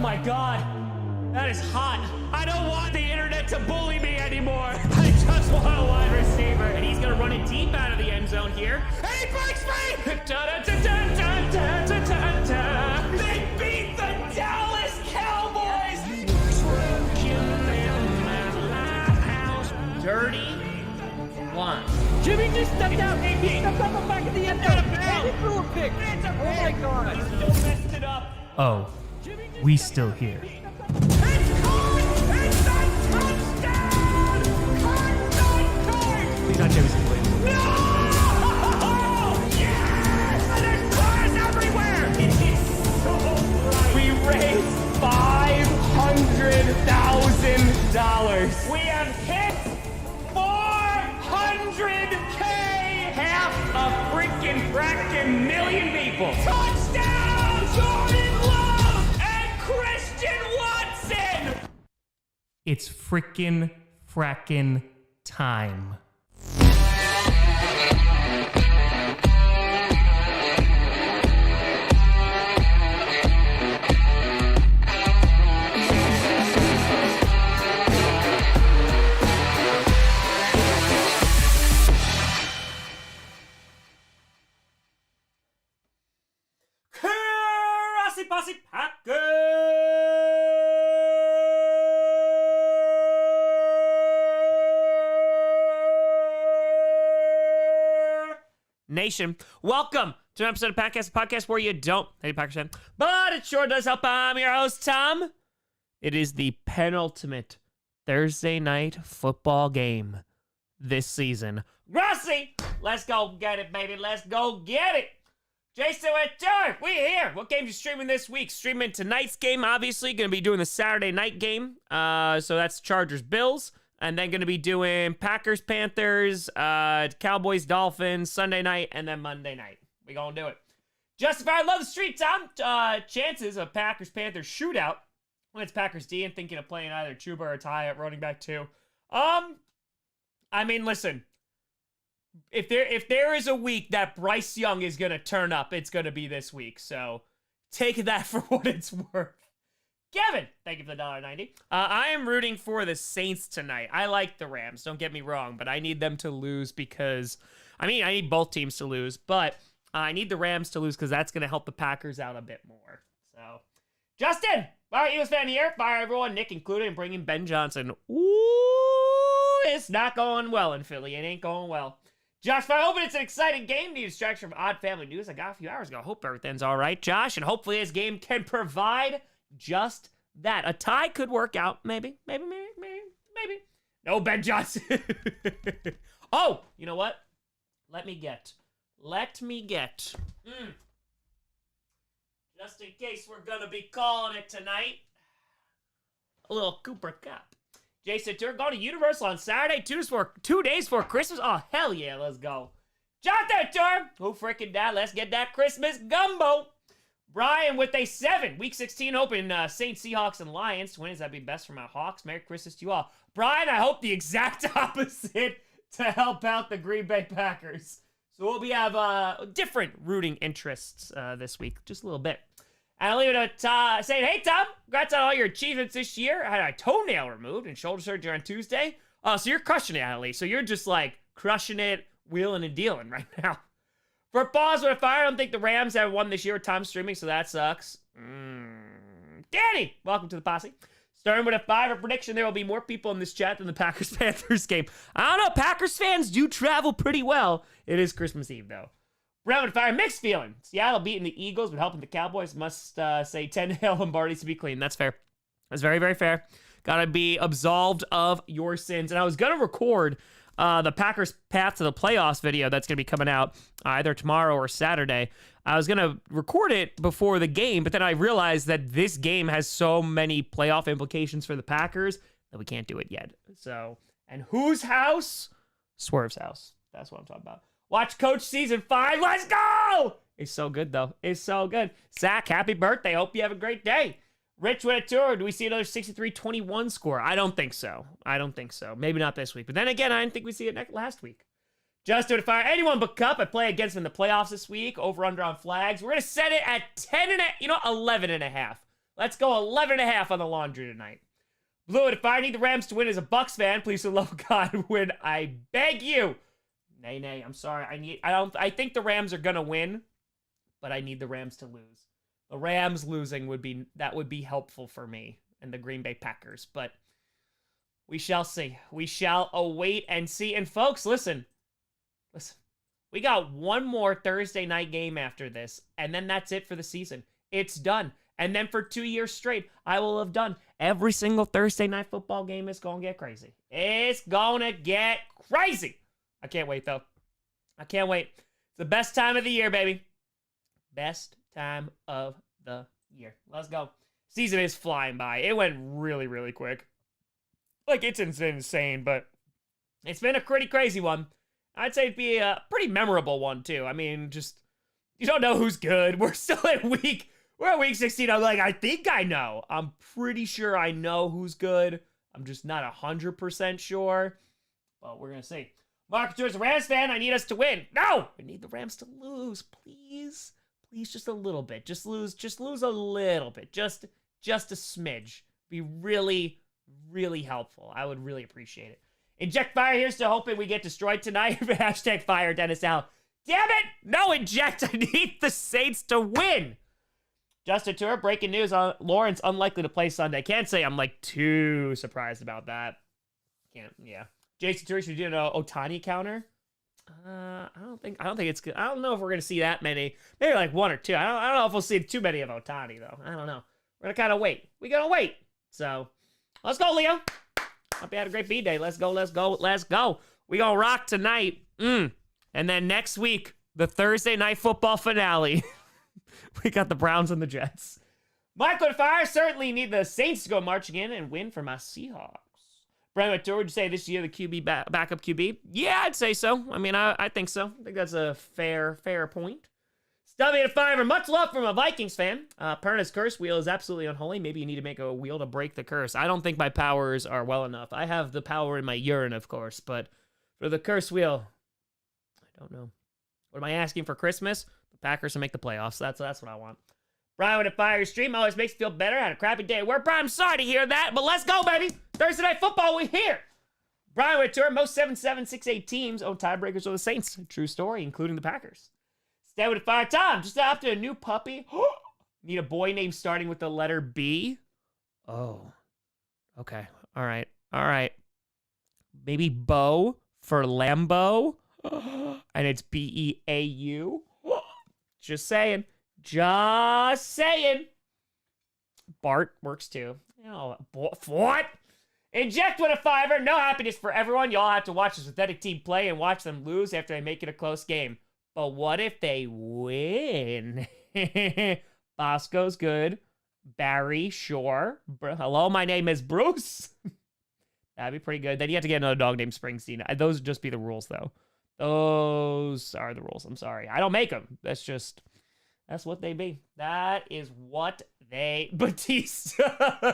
my God. That is hot. I don't want the internet to bully me anymore. I just want a wide receiver. And he's going to run it deep out of the end zone here. And he breaks free. They beat the Dallas Cowboys. Dirty one. Jimmy just stepped out. He stepped up the back of the end zone. And he threw a pick. Oh my God. He still messed it up. Oh, we still here. It's caught! It's a touchdown! Caught! Please not Jefferson Valley. No! Yes! And there's cars everywhere! It is so bright. We raised $500,000. We have hit 400K! Half a freaking million people. Touchdown! Jordan Love and Christian Watson! It's frickin' time. Grossi Posse Packer Nation. Welcome to an episode of podcast where you don't hate Packers fan, but it sure does help. I'm your host, Tom. It is the penultimate Thursday night football game this season. Grossi, let's go get it, baby. Let's go get it. Jason, we here. What games you streaming this week? Streaming tonight's game, obviously. Going to be doing the Saturday night game. So that's Chargers-Bills. And then going to be doing Packers-Panthers, Cowboys-Dolphins, Sunday night, and then Monday night. We going to do it. Justified love the street, Tom. Chances of Packers-Panthers shootout. When it's Packers D, and thinking of playing either Chuba or Ty at running back 2. I mean, listen. If there is a week that Bryce Young is going to turn up, it's going to be this week. So take that for what it's worth. Kevin, thank you for the $1.90. I am rooting for the Saints tonight. I like the Rams, don't get me wrong, but I need them to lose because, I need both teams to lose, but I need the Rams to lose because that's going to help the Packers out a bit more. So, Justin, Fire Eagles fan here. Fire everyone, Nick included, and bringing Ben Johnson. Ooh, it's not going well in Philly. It ain't going well. Josh, I hope it's an exciting game. Need a distraction from odd family news I got a few hours ago. Hope everything's all right, Josh. And hopefully this game can provide just that. A tie could work out. Maybe. No, Ben Johnson. Oh, you know what? Let me get. Just in case we're going to be calling it tonight. A little Cooper Cup. Jason Turk going to Universal on Saturday, 2 days for Christmas. Oh, hell yeah, let's go. Jonathan Turk, who freaking that? Let's get that Christmas gumbo. Brian with a 7. Week 16 open, Saints, Seahawks, and Lions. Twins, that'd be best for my Hawks. Merry Christmas to you all. Brian, I hope the exact opposite to help out the Green Bay Packers. So we have different rooting interests this week, just a little bit. And I'll leave it at saying, hey, Tom, congrats on all your achievements this year. I had a toenail removed and shoulder surgery on Tuesday. Oh, so you're crushing it, Allie. So you're just like crushing it, wheeling and dealing right now. For pause with a fire, I don't think the Rams have won this year with Tom streaming, so that sucks. Danny, welcome to the posse. Starting with a 5 prediction, there will be more people in this chat than the Packers-Panthers game. I don't know, Packers fans do travel pretty well. It is Christmas Eve, though. Brown fire, mixed feeling. Seattle beating the Eagles, but helping the Cowboys. Must say 10 Hail Lombardi's to be clean. That's fair. That's very, very fair. Gotta be absolved of your sins. And I was gonna record the Packers path to the playoffs video that's gonna be coming out either tomorrow or Saturday. I was gonna record it before the game, but then I realized that this game has so many playoff implications for the Packers that we can't do it yet. So, and whose house? Swerve's house. That's what I'm talking about. Watch Coach Season 5. Let's go! It's so good, though. It's so good. Zach, happy birthday. Hope you have a great day. Rich with a tour. Do we see another 63-21 score? I don't think so. Maybe not this week. But then again, I didn't think we'd see it last week. Just to fire anyone but Cup. I play against him in the playoffs this week. Over under on flags. We're going to set it at 11.5. Let's go 11.5 on the laundry tonight. Blue, if I need the Rams to win as a Bucks fan, please for the love of God, win. I beg you. Nay, I'm sorry. I think the Rams are gonna win, but I need the Rams to lose. The Rams losing would be helpful for me and the Green Bay Packers, but we shall see. We shall await and see. And folks, listen. We got one more Thursday night game after this, and then that's it for the season. It's done. And then for 2 years straight, I will have done every single Thursday night football game. It's going to get crazy. It's going to get crazy. I can't wait, though. I can't wait. It's the best time of the year, baby. Best time of the year. Let's go. Season is flying by. It went really, really quick. Like, it's insane, but it's been a pretty crazy one. I'd say it'd be a pretty memorable one, too. I mean, just, you don't know who's good. We're at week 16. I'm like, I think I know. I'm pretty sure I know who's good. I'm just not 100% sure. Well, we're going to see. Mark, George, a Rams fan, I need us to win. No! I need the Rams to lose, please. Please, just a little bit. Just lose a little bit. Just a smidge. Be really, really helpful. I would really appreciate it. Inject fire. Here's to hoping we get destroyed tonight. Hashtag fire Dennis out. Damn it! No inject. I need the Saints to win. Justin Tour, breaking news on Lawrence unlikely to play Sunday. Can't say I'm like too surprised about that. Yeah. Jason Tour, should we do an Ohtani counter? I don't think it's good. I don't know if we're gonna see that many. Maybe like one or two. I don't know if we'll see too many of Ohtani though. I don't know. We're gonna kind of wait. We gotta wait. So let's go, Leo. Hope you had a great B-Day. Let's go. We gonna rock tonight. And then next week, the Thursday night football finale. We got the Browns and the Jets. Michael Fire certainly need the Saints to go marching in and win for my Seahawks. Brandon Tour, would you say this year the QB backup QB? Yeah, I'd say so. I mean, I think so. I think that's a fair point. Stubby and Fiver, much love from a Vikings fan. Perna's curse wheel is absolutely unholy. Maybe you need to make a wheel to break the curse. I don't think my powers are well enough. I have the power in my urine, of course, but for the curse wheel, I don't know. What am I asking for Christmas? The Packers to make the playoffs. That's what I want. Brian with a fire stream always makes me feel better. Had a crappy day at work. Brian, I'm sorry to hear that, but let's go, baby. Thursday night football, we're here. Brian with a tour. Most 7-7, 6-8 teams own tiebreakers with the Saints. True story, including the Packers. Stay with a fire. Tom, just after a new puppy. Need a boy name starting with the letter B. Oh. Okay. All right. Maybe Bo for Lambo. And it's Beau. Just saying. Bart works too. Oh, what? Inject with a fiver. No happiness for everyone. Y'all have to watch this pathetic team play and watch them lose after they make it a close game. But what if they win? Bosco's good. Barry, sure. Hello, my name is Bruce. That'd be pretty good. Then you have to get another dog named Springsteen. Those would just be the rules, though. Those are the rules. I'm sorry. I don't make them. That's what they be. That is what they... Batista.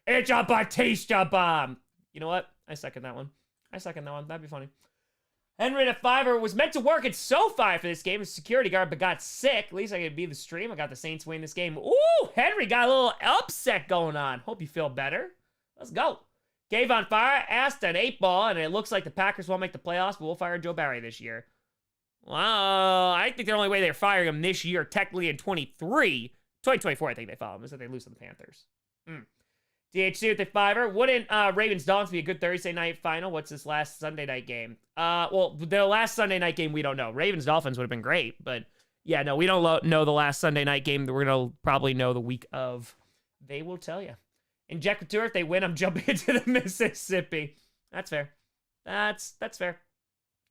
It's a Batista bomb. You know what? I second that one. That'd be funny. Henry the Fiver was meant to work at SoFi for this game as security guard, but got sick. At least I could be the stream. I got the Saints win this game. Ooh, Henry got a little upset going on. Hope you feel better. Let's go. Cave on Fire asked an 8-ball, and it looks like the Packers won't make the playoffs, but we'll fire Joe Barry this year. Well, I think the only way they're firing him this year, technically in 2024, I think they fire him, is that they lose to the Panthers. DHC with the Fiver. Wouldn't Ravens Dogs be a good Thursday night final? What's this last Sunday night game? Well, the last Sunday night game, we don't know. Ravens Dolphins would have been great, but yeah, no, we don't know the last Sunday night game. We're going to probably know the week of. They will tell you. Inject with tour. If they win, I'm jumping into the Mississippi. That's fair. That's fair.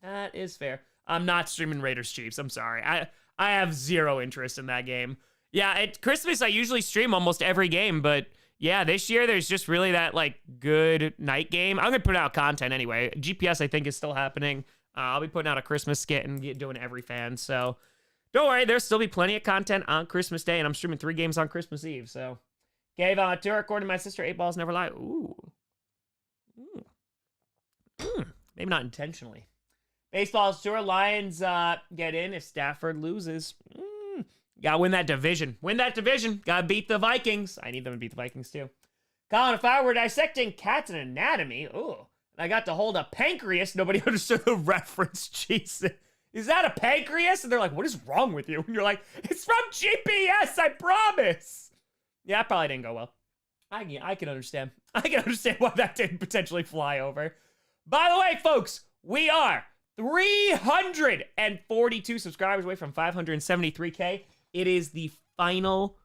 That is fair. I'm not streaming Raiders Chiefs. I'm sorry. I have zero interest in that game. Yeah, at Christmas, I usually stream almost every game, but yeah, this year there's just really that like good night game. I'm going to put out content anyway. GPS, I think, is still happening. I'll be putting out a Christmas skit and doing every fan. So don't worry, there'll still be plenty of content on Christmas Day, and I'm streaming 3 games on Christmas Eve. So gave on a tour, according to my sister, 8 balls never lie. Ooh. Maybe not intentionally. Baseball's tour, Lions get in if Stafford loses. Gotta win that division. Win that division. Gotta beat the Vikings. I need them to beat the Vikings too. Colin, if I were dissecting cats in anatomy, ooh, and I got to hold a pancreas, nobody understood the reference. Jesus. Is that a pancreas? And they're like, what is wrong with you? And you're like, it's from GPS, I promise. Yeah, that probably didn't go well. I can understand. I can understand why that didn't potentially fly over. By the way, folks, we are 342 subscribers away from 573K. It is the final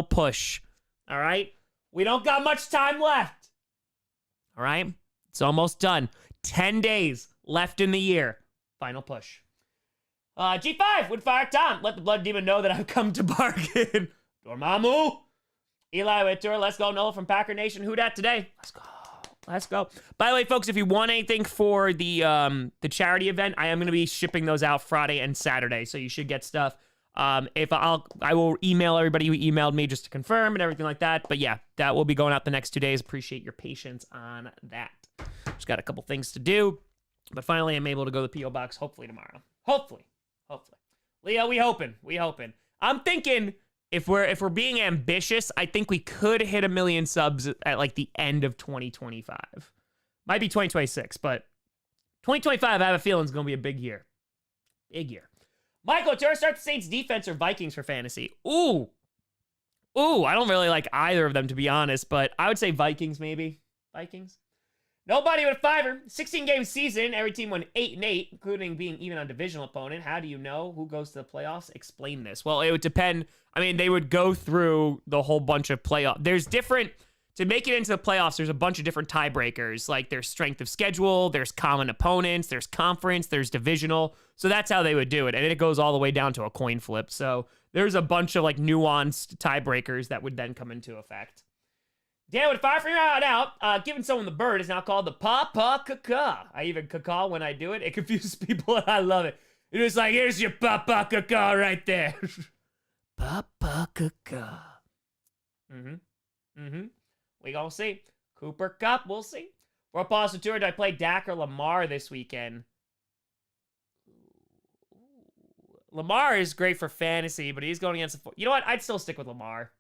push. All right? We don't got much time left. All right? It's almost done. 10 days left in the year. Final push. G5 with Fire Tom. Let the Blood Demon know that I've come to bargain. Dormammu. Eli with Tour. Let's go. Noah from Packer Nation. Who dat today? Let's go. Let's go. By the way, folks, if you want anything for the charity event, I am going to be shipping those out Friday and Saturday, so you should get stuff. I will email everybody who emailed me just to confirm and everything like that. But yeah, that will be going out the next 2 days. Appreciate your patience on that. Just got a couple things to do, but finally I'm able to go to the PO box hopefully tomorrow. Hopefully. Leo, we hoping. I'm thinking if we're being ambitious, I think we could hit 1 million subs at like the end of 2025. Might be 2026, but 2025, I have a feeling is going to be a big year. Big year. Michael, to start the Saints defense or Vikings for fantasy? Ooh, I don't really like either of them, to be honest, but I would say Vikings, maybe. Vikings. Nobody with fiver. 16-game season. Every team won 8-8, including being even on divisional opponent. How do you know who goes to the playoffs? Explain this. Well, it would depend. I mean, they would go through the whole bunch of playoffs. There's different... To make it into the playoffs, there's a bunch of different tiebreakers. Like, there's strength of schedule, there's common opponents, there's conference, there's divisional. So that's how they would do it. And it goes all the way down to a coin flip. So there's a bunch of, like, nuanced tiebreakers that would then come into effect. Dan with fire for your out. Giving someone the bird is now called the pa-pa-ca-ca. I even caca when I do it. It confuses people, and I love it. It's just like, here's your pa-pa-ca-ca right there. Pa-pa-ca-ca. We gonna see. Cooper Cup, we'll see. For a pause to tour, do I play Dak or Lamar this weekend? Lamar is great for fantasy, but he's going against the... You know what? I'd still stick with Lamar.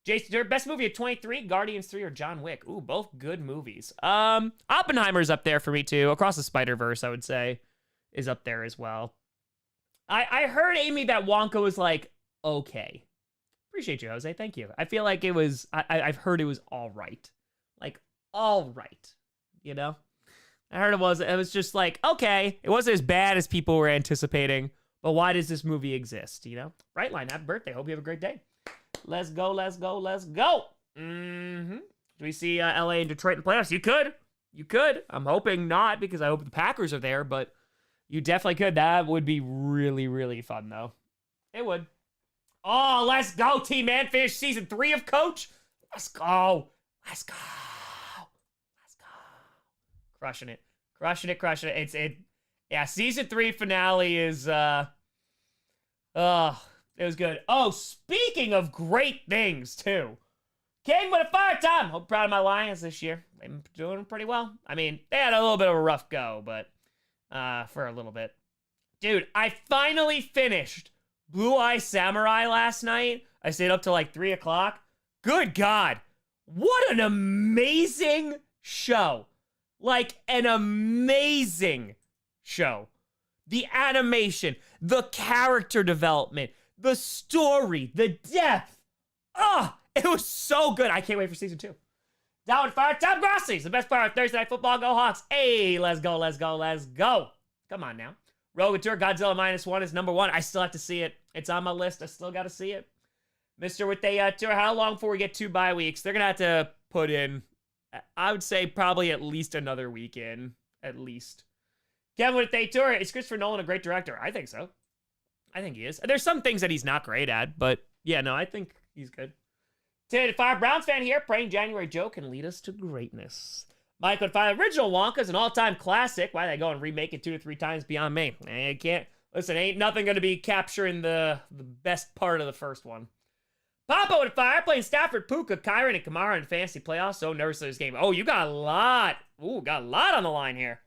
Jason, best movie of 23, Guardians 3 or John Wick? Ooh, both good movies. Oppenheimer's up there for me too. Across the Spider-Verse, I would say, is up there as well. I heard, Amy, that Wonka was like, okay. Appreciate you, Jose. Thank you. I feel like it was, I've heard it was all right. Like, all right. You know? I heard it was just like, okay. It wasn't as bad as people were anticipating, but why does this movie exist? You know? Brightline, happy birthday. Hope you have a great day. Let's go, let's go, let's go. Do we see LA and Detroit in the playoffs? You could. You could. I'm hoping not because I hope the Packers are there, but you definitely could. That would be really, really fun, though. It would. Oh, let's go, T-Man. Finish season 3 of Coach. Let's go. Let's go. Let's go. Crushing it. Crushing it, crushing it. Yeah, season 3 finale is, it was good. Oh, speaking of great things, too. King with a fire time. Hope proud of my Lions this year. They've been doing pretty well. I mean, they had a little bit of a rough go, but for a little bit. Dude, I finally finished Blue Eye Samurai last night. I stayed up till like 3 o'clock. Good God. What an amazing show. Like, an amazing show. The animation, the character development, the story, the depth. It was so good. I can't wait for season 2. Down with fire. Tom Grossi is the best part of Thursday Night Football. Go Hawks. Hey, let's go, let's go, let's go. Come on now. Rogue Tour Godzilla -1 is number 1. I still have to see it. It's on my list. I still got to see it. Mr. with the tour, how long before we get 2 bye weeks? They're going to have to put in, I would say, probably at least another week in. At least. Kevin with the tour, is Christopher Nolan a great director? I think so. I think he is. There's some things that he's not great at, but yeah, no, I think he's good. 10-5 Browns fan here, praying January Joe can lead us to greatness. Mike would find original Wonka's an all-time classic. Why they go and remake it 2 to 3 times beyond me? I can't. Listen, ain't nothing going to be capturing the best part of the first one. Papa would fire, playing Stafford, Puka, Kyron, and Kamara in fantasy playoffs. So nervous for this game. Oh, you got a lot. Ooh, got a lot on the line here.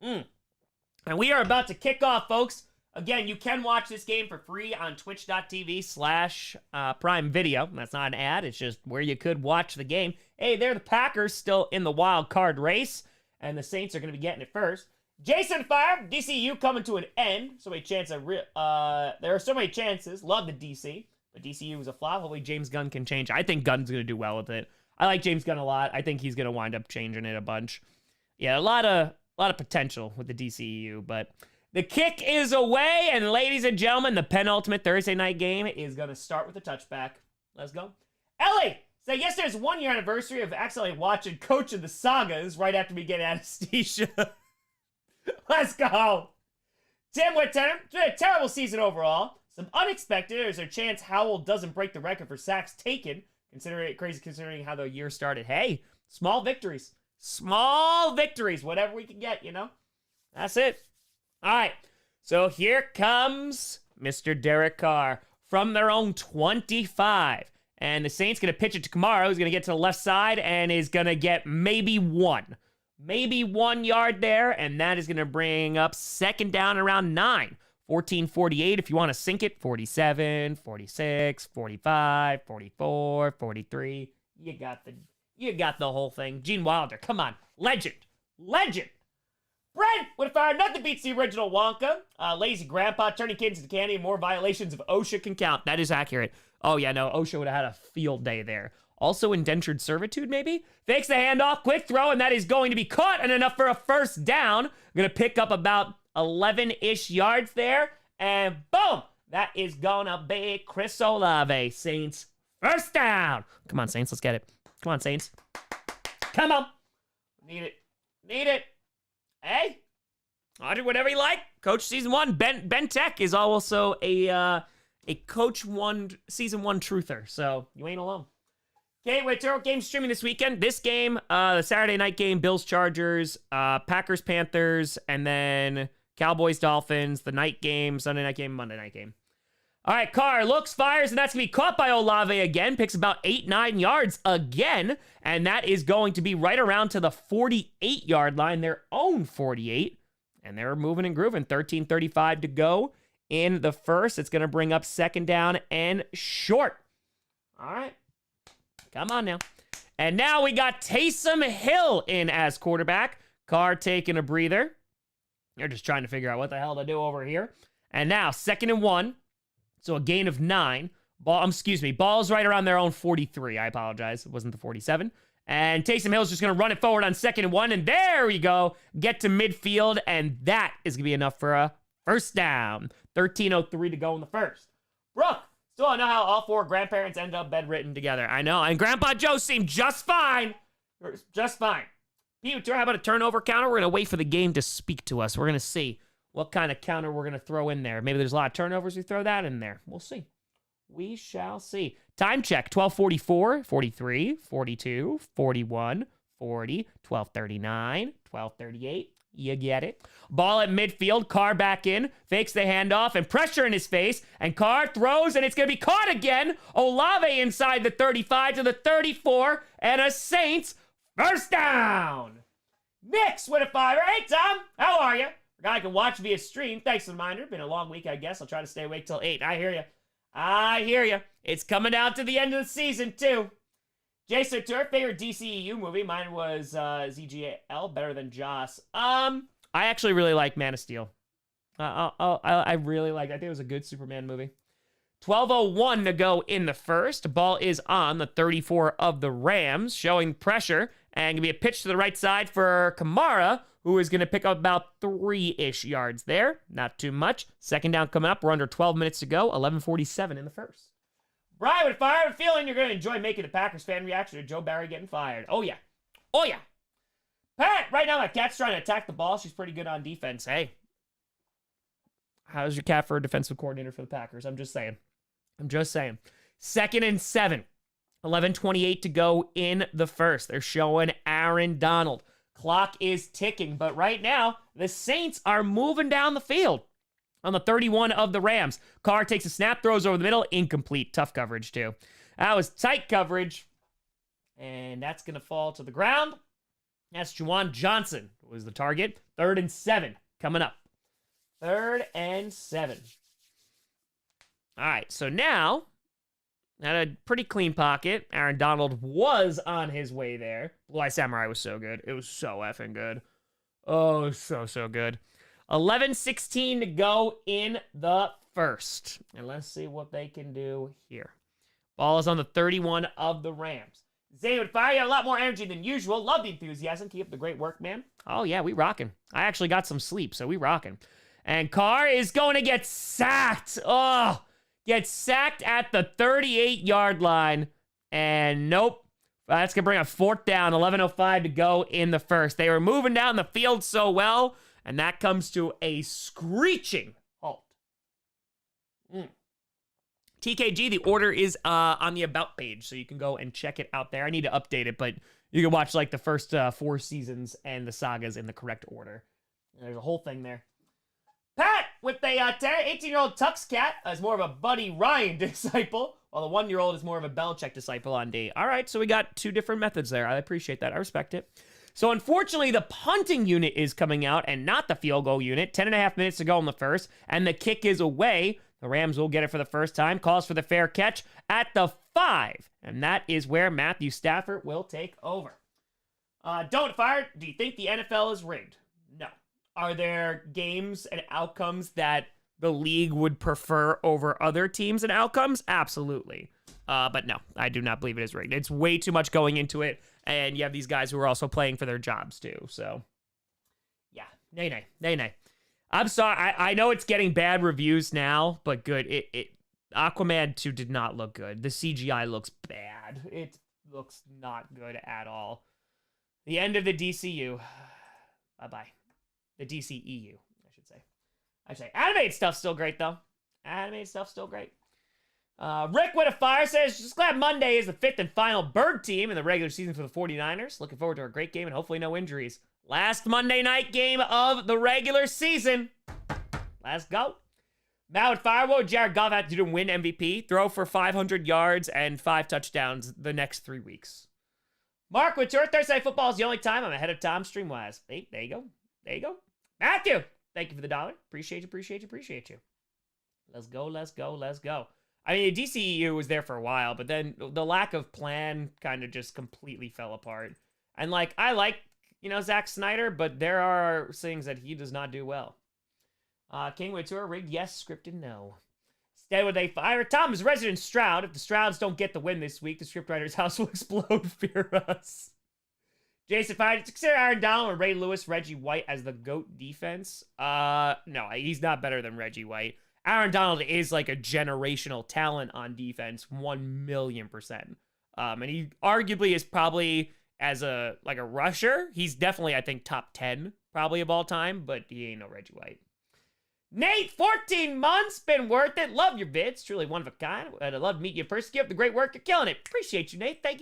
And we are about to kick off, folks, Again, you can watch this game for free on twitch.tv/Prime Video. That's not an ad. It's just where you could watch the game. Hey, they're the Packers still in the wild card race, and the Saints are going to be getting it first. Jason Fire, DCU coming to an end. So many chances. There are so many chances. Love the DC, but DCU was a flop. Hopefully James Gunn can change. I think Gunn's going to do well with it. I like James Gunn a lot. I think he's going to wind up changing it a bunch. Yeah, a lot of potential with the DCU, but the kick is away, and ladies and gentlemen, the penultimate Thursday night game is going to start with a touchback. Let's go. Ellie, so yesterday's 1 year anniversary of accidentally watching Coach of the Sagas right after we get anesthesia. Let's go. Tim Whitten, it's been a terrible season overall. Some unexpected. There's a chance Howell doesn't break the record for sacks taken. Considering how the year started. Hey, small victories. Small victories. Whatever we can get, you know? That's it. All right. So here comes Mr. Derek Carr from their own 25. And the Saints going to pitch it to Kamara, who's going to get to the left side and is going to get maybe 1 yard there. And that is going to bring up second down around 9. 14:48 if you want to sink it. 47, 46, 45, 44, 43. You got the whole thing. Gene Wilder, come on. Legend. Brent with fire. Nothing beats the original Wonka. Lazy grandpa turning kids into candy and more violations of OSHA can count. That is accurate. Oh, yeah, no. OSHA would have had a field day there. Also indentured servitude, maybe? Fakes the handoff. Quick throw, and that is going to be caught and enough for a first down. Going to pick up about 11-ish yards there. And boom! That is going to be Chris Olave. Saints, first down. Come on, Saints. Let's get it. Come on, Saints. Come on. Need it. Hey, I'll do whatever you like. Coach Season 1. Ben Tech is also a Coach Season 1 truther, so you ain't alone. Okay, wait, Turtle game streaming this weekend. This game, the Saturday night game, Bills-Chargers, Packers-Panthers, and then Cowboys-Dolphins, the night game, Sunday night game, Monday night game. All right, Carr looks, fires, and that's going to be caught by Olave again. Picks about 8-9 yards again, and that is going to be right around to the 48-yard line, their own 48, and they're moving and grooving. 13:35 to go in the first. It's going to bring up second down and short. All right. Come on now. And now we got Taysom Hill in as quarterback. Carr taking a breather. They're just trying to figure out what the hell to do over here. And now, 2nd and 1. So a gain of 9. Ball's right around their own 43. I apologize. It wasn't the 47. And Taysom Hill's just going to run it forward on 2nd and 1. And there we go. Get to midfield. And that is going to be enough for a first down. 13:03 to go in the first. Brooke. Still don't know how all 4 grandparents end up bedridden together. I know. And Grandpa Joe seemed just fine. Just fine. Pete, how about a turnover counter? We're going to wait for the game to speak to us. We're going to see what kind of counter we're going to throw in there. Maybe there's a lot of turnovers. We throw that in there. We'll see. We shall see. Time check. 12:44, 43, 42, 41, 40, 12:39, 12:38. You get it. Ball at midfield. Carr back in. Fakes the handoff and pressure in his face. And Carr throws, and it's going to be caught again. Olave inside the 35 to the 34. And a Saints first down. Nick's with a 5. Hey, Tom. How are you? Forgot I can watch via stream. Thanks for the reminder. Been a long week, I guess. I'll try to stay awake till 8. I hear you. It's coming down to the end of the season, too. Jason, to our favorite DCEU movie, mine was ZGL, better than Joss. I actually really like Man of Steel. I really like. I think it was a good Superman movie. 12:01 to go in the first. Ball is on the 34 of the Rams, showing pressure, and gonna be a pitch to the right side for Kamara, who is gonna pick up about 3-ish yards there. Not too much. Second down coming up. We're under 12 minutes to go. 11:47 in the first. Brian with fire. I have a feeling you're going to enjoy making a Packers fan reaction to Joe Barry getting fired. Oh, yeah. Pat, right now my cat's trying to attack the ball. She's pretty good on defense. Hey, how's your cat for a defensive coordinator for the Packers? I'm just saying. 2nd and 7. 11:28 to go in the first. They're showing Aaron Donald. Clock is ticking, but right now, the Saints are moving down the field. On the 31 of the Rams. Carr takes a snap, throws over the middle. Incomplete. Tough coverage, too. That was tight coverage. And that's going to fall to the ground. That's Juwan Johnson was the target. 3rd and 7 coming up. 3rd and 7. All right, so now, had a pretty clean pocket. Aaron Donald was on his way there. Blue Eye Samurai was so good. It was so effing good. Oh, so good. 11:16 to go in the first. And let's see what they can do here. Ball is on the 31 of the Rams. Zane with fire, you have a lot more energy than usual. Love the enthusiasm. Keep up the great work, man. Oh, yeah, we rocking. I actually got some sleep, so we rocking. And Carr is going to get sacked. Oh, gets sacked at the 38-yard line. And nope. That's going to bring a 4th down. 11:05 to go in the first. They were moving down the field so well, and that comes to a screeching halt. TKG, the order is on the About page, so you can go and check it out there. I need to update it, but you can watch like the first 4 seasons and the sagas in the correct order. And there's a whole thing there. Pat with the 18-year-old Tux Cat is more of a Buddy Ryan disciple, while the 1-year-old is more of a Belichick disciple on D. All right, so we got 2 different methods there. I appreciate that. I respect it. So unfortunately, the punting unit is coming out and not the field goal unit. 10.5 minutes to go in the first, and the kick is away. The Rams will get it for the first time. Calls for the fair catch at the 5. And that is where Matthew Stafford will take over. Don't fire. Do you think the NFL is rigged? No. Are there games and outcomes that the league would prefer over other teams and outcomes? Absolutely. But no, I do not believe it is rigged. It's way too much going into it. And you have these guys who are also playing for their jobs too. So, yeah. Nay. I'm sorry. I know it's getting bad reviews now, but good. Aquaman 2 did not look good. The CGI looks bad. It looks not good at all. The end of the DCU. Bye-bye. The DCEU, I should say. Animated stuff's still great, though. Rick with a fire says, just glad Monday is the 5th and final bird team in the regular season for the 49ers. Looking forward to a great game and hopefully no injuries. Last Monday night game of the regular season. Let's go. Matt with fire, what would Jared Goff have to do to win MVP? Throw for 500 yards and 5 touchdowns the next 3 weeks. Mark with Tour Thursday Night Football is the only time I'm ahead of Tom stream-wise. Hey, there you go. Matthew, thank you for the $1. Appreciate you. Let's go. I mean, DCEU was there for a while, but then the lack of plan kind of just completely fell apart. And, I like, Zack Snyder, but there are things that he does not do well. King with Tour, rigged, yes, scripted, no. Stay with a fire. Tom is resident Stroud. If the Strouds don't get the win this week, the scriptwriter's house will explode. Fear us. Jason Fire, consider Aaron Donald or Ray Lewis, Reggie White as the GOAT defense. No, he's not better than Reggie White. Aaron Donald is like a generational talent on defense, 1,000,000%. And he arguably is probably as a rusher. He's definitely, I think, top 10 probably of all time, but he ain't no Reggie White. Nate, 14 months, been worth it. Love your vids, truly one of a kind. I'd love to meet you in person. Keep up the great work, you're killing it. Appreciate you, Nate. Thank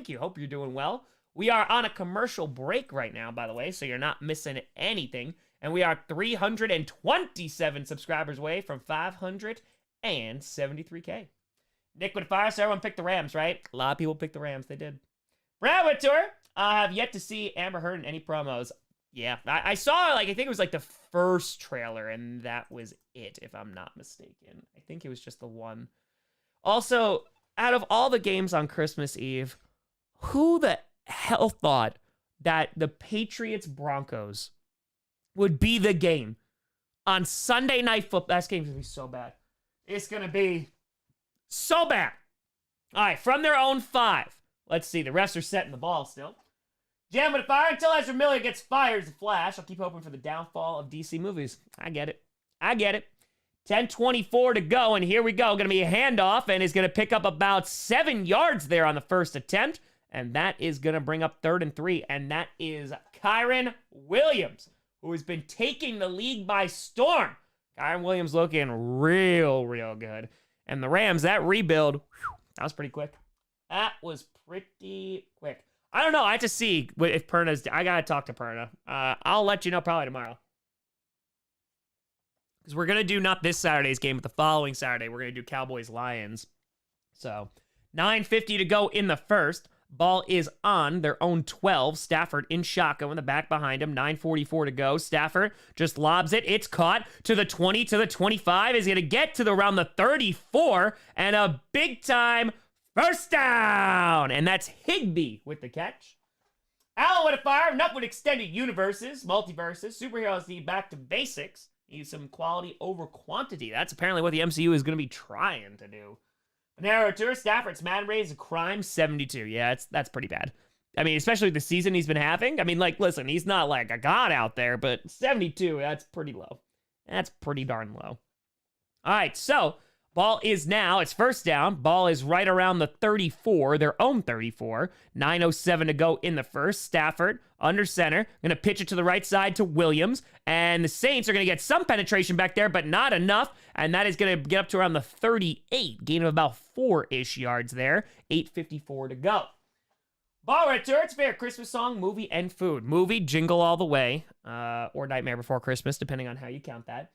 you. Hope you're doing well. We are on a commercial break right now, by the way, so you're not missing anything. And we are 327 subscribers away from 573K. Nick with fire, so everyone picked the Rams, right? A lot of people picked the Rams. They did. Brad with tour. I have yet to see Amber Heard in any promos. Yeah, I saw, I think it was, the first trailer, and that was it, if I'm not mistaken. I think it was just the one. Also, out of all the games on Christmas Eve, who the hell thought that the Patriots-Broncos would be the game on Sunday Night Football? That game's going to be so bad. It's going to be so bad. All right, from their own 5. Let's see. The refs are setting the ball still. Jam with fire until Ezra Miller gets fired as a Flash. I'll keep hoping for the downfall of DC movies. I get it. 10:24 to go, and here we go. Going to be a handoff, and is going to pick up about 7 yards there on the first attempt, and that is going to bring up 3rd and 3, and that is Kyron Williams, who has been taking the league by storm. Kyron Williams looking real good. And the Rams, that rebuild, that was pretty quick. I don't know. I have to see if Perna's... I got to talk to Perna. I'll let you know probably tomorrow. Because we're going to do not this Saturday's game, but the following Saturday, we're going to do Cowboys-Lions. So, 9:50 to go in the first. Ball is on their own 12. Stafford in shotgun with the back behind him. 9:44 to go. Stafford just lobs it. It's caught to the 20, to the 25. Is going to get to around the 34. And a big time first down. And that's Higbee with the catch. Allen with a fire. Enough with extended universes, multiverses. Superheroes need back to basics. Need some quality over quantity. That's apparently what the MCU is going to be trying to do. Narrow tour, Stafford's man raise a crime 72. Yeah, that's pretty bad. I mean, especially with the season he's been having. I mean, like, listen, he's not like a god out there, but 72, that's pretty low. That's pretty darn low. All right, so ball is now, it's first down. Ball is right around the 34, their own 34. 9:07 to go in the first. Stafford under center, going to pitch it to the right side to Williams. And the Saints are going to get some penetration back there, but not enough. And that is going to get up to around the 38, gain of about 4-ish yards there. 8:54 to go. Ball return, it's fair Christmas song, movie, and food. Movie, Jingle All the Way, or Nightmare Before Christmas, depending on how you count that.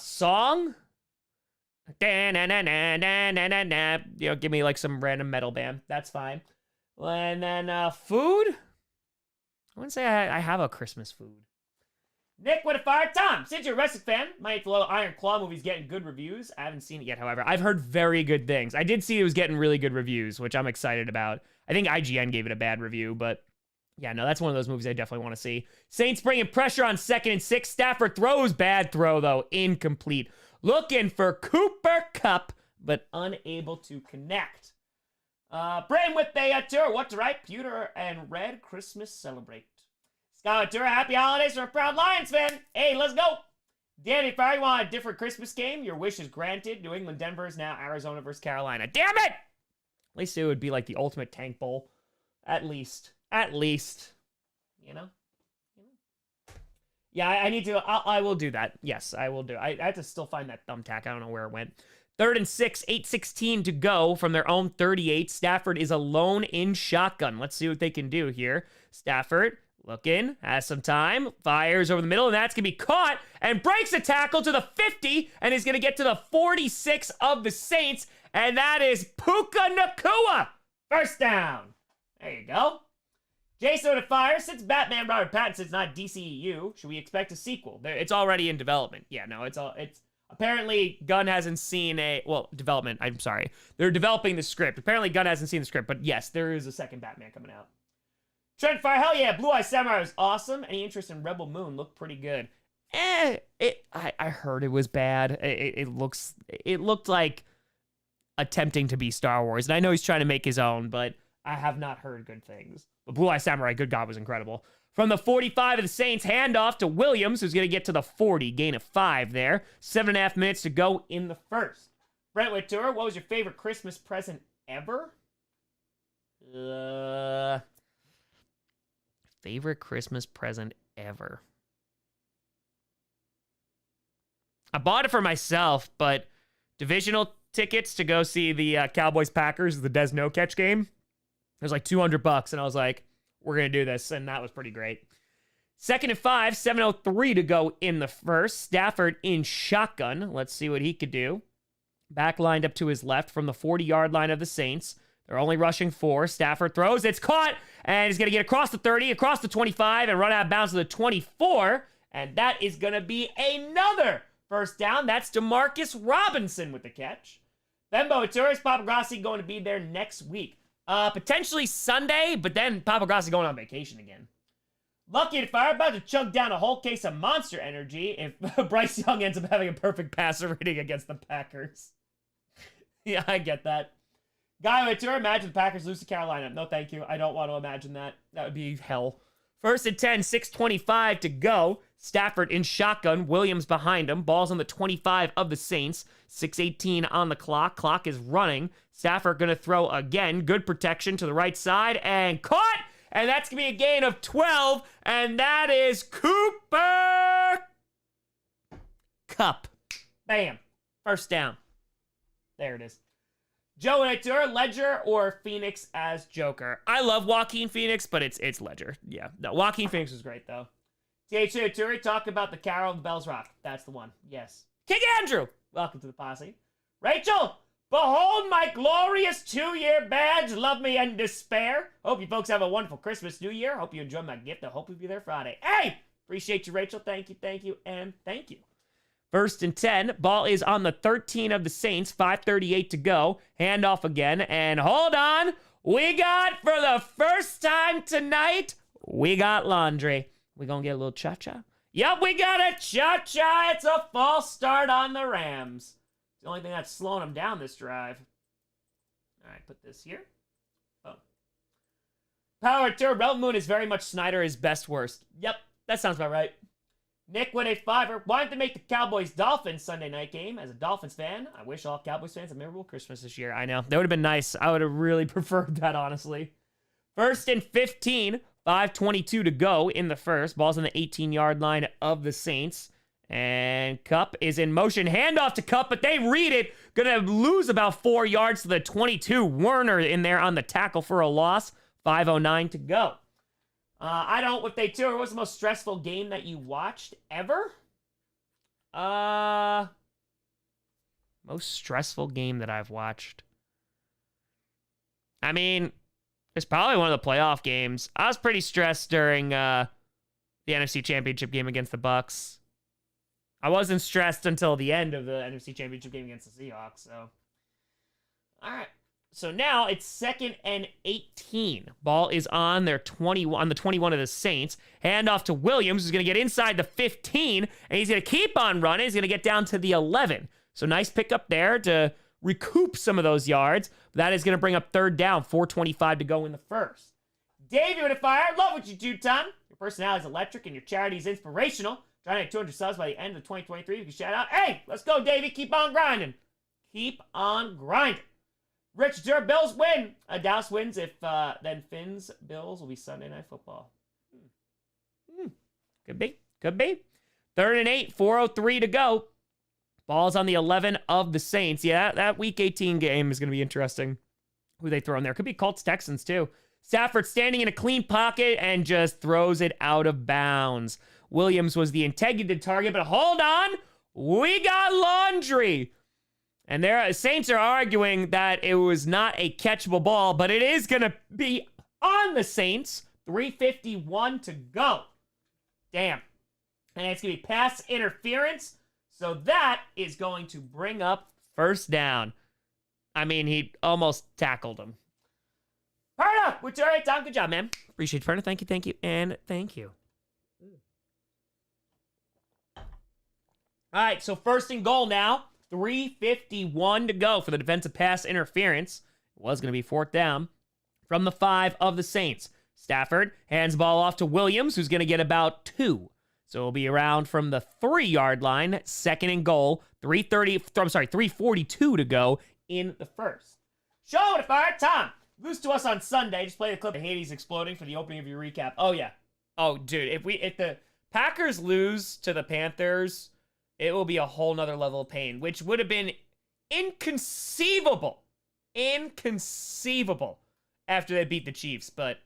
Song, you know, give me like some random metal band. That's fine. And then food, I wouldn't say I have a Christmas food. Nick with a fire. Tom, since you're a wrestling fan, my little Iron Claw movie's getting good reviews. I haven't seen it yet, however. I've heard very good things. I did see it was getting really good reviews, which I'm excited about. I think IGN gave it a bad review, but yeah, no, that's one of those movies I definitely want to see. Saints bringing pressure on 2nd and 6. Stafford throws. Bad throw, though. Incomplete. Looking for Cooper Kupp, but unable to connect. Brayden with the tour. What to write? Pewter and Red Christmas celebrate. Scott Tour, happy holidays from a proud Lions fan. Hey, let's go. Danny, if I want a different Christmas game, your wish is granted. New England, Denver is now Arizona versus Carolina. Damn it! At least it would be like the ultimate tank bowl. At least. You know? Yeah, I need to. I will do that. Yes, I will do. I have to still find that thumbtack. I don't know where it went. 3rd and 6, 8:16 to go from their own 38. Stafford is alone in shotgun. Let's see what they can do here. Stafford looking, has some time, fires over the middle, and that's going to be caught and breaks a tackle to the 50 and is going to get to the 46 of the Saints, and that is Puka Nacua. First down. There you go. Jason with a fire. Since Batman Robert Pattinson's not DCEU, should we expect a sequel? It's already in development. Yeah, no, it's apparently Gunn hasn't seen development. I'm sorry. They're developing the script. Apparently Gunn hasn't seen the script, but yes, there is a second Batman coming out. Trent Fire, hell yeah, Blue Eye Samurai was awesome. Any interest in Rebel Moon? Looked pretty good. I heard it was bad. It looked like attempting to be Star Wars, and I know he's trying to make his own, but I have not heard good things. But Blue Eye Samurai, good God, was incredible. From the 45 of the Saints, handoff to Williams, who's going to get to the 40, gain of 5 there. 7.5 minutes to go in the first. Brentwood Tour, what was your favorite Christmas present ever? Favorite Christmas present ever. I bought it for myself, but divisional tickets to go see the Cowboys-Packers, the Des No Catch game, it was like $200, and I was like, we're going to do this, and that was pretty great. 2nd and 5, 7:03 to go in the first. Stafford in shotgun. Let's see what he could do. Back lined up to his left from the 40-yard line of the Saints. They're only rushing 4. Stafford throws. It's caught. And he's going to get across the 30, across the 25, and run out of bounds to the 24. And that is going to be another first down. That's DeMarcus Robinson with the catch. Bembo Tourist, Papa Grossi going to be there next week. Potentially Sunday, but then Papa Grossi going on vacation again. Lucky if I'm about to chug down a whole case of Monster Energy if Bryce Young ends up having a perfect passer rating against the Packers. Yeah, I get that. Guy with tour, imagine the Packers lose to Carolina. No, thank you. I don't want to imagine that. That would be hell. 1st and 10, 6:25 to go. Stafford in shotgun. Williams behind him. Ball's on the 25 of the Saints. 6:18 on the clock. Clock is running. Stafford going to throw again. Good protection to the right side. And caught! And that's going to be a gain of 12. And that is Cooper Kupp. Bam. First down. There it is. Joe and Tour, Ledger or Phoenix as Joker. I love Joaquin Phoenix, but it's Ledger. Yeah. No, Joaquin Phoenix was great, though. THA Tour, talk about the Carol of the Bells Rock. That's the one. Yes. King Andrew. Welcome to the posse. Rachel. Behold my glorious 2-year badge. Love me and despair. Hope you folks have a wonderful Christmas, New Year. Hope you enjoy my gift. I hope you'll be there Friday. Hey! Appreciate you, Rachel. Thank you, and thank you. 1st and 10. Ball is on the 13 of the Saints. 5:38 to go. Handoff again. And hold on. We got, for the first time tonight, we got laundry. We gonna get a little cha-cha? Yep, we got a cha-cha. It's a false start on the Rams. It's the only thing that's slowing them down this drive. All right, put this here. Oh. Power Tour. Rebel Moon is very much Snyder is best worst. Yep, that sounds about right. Nick with a 5er. Wanted to make the Cowboys-Dolphins Sunday night game. As a Dolphins fan, I wish all Cowboys fans a memorable Christmas this year. I know. That would have been nice. I would have really preferred that, honestly. 1st and 15. 5:22 to go in the first. Ball's on the 18-yard line of the Saints. And Kupp is in motion. Handoff to Kupp, but they read it. Gonna lose about 4 yards to the 22. Werner in there on the tackle for a loss. 5:09 to go. I don't, what they do, what was the most stressful game that you watched ever? Most stressful game that I've watched. I mean, it's probably one of the playoff games. I was pretty stressed during the NFC Championship game against the Bucks. I wasn't stressed until the end of the NFC Championship game against the Seahawks, so. All right. So now it's 2nd and 18. Ball is on their 21, on the 21 of the Saints. Handoff to Williams, who's going to get inside the 15, and he's going to keep on running. He's going to get down to the 11. So nice pickup there to recoup some of those yards. That is going to bring up 3rd down, 4:25 to go in the first. Davey with a fire. Love what you do, Tom. Your personality is electric and your charity is inspirational. Trying to hit 200 subs by the end of 2023. You can shout out, hey, let's go, Davey. Keep on grinding. Keep on grinding. Rich Dur, Bills win. Dallas wins if then Finn's Bills will be Sunday Night Football. Could be. 3rd and 8, 4:03 to go. Ball's on the 11 of the Saints. Yeah, that Week 18 game is going to be interesting. Who they throw in there. Could be Colts Texans too. Stafford standing in a clean pocket and just throws it out of bounds. Williams was the intended target, but hold on. We got laundry. And the Saints are arguing that it was not a catchable ball, but it is going to be on the Saints. 3:51 to go. Damn. And it's going to be pass interference. So that is going to bring up 1st down. I mean, he almost tackled him. Perna, which all right, Tom. Good job, man. Appreciate it, Perna. Thank you, and thank you. All right, so 1st and goal now. 3:51 to go for the defensive pass interference. It was going to be 4th down from the 5 of the Saints. Stafford hands the ball off to Williams, who's going to get about 2. So it'll be around from the 3-yard line. 2nd and goal. 3:42 to go in the first. Show it, fire, Tom. Lose to us on Sunday. Just play the clip of Hades exploding for the opening of your recap. Oh yeah. Oh dude, if the Packers lose to the Panthers, it will be a whole nother level of pain, which would have been inconceivable after they beat the Chiefs. But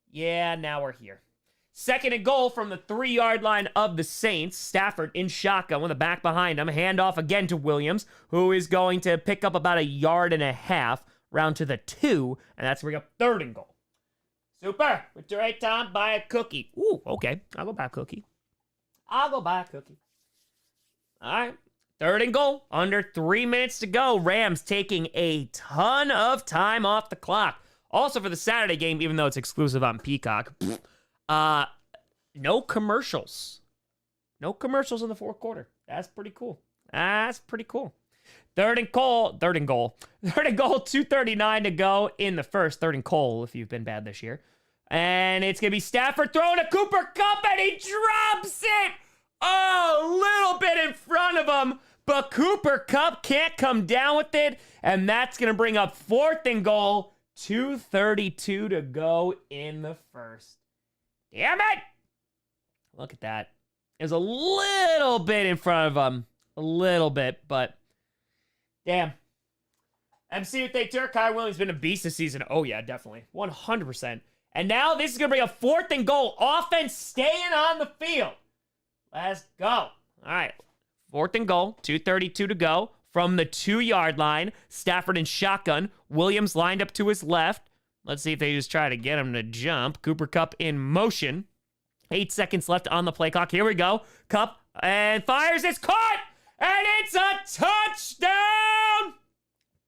yeah, now we're here. 2nd and goal from the 3-yard line of the Saints. Stafford in shotgun with a back behind him. Handoff again to Williams, who is going to pick up about 1.5 yards, round to the 2, and that's bring up 3rd and goal. Super. With your right, Tom, buy a cookie. Ooh, okay. I'll go buy a cookie. All right. 3rd and goal. Under 3 minutes to go. Rams taking a ton of time off the clock. Also for the Saturday game, even though it's exclusive on Peacock, no commercials. No commercials in the 4th quarter. That's pretty cool. 3rd and goal. 2:39 to go in the first. 3rd and goal, if you've been bad this year. And it's going to be Stafford throwing to Cooper Kupp, and he drops it. Oh, a little bit in front of him, but Cooper Kupp can't come down with it, and that's going to bring up 4th and goal. 2:32 to go in the first. Damn it! Look at that. It was a little bit in front of him. A little bit, but damn. MC with a Turk. Kyrie Williams been a beast this season. Oh, yeah, definitely. 100%. And now this is going to bring a 4th and goal. Offense staying on the field. Let's go. All right. 4th and goal. 2:32 to go. from the 2-yard line. Stafford in shotgun. Williams lined up to his left. Let's see if they just try to get him to jump. Cooper Kupp in motion. 8 seconds left on the play clock. Here we go. Kupp and fires. It's caught! And it's a touchdown!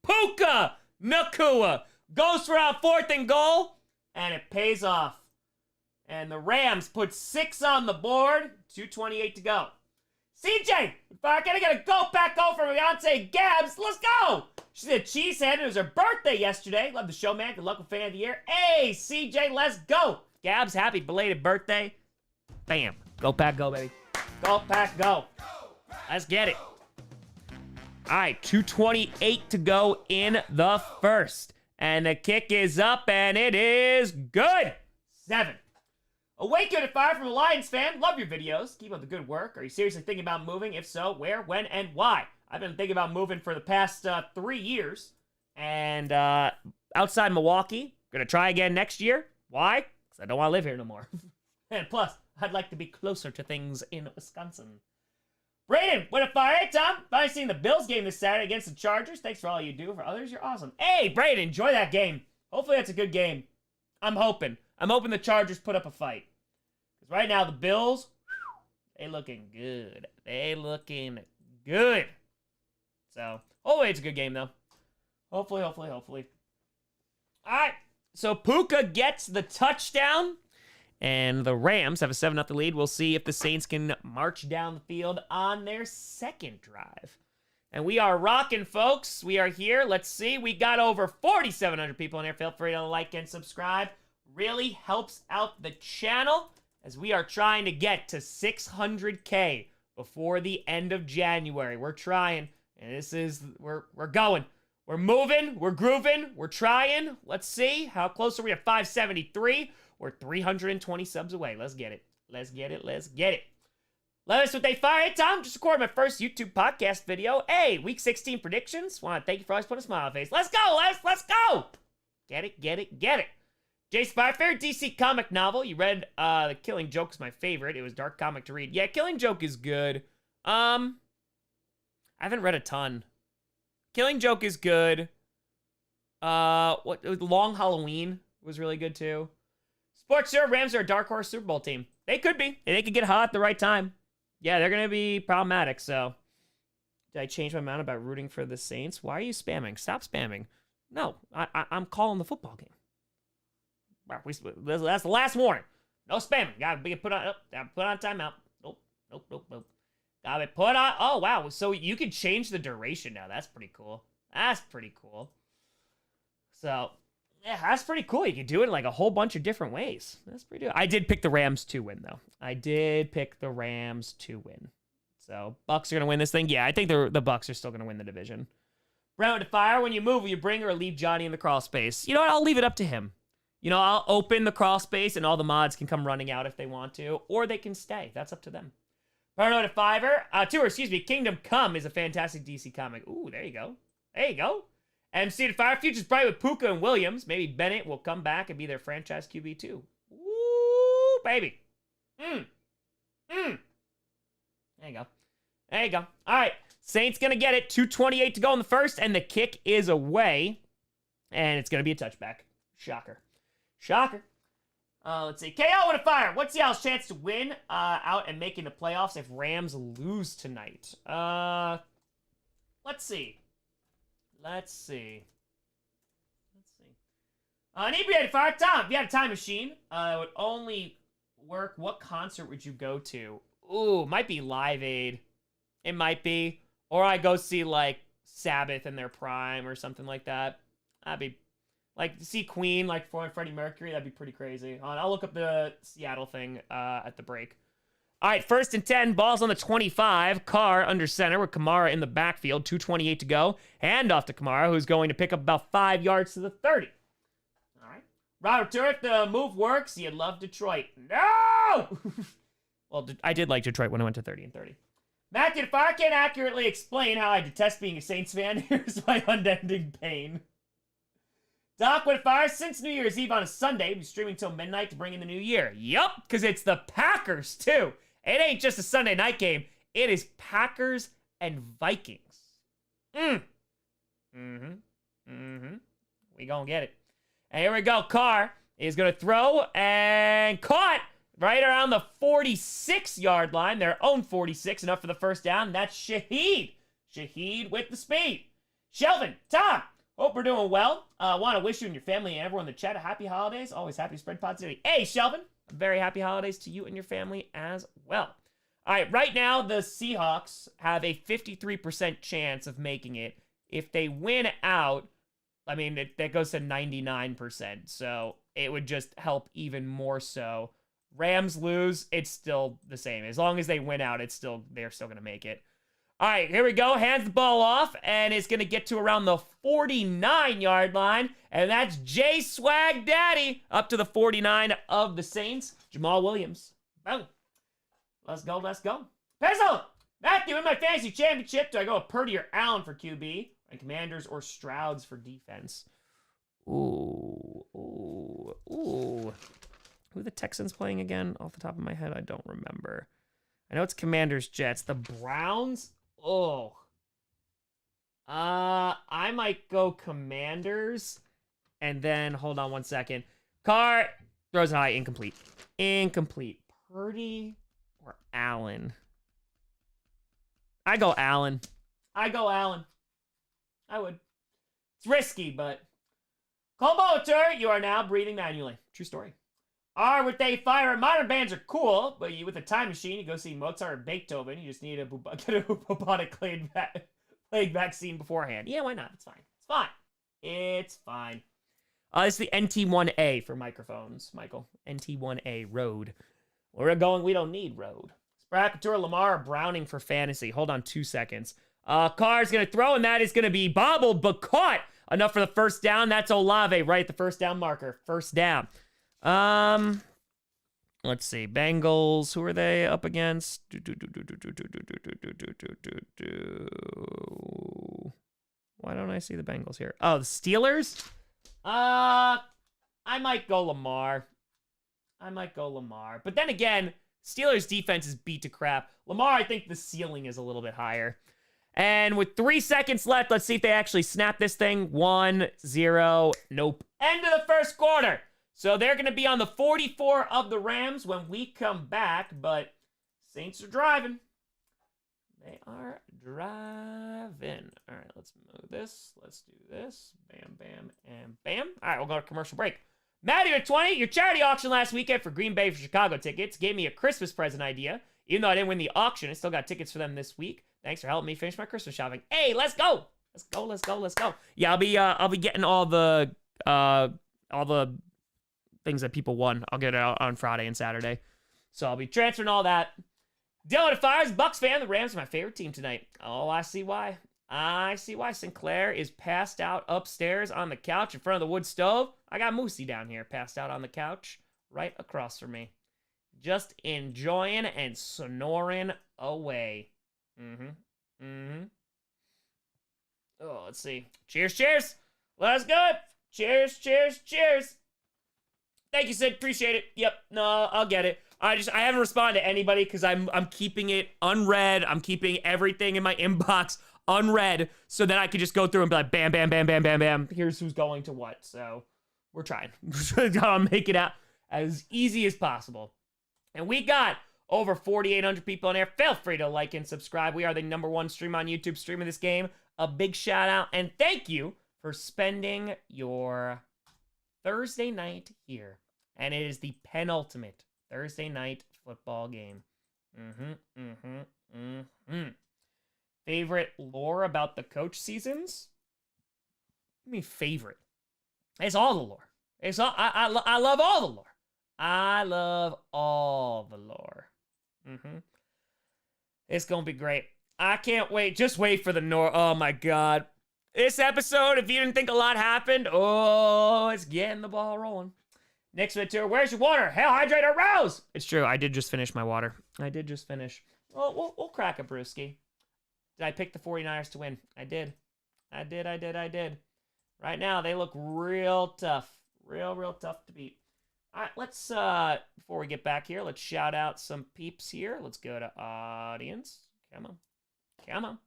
Puka Nacua goes for a 4th and goal. And it pays off. And the Rams put 6 on the board. 2:28 to go. CJ, if I gotta go back over for Beyonce Gabs, let's go! She's a cheesehead. It was her birthday yesterday. Love the show, man. Good luck with Fan of the Year. Hey, CJ, let's go. Gabs, happy belated birthday. Bam. Go Pack, go, baby. Go Pack, go. Let's get it. All right, 2:28 to go in the first. And the kick is up, and it is good. 7. Awake to fire from a Lions fan. Love your videos. Keep up the good work. Are you seriously thinking about moving? If so, where, when, and why? I've been thinking about moving for the past 3 years. And outside Milwaukee. Gonna try again next year. Why? Because I don't want to live here no more. And plus, I'd like to be closer to things in Wisconsin. Brayden, what a fire. Hey, Tom. Finally seen the Bills game this Saturday against the Chargers. Thanks for all you do for others. You're awesome. Hey, Brayden, enjoy that game. Hopefully that's a good game. I'm hoping the Chargers put up a fight. Because right now, the Bills, they looking good. They looking good. So, hopefully it's a good game, though. Hopefully. All right. So, Puka gets the touchdown. And the Rams have a 7-0 lead. We'll see if the Saints can march down the field on their second drive. And we are rocking, folks. We are here. Let's see. We got over 4,700 people in here. Feel free to like and subscribe. Really helps out the channel as we are trying to get to 600K before the end of January. We're trying, and we're going. We're moving, we're grooving, we're trying. Let's see. How close are we to 573? We're 320 subs away. Let's get it. Let's get it. Let us what they fire. Hey, Tom, just recorded my first YouTube podcast video. Hey, week 16 predictions. Want to thank you for always putting a smile on my face. Let's go, let's go. Get it. Jason, my favorite DC comic novel. You read The Killing Joke is my favorite. It was dark comic to read. Yeah, Killing Joke is good. I haven't read a ton. Killing Joke is good. Long Halloween was really good too. Sports Sir, Rams are a dark horse Super Bowl team. They could be. They could get hot at the right time. Yeah, they're gonna be problematic. So, did I change my mind about rooting for the Saints? Why are you spamming? Stop spamming. No, I'm calling the football game. That's the last warning. No spamming. Gotta be put on timeout. Nope. Gotta be put on. Oh wow. So you can change the duration now. That's pretty cool. So yeah, that's pretty cool. You can do it in like a whole bunch of different ways. That's pretty good. I did pick the Rams to win though. So Bucks are gonna win this thing. Yeah, I think the Bucks are still gonna win the division. Brown to fire. When you move, will you bring or leave Johnny in the crawl space? You know what? I'll leave it up to him. You know, I'll open the crawl space and all the mods can come running out if they want to, or they can stay. That's up to them. Paranoid Kingdom Come is a fantastic DC comic. Ooh, there you go. MC to fire. Future's bright with Puka and Williams. Maybe Bennett will come back and be their franchise QB too. Ooh, baby. There you go. All right. Saints going to get it. 2:28 to go in the first, and the kick is away. And it's going to be a touchback. Shocker. Let's see. KO with a fire. What's Seattle's chance to win out and making the playoffs if Rams lose tonight? Let's see. Inebriated fire. Tom, if you had a time machine, it would only work. What concert would you go to? Ooh, might be Live Aid. It might be. Or I go see, like, Sabbath in their prime or something like that. That'd be, like, see Queen, like, for Freddie Mercury. That'd be pretty crazy. I'll look up the Seattle thing at the break. All right, 1st and 10. Ball's on the 25. Carr under center with Kamara in the backfield. 2:28 to go. Hand off to Kamara, who's going to pick up about 5 yards to the 30. All right. Robert Turr, if the move works, you'd love Detroit. No! Well, I did like Detroit when I went to 30 and 30. Matthew, if I can't accurately explain how I detest being a Saints fan, here's my unending pain. Doc, what fire since New Year's Eve on a Sunday, we'll be streaming till midnight to bring in the new year. Yup, because it's the Packers, too. It ain't just a Sunday night game. It is Packers and Vikings. We gonna get it. And here we go. Carr is gonna throw and caught right around the 46-yard line. Their own 46, enough for the first down. That's Shaheed. Shaheed with the speed. Shelvin, Tom, hope we're doing well. Want to wish you and your family and everyone in the chat a happy holidays. Always happy to spread positivity. Hey, Shelvin, very happy holidays to you and your family as well. All right, right now, the Seahawks have a 53% chance of making it. If they win out, I mean, that goes to 99%, so it would just help even more so. Rams lose, it's still the same. As long as they win out, they're still going to make it. All right, here we go. Hands the ball off, and it's going to get to around the 49-yard line, and that's J Swag Daddy up to the 49 of the Saints. Jamal Williams. Boom. Let's go, let's go. Pencil! Matthew, in my fantasy championship, do I go with Purdy or Allen for QB? And Commanders or Strouds for defense? Ooh. Who are the Texans playing again? Off the top of my head, I don't remember. I know it's Commanders, Jets. The Browns? Oh. I might go Commanders. And then, hold on one second. Carr throws it high, incomplete. Incomplete. Purdy or Allen? I go Allen. I would. It's risky, but... Colmotor, you are now breathing manually. True story. With a fire, modern bands are cool, but with a time machine, you go see Mozart or Beethoven. You just need to get a bubonic plague vaccine beforehand. Yeah, why not? It's fine. It's fine. It's fine. It's the NT1A for microphones, Michael. NT1A, Rode. Where we're going, we don't need Rode. Sprackator, Lamar, Browning for fantasy. Hold on 2 seconds. Carr's going to throw, and that is going to be bobbled, but caught. Enough for the first down. That's Olave right at the first down marker. First down. Let's see. Bengals. Who are they up against? Why don't I see the Bengals here? Oh, the Steelers? I might go Lamar. But then again, Steelers defense is beat to crap. Lamar, I think the ceiling is a little bit higher. And with 3 seconds left, let's see if they actually snap this thing. 1-0. Nope. End of the first quarter. So they're going to be on the 44 of the Rams when we come back, but Saints are driving. They are driving. All right, let's move this. Let's do this. Bam, bam, and bam. All right, we'll go to commercial break. Matty at 20, your charity auction last weekend for Green Bay for Chicago tickets gave me a Christmas present idea. Even though I didn't win the auction, I still got tickets for them this week. Thanks for helping me finish my Christmas shopping. Hey, let's go. Let's go. Yeah, I'll be getting all the things that people won. I'll get it out on Friday and Saturday. So I'll be transferring all that. Dylan at Fires, Bucks fan. The Rams are my favorite team tonight. Oh, I see why. Sinclair is passed out upstairs on the couch in front of the wood stove. I got Moosey down here passed out on the couch right across from me. Just enjoying and snoring away. Oh, let's see. Cheers. Let's go. Cheers. Thank you, Sid. Appreciate it. Yep. No, I'll get it. I haven't responded to anybody because I'm keeping it unread. I'm keeping everything in my inbox unread so that I could just go through and be like, bam, bam, bam, bam, bam, bam. Here's who's going to what. So we're trying. I'll make it out as easy as possible. And we got over 4,800 people in there. Feel free to like and subscribe. We are the #1 stream on YouTube streaming this game. A big shout out and thank you for spending your Thursday night here. And it is the penultimate Thursday night football game. Favorite lore about the coach seasons? I mean, favorite. It's all the lore. It's all. I love all the lore. I love all the lore. It's gonna be great. I can't wait. Just wait for the Oh my god. This episode, if you didn't think a lot happened, it's getting the ball rolling. Next tour. Where's your water? Hell, hydrate or rouse. It's true. I did just finish my water. Well, we'll crack a brewski. Did I pick the 49ers to win? I did. Right now, they look real tough. Real tough to beat. All right, let's, before we get back here, let's shout out some peeps here. Let's go to audience. Come on.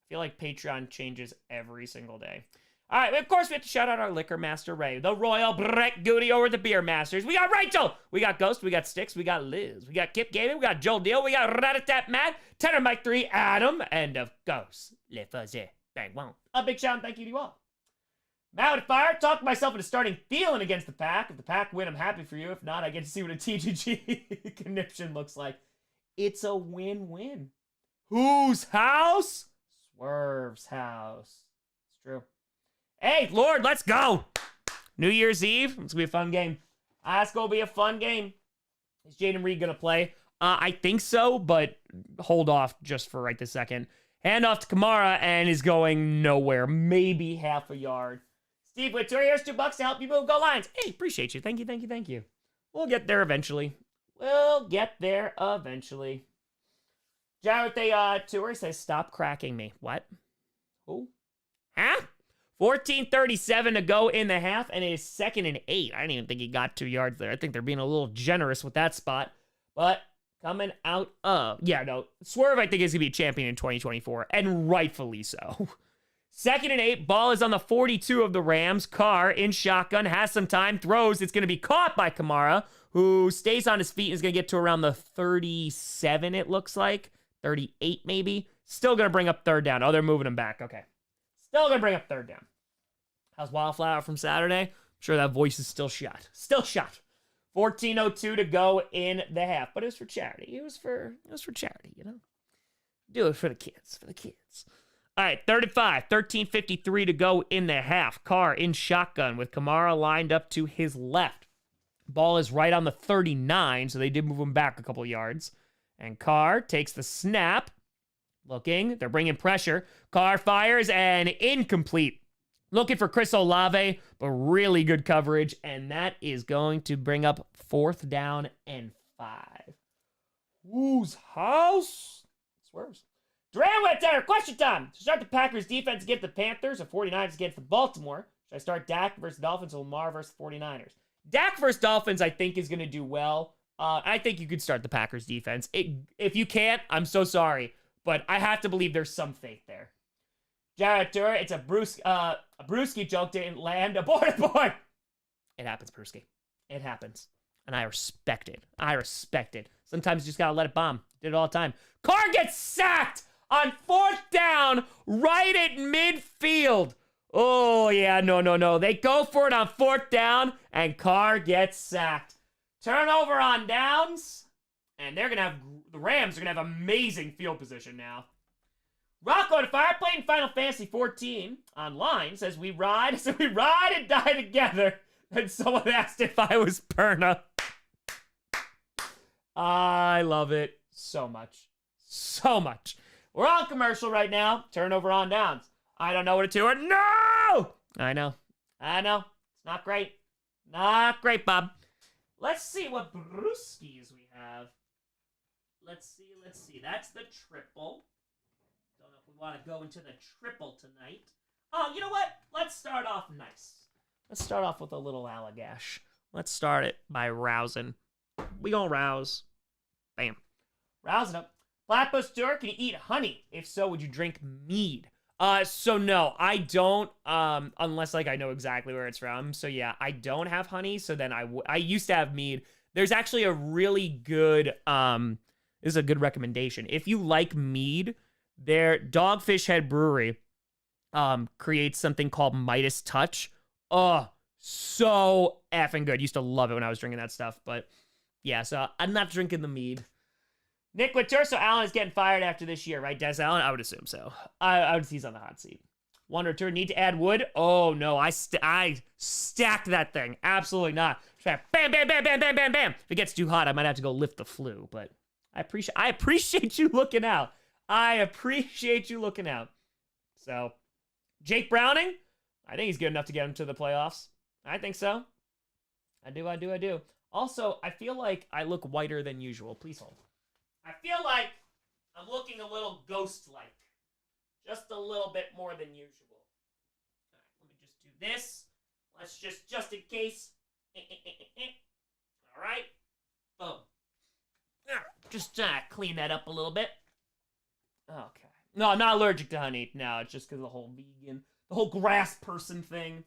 feel like Patreon changes every single day. All right, of course, we have to shout out our Liquor Master Ray, the Royal Brett Goody over at the Beer Masters. We got Rachel, we got Ghost, we got Sticks, we got Liz, we got Kip Gaming, we got Joel Deal, we got Ratatat Matt, Tenor Mike 3, Adam, and of course, Le Fuzzy Bang Wong. A big shout and thank you to you all. Mad with Fire, talked myself into starting feeling against the pack. If the pack win, I'm happy for you. If not, I get to see what a TGG conniption looks like. It's a win-win. Whose house? Swerve's house. It's true. Hey, Lord, let's go. New Year's Eve. It's going to be a fun game. That's going to be a fun game. Is Jaden Reed going to play? I think so, but hold off just for right this second. Hand off to Kamara and is going nowhere. Maybe half a yard. Steve Whittier, here's $2 to help you move. Go Lions. Hey, appreciate you. Thank you, thank you, thank you. We'll get there eventually. We'll get there eventually. Jared, tour says, stop cracking me. What? Who? Huh? 14:37 to go in the half, and it is 2nd and 8. I didn't even think he got 2 yards there. I think they're being a little generous with that spot. But coming out of... Yeah, no. Swerve, I think, is going to be a champion in 2024, and rightfully so. 2nd and 8. Ball is on the 42 of the Rams. Carr in shotgun. Has some time. Throws. It's going to be caught by Kamara, who stays on his feet and is going to get to around the 37, it looks like. 38, maybe. Still going to bring up 3rd down. Oh, they're moving him back. Okay. Still going to bring up 3rd down. How's Wildflower from Saturday? I'm sure that voice is still shot. Still shot. 14:02 to go in the half. But it was for charity. It was for charity, you know? Do it for the kids. For the kids. All right, 35. 13:53 to go in the half. Carr in shotgun with Kamara lined up to his left. Ball is right on the 39, so they did move him back a couple yards. And Carr takes the snap. Looking. They're bringing pressure. Carr fires and incomplete. Looking for Chris Olave, but really good coverage. And that is going to bring up 4th down and 5. Whose house? Swerves. Duran went there. Question time. To start the Packers defense against the Panthers or 49ers against the Baltimore? Should I start Dak versus Dolphins or Lamar versus 49ers? Dak versus Dolphins, I think, is going to do well. I think you could start the Packers defense. If you can't, I'm so sorry. But I have to believe there's some faith there. Jared Tour, it's a Brewski joke didn't land. Abort. It happens, Brewski. It happens. And I respect it. Sometimes you just gotta let it bomb. Did it all the time. Carr gets sacked on 4th down right at midfield. Oh, yeah, no. They go for it on 4th down, and Carr gets sacked. Turnover on downs, and the Rams are going to have amazing field position now. Rocco the Fire playing Final Fantasy 14 online says we ride and die together. And someone asked if I was Perna. I love it so much. So much. We're on commercial right now. Turnover on downs. I don't know what to do. No! I know. It's not great. Not great, Bob. Let's see what brewskis we have. Let's see. That's the triple. Don't know if we want to go into the triple tonight. Oh, you know what? Let's start off nice. Let's start off with a little Allagash. Let's start it by rousing. We gonna rouse. Bam. Rousing up. Platypus Tour, can you eat honey? If so, would you drink mead? So no, I don't, unless like I know exactly where it's from. So yeah, I don't have honey. So then I used to have mead. There's actually a really good, this is a good recommendation. If you like mead, their Dogfish Head Brewery, creates something called Midas Touch. Oh, so effing good. Used to love it when I was drinking that stuff, but yeah, so I'm not drinking the mead. Nick Winterso Allen is getting fired after this year, right, Des Allen? I would assume so. I would he's on the hot seat. Wonder Tour, need to add wood? Oh, no, I stacked that thing. Absolutely not. Bam, bam, bam, bam, bam, bam, bam. If it gets too hot, I might have to go lift the flue, but I appreciate you looking out. So, Jake Browning, I think he's good enough to get him to the playoffs. I think so. I do. Also, I feel like I look whiter than usual. Please hold. I feel like I'm looking a little ghost-like. Just a little bit more than usual. All right, let me just do this. Let's just in case. All right. Boom. Just clean that up a little bit. Okay. No, I'm not allergic to honey. No, it's just because of the whole vegan, the whole grass person thing.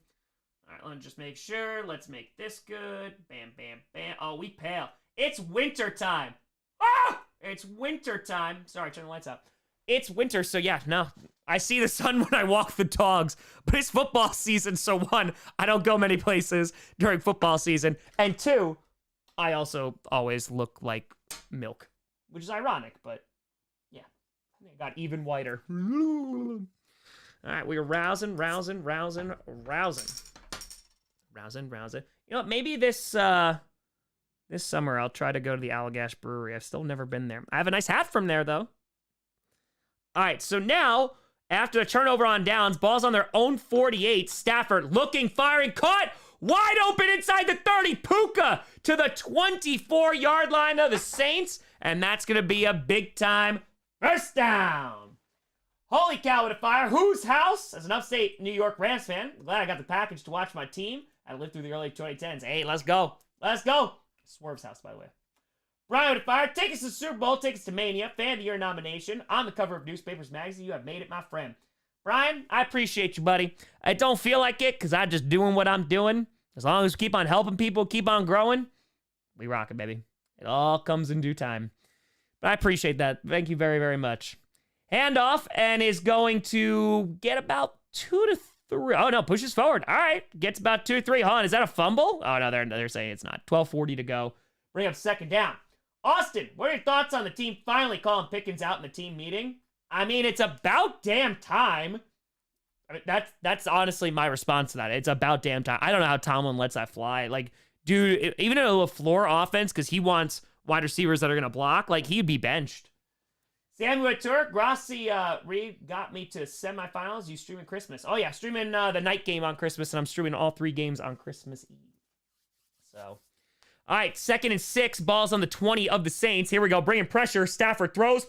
All right, let me just make sure. Let's make this good. Bam, bam, bam. Oh, we pale. It's winter time. Ah! It's winter time. Sorry, turn the lights out. It's winter, so yeah, no. I see the sun when I walk the dogs, but it's football season, so one, I don't go many places during football season, and two, I also always look like milk, which is ironic, but yeah, it got even whiter. All right, we are rousing. You know what, maybe this summer I'll try to go to the Allagash Brewery. I've still never been there. I have a nice hat from there, though. All right, so now, after the turnover on downs, ball's on their own 48. Stafford looking, firing, caught, wide open inside the 30. Puka to the 24-yard line of the Saints, and that's going to be a big-time first down. Holy cow, with a fire. Whose house? As an upstate New York Rams fan, I'm glad I got the package to watch my team. I lived through the early 2010s. Hey, let's go. Let's go. Swerve's house, by the way. Brian with a fire. Take us to the Super Bowl. Take us to Mania. Fan of the Year nomination. On the cover of Newspapers Magazine. You have made it, my friend. Brian, I appreciate you, buddy. I don't feel like it because I'm just doing what I'm doing. As long as we keep on helping people, keep on growing, we rock it, baby. It all comes in due time. But I appreciate that. Thank you very, very much. Handoff and is going to get about 2 to 3. Oh, no, pushes forward. All right, gets about 2 or 3. Hold on, is that a fumble? Oh, no, they're saying it's not. 12:40 to go. Bring up second down. Austin, what are your thoughts on the team finally calling Pickens out in the team meeting? I mean, it's about damn time. I mean, that's honestly my response to that. It's about damn time. I don't know how Tomlin lets that fly. Like, dude, even in a LaFleur offense, because he wants wide receivers that are going to block, like, he'd be benched. Samuel Turk, Grossi Reed got me to semifinals. You streaming Christmas. Oh, yeah, streaming the night game on Christmas, and I'm streaming all 3 games on Christmas Eve. So, all right, 2nd and 6, balls on the 20 of the Saints. Here we go, bringing pressure. Stafford throws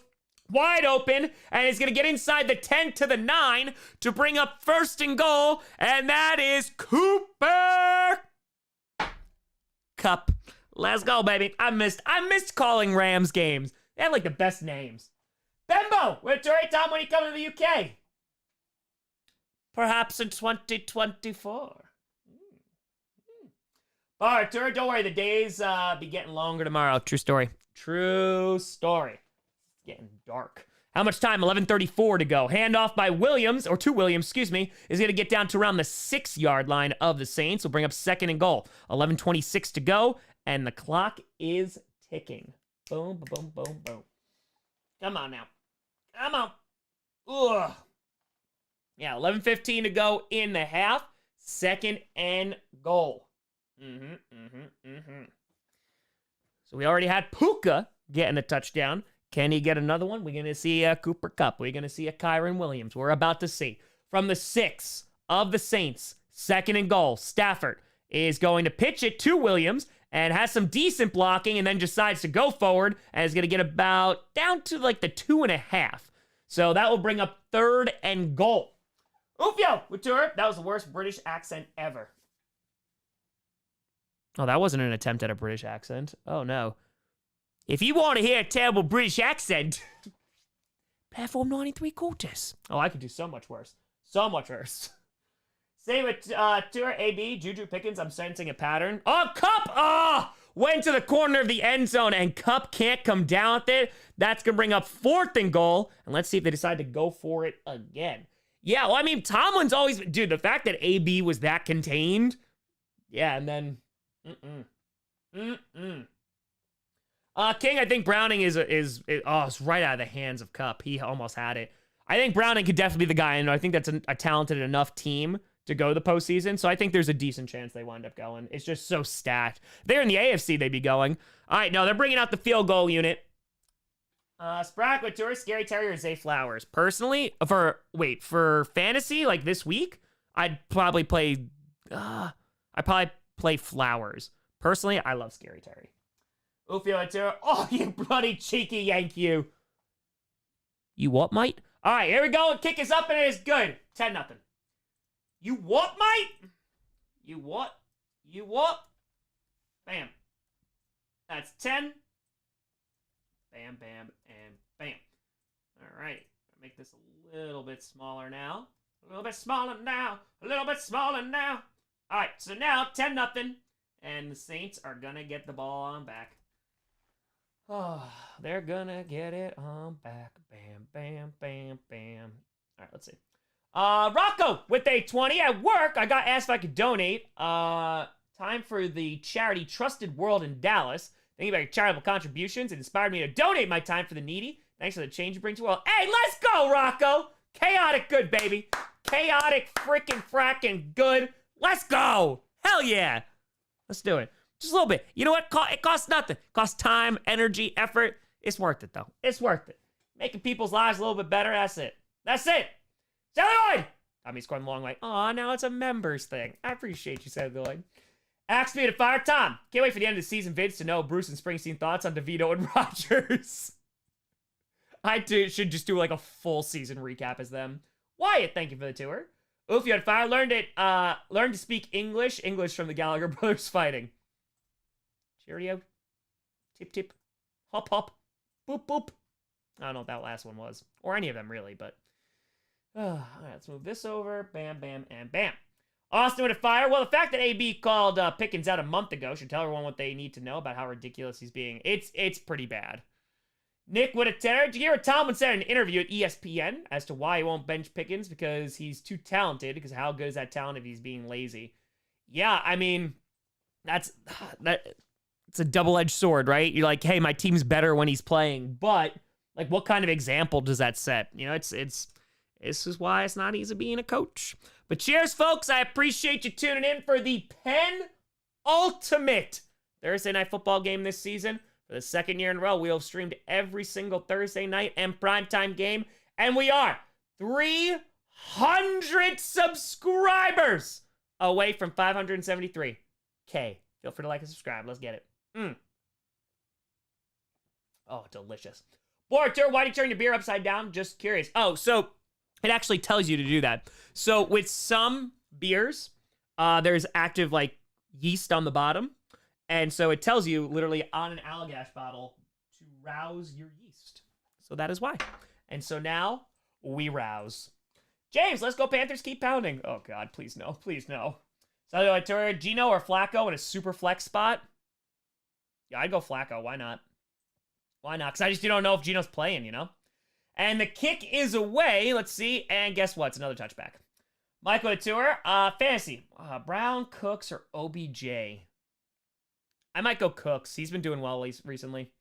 wide open, and he's going to get inside the 10 to the 9 to bring up 1st and goal, and that is Cooper Kupp. Let's go, baby. I missed calling Rams games. They had, like, the best names. Bembo, with Tori Tom when you come to the UK. Perhaps in 2024. All right, Artur, don't worry. The days be getting longer tomorrow. True story. True story. It's getting dark. How much time? 11:34 to go. Handoff by Williams, or to Williams, excuse me, is going to get down to around the 6-yard line of the Saints. Will bring up 2nd and goal. 11:26 to go, and the clock is ticking. Boom, boom, boom, boom. Come on now. Come on. Ugh. Yeah, 11:15 to go in the half. 2nd and goal. So we already had Puka getting a touchdown. Can he get another one? We're going to see a Cooper Kupp. We're going to see a Kyron Williams. We're about to see. From the 6 of the Saints, 2nd and goal. Stafford is going to pitch it to Williams and has some decent blocking and then decides to go forward and is going to get about down to like the 2.5. So that will bring up 3rd and goal. Oofyo, Couture. That was the worst British accent ever. Oh, that wasn't an attempt at a British accent. Oh, no. If you want to hear a terrible British accent, platform 93 quarters. Oh, I could do so much worse. So much worse. Same with Tour AB, Juju Pickens. I'm sensing a pattern. Oh, Kupp! Oh! Went to the corner of the end zone, and Kupp can't come down with it. That's going to bring up 4th and goal. And let's see if they decide to go for it again. Yeah, well, I mean, Tomlin's always... Dude, the fact that AB was that contained... Yeah, and then... King, I think Browning is it's right out of the hands of Kupp. He almost had it. I think Browning could definitely be the guy, and I think that's a talented enough team to go to the postseason, so I think there's a decent chance they wind up going. It's just so stacked. They're in the AFC, they'd be going. All right, no, they're bringing out the field goal unit. Sprack with Tourist, Scary Terry, or Zay Flowers. Personally, for fantasy, like this week, I'd probably play Flowers. Personally, I love Scary Terry. Ufio Atira. Oh, you bloody cheeky yank, you. You what, mate? All right, here we go. Kick is up, and it is good. 10-0. You what, mate? You what? You what? Bam. That's 10. Bam, bam, and bam. All right. Make this a A little bit smaller now. A little bit smaller now. A little bit smaller now. All right, so now 10-0. And the Saints are going to get the ball on back. Oh, they're going to get it on back. Bam, bam, bam, bam. All right, let's see. Rocco with a 20 at work. I got asked if I could donate. Time for the charity Trusted World in Dallas. Thinking about your charitable contributions. It inspired me to donate my time for the needy. Thanks for the change you bring to the world. Hey, let's go, Rocco. Chaotic good, baby. Chaotic freaking fracking good. Let's go. Hell yeah. Let's do it. Just a little bit. You know what? It costs nothing. It costs time, energy, effort. It's worth it, though. It's worth it. Making people's lives a little bit better. That's it. That's it. Celluloid! Got me scoring the long way. Aw, now it's a members thing. I appreciate you, Celluloid. Asked me to fire Tom. Can't wait for the end of the season vids to know Bruce and Springsteen thoughts on DeVito and Rogers. Should just do like a full season recap as them. Wyatt, thank you for the tour. Oof, you had fire. Learned to speak English. English from the Gallagher brothers fighting. Cheerio. Tip tip. Hop hop. Boop boop. I don't know what that last one was. Or any of them really, but. All right, let's move this over. Bam, bam, and bam. Austin with a fire. Well, the fact that AB called Pickens out a month ago should tell everyone what they need to know about how ridiculous he's being. It's pretty bad. Nick with a 10. Did you hear what Tomlin said in an interview at ESPN as to why he won't bench Pickens? Because he's too talented. Because how good is that talent if he's being lazy? Yeah, I mean, it's a double-edged sword, right? You're like, hey, my team's better when he's playing, but like, what kind of example does that set? You know, this is why it's not easy being a coach. But cheers, folks. I appreciate you tuning in for the penultimate Thursday night football game this season. For the second year in a row, we have streamed every single Thursday night and primetime game. And we are 300 subscribers away from 573K. Feel free to like and subscribe. Let's get it. Oh, delicious. Borter, why do you turn your beer upside down? Just curious. Oh, so it actually tells you to do that. So with some beers, there's active like yeast on the bottom. And so it tells you literally on an Allagash bottle to rouse your yeast. So that is why. And so now we rouse. James, let's go Panthers, keep pounding. Oh God, please no, please no. So Gino or Flacco in a super flex spot? Yeah, I'd go Flacco. Why not? Why not? Because I just don't know if Gino's playing, you know? And the kick is away. Let's see. And guess what? It's another touchback. Michael the tour. Fantasy. Brown, Cooks, or OBJ? I might go Cooks. He's been doing well recently.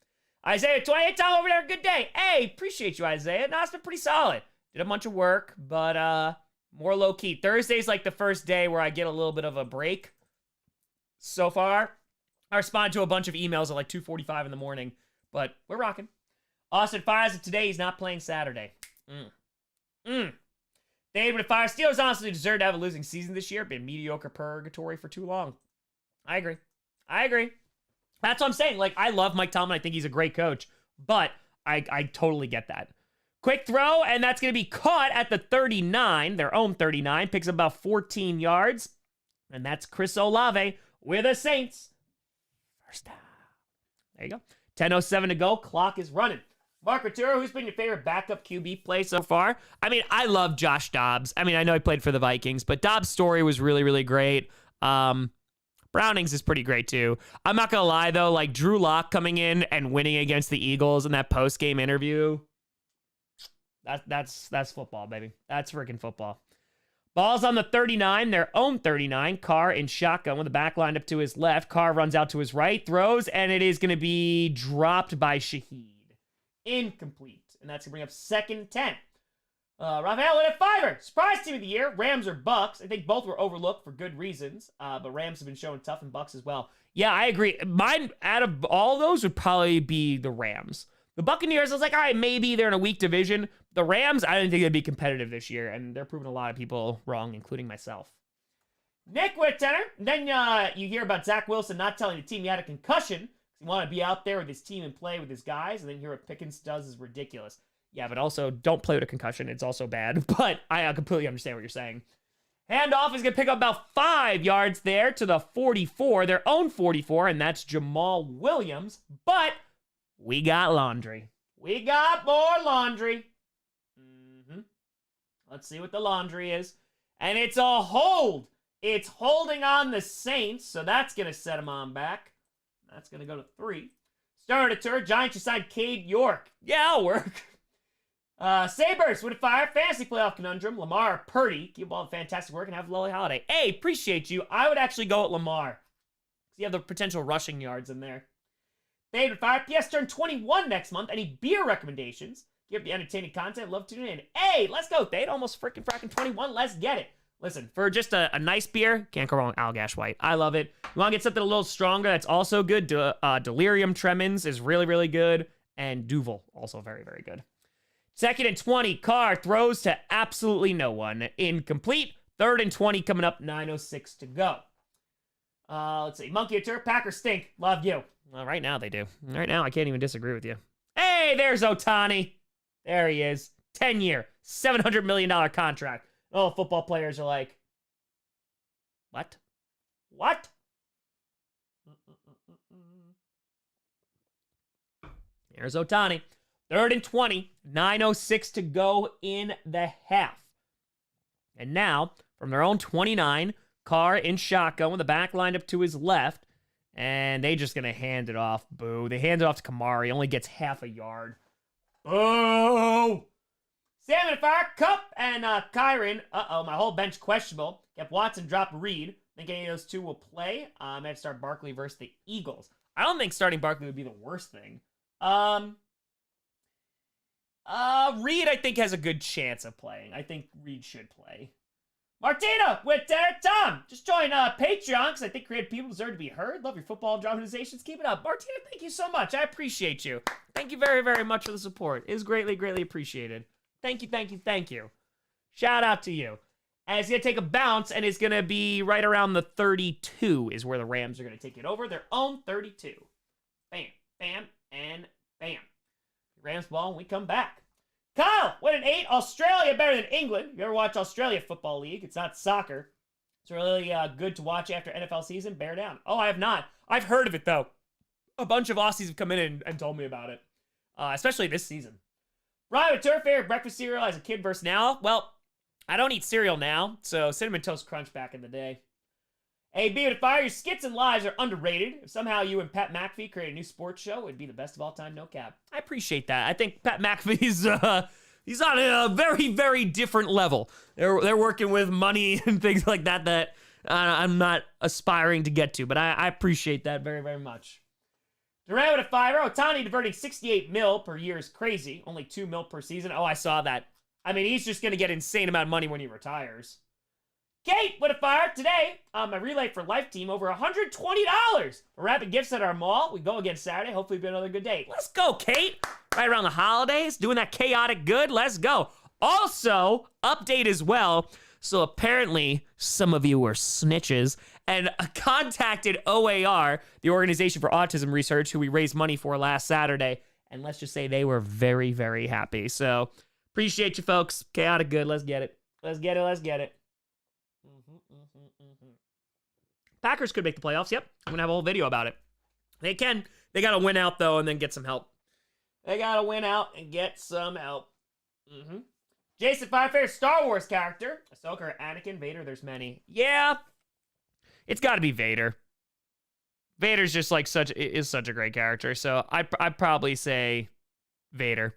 Isaiah, 28 time over there. Good day. Hey, appreciate you, Isaiah. No, it's been pretty solid. Did a bunch of work, but more low-key. Thursday's like the first day where I get a little bit of a break. So far, I responded to a bunch of emails at like 2:45 in the morning, but we're rocking. Austin fires it today. He's not playing Saturday. David with fire. Steelers honestly deserve to have a losing season this year. Been mediocre purgatory for too long. I agree. That's what I'm saying. Like, I love Mike Tomlin. I think he's a great coach, but I totally get that. Quick throw, and that's going to be caught at the 39, their own 39. Picks up about 14 yards, and that's Chris Olave with the Saints. First down. There you go. 10:07 to go. Clock is running. Mark Arturo, who's been your favorite backup QB play so far? I mean, I love Josh Dobbs. I mean, I know he played for the Vikings, but Dobbs' story was really, really great. Browning's is pretty great, too. I'm not going to lie, though. Like, Drew Lock coming in and winning against the Eagles in that post-game interview, that's football, baby. That's freaking football. Ball's on the 39, their own 39. Carr in shotgun with the back lined up to his left. Carr runs out to his right, throws, and it is going to be dropped by Shaheed. Incomplete. And that's going to bring up 2nd and 10. Raphael with a fiver. Surprise team of the year. Rams or Bucks. I think both were overlooked for good reasons. But Rams have been showing tough and Bucks as well. Yeah, I agree. Mine, out of all those, would probably be the Rams. The Buccaneers, I was like, all right, maybe they're in a weak division. The Rams, I didn't think they'd be competitive this year. And they're proving a lot of people wrong, including myself. Nick with a tenor. Then you hear about Zach Wilson not telling the team he had a concussion. He wanted to be out there with his team and play with his guys. And then hear what Pickens does is ridiculous. Yeah, but also don't play with a concussion. It's also bad. But I completely understand what you're saying. Handoff is going to pick up about 5 yards there to the 44, their own 44, and that's Jamal Williams. But we got laundry. We got more laundry. Let's see what the laundry is. And it's a hold. It's holding on the Saints, so that's going to set them on back. That's going to go to 3. Start of the tour, Giants just signed Cade York. Yeah, that'll work. Sabres with a fire. Fantasy playoff conundrum. Lamar or Purdy. Keep all the fantastic work and have a lovely holiday. Hey, appreciate you. I would actually go with Lamar. Because you have the potential rushing yards in there. David Fire. PS turned 21 next month. Any beer recommendations? Give the entertaining content. Love tuning in. Hey, let's go. They'd almost fracking 21. Let's get it. Listen, for just a nice beer, can't go wrong with Allagash White. I love it. You want to get something a little stronger that's also good? Delirium Tremens is really, really good. And Duvel, also very, very good. 2nd and 20, Carr throws to absolutely no one. Incomplete. 3rd and 20 coming up, 9:06 to go. Let's see. Monkey or Turf, Packers stink. Love you. Well, right now they do. Right now I can't even disagree with you. Hey, there's Ohtani. There he is. 10-year, $700 million contract. Oh, football players are like, what? What? There's Ohtani. 3rd and 20, 9:06 to go in the half. And now, from their own 29, Carr in shotgun with the back lined up to his left. And they just going to hand it off. Boo. They hand it off to Kamari. Only gets half a yard. Boo! Salmon Fire, Cup, and Kyron. Uh-oh, my whole bench questionable. Kept Watson, drop Reed. Think any of those two will play? I have to start Barkley versus the Eagles. I don't think starting Barkley would be the worst thing. Reed, I think, has a good chance of playing. I think Reed should play. Martina with Tom. Just join Patreon, because I think creative people deserve to be heard. Love your football dramatizations. Keep it up. Martina, thank you so much. I appreciate you. Thank you very, very much for the support. It is greatly, greatly appreciated. Thank you, thank you, thank you. Shout out to you. And it's going to take a bounce, and it's going to be right around the 32 is where the Rams are going to take it over. Their own 32. Bam, bam, and bam. Rams ball, and we come back. Kyle, with an 8. Australia better than England. You ever watch Australia Football League? It's not soccer. It's really good to watch after NFL season. Bear down. Oh, I have not. I've heard of it, though. A bunch of Aussies have come in and told me about it. Especially this season. Brian with Turf, favorite breakfast cereal as a kid versus now? Well, I don't eat cereal now, so Cinnamon Toast Crunch back in the day. AB with Fire, your skits and lives are underrated. If somehow you and Pat McAfee create a new sports show, it'd be the best of all time, no cap. I appreciate that. I think Pat McAfee's, he's on a very, very different level. They're working with money and things like that I'm not aspiring to get to, but I appreciate that very, very much. Durant with a 5. Ohtani diverting $68 million per year is crazy. Only $2 million per season. Oh, I saw that. I mean, he's just going to get insane amount of money when he retires. Kate with a 5 today. My Relay for Life team over $120 for rapid gifts at our mall. We go again Saturday. Hopefully it'll be another good day. Let's go, Kate. Right around the holidays, doing that chaotic good. Let's go. Also, update as well. So apparently, some of you were snitches and contacted OAR, the Organization for Autism Research, who we raised money for last Saturday. And let's just say they were very, very happy. So appreciate you folks. Chaotic good. Let's get it. Let's get it. Let's get it. Packers could make the playoffs. Yep. I'm going to have a whole video about it. They can. They got to win out, though, and then get some help. They got to win out and get some help. Jason Firefair, Star Wars character. Ahsoka, Anakin, Vader, there's many. Yeah. It's got to be Vader. Vader's just like such a great character, so I'd probably say Vader.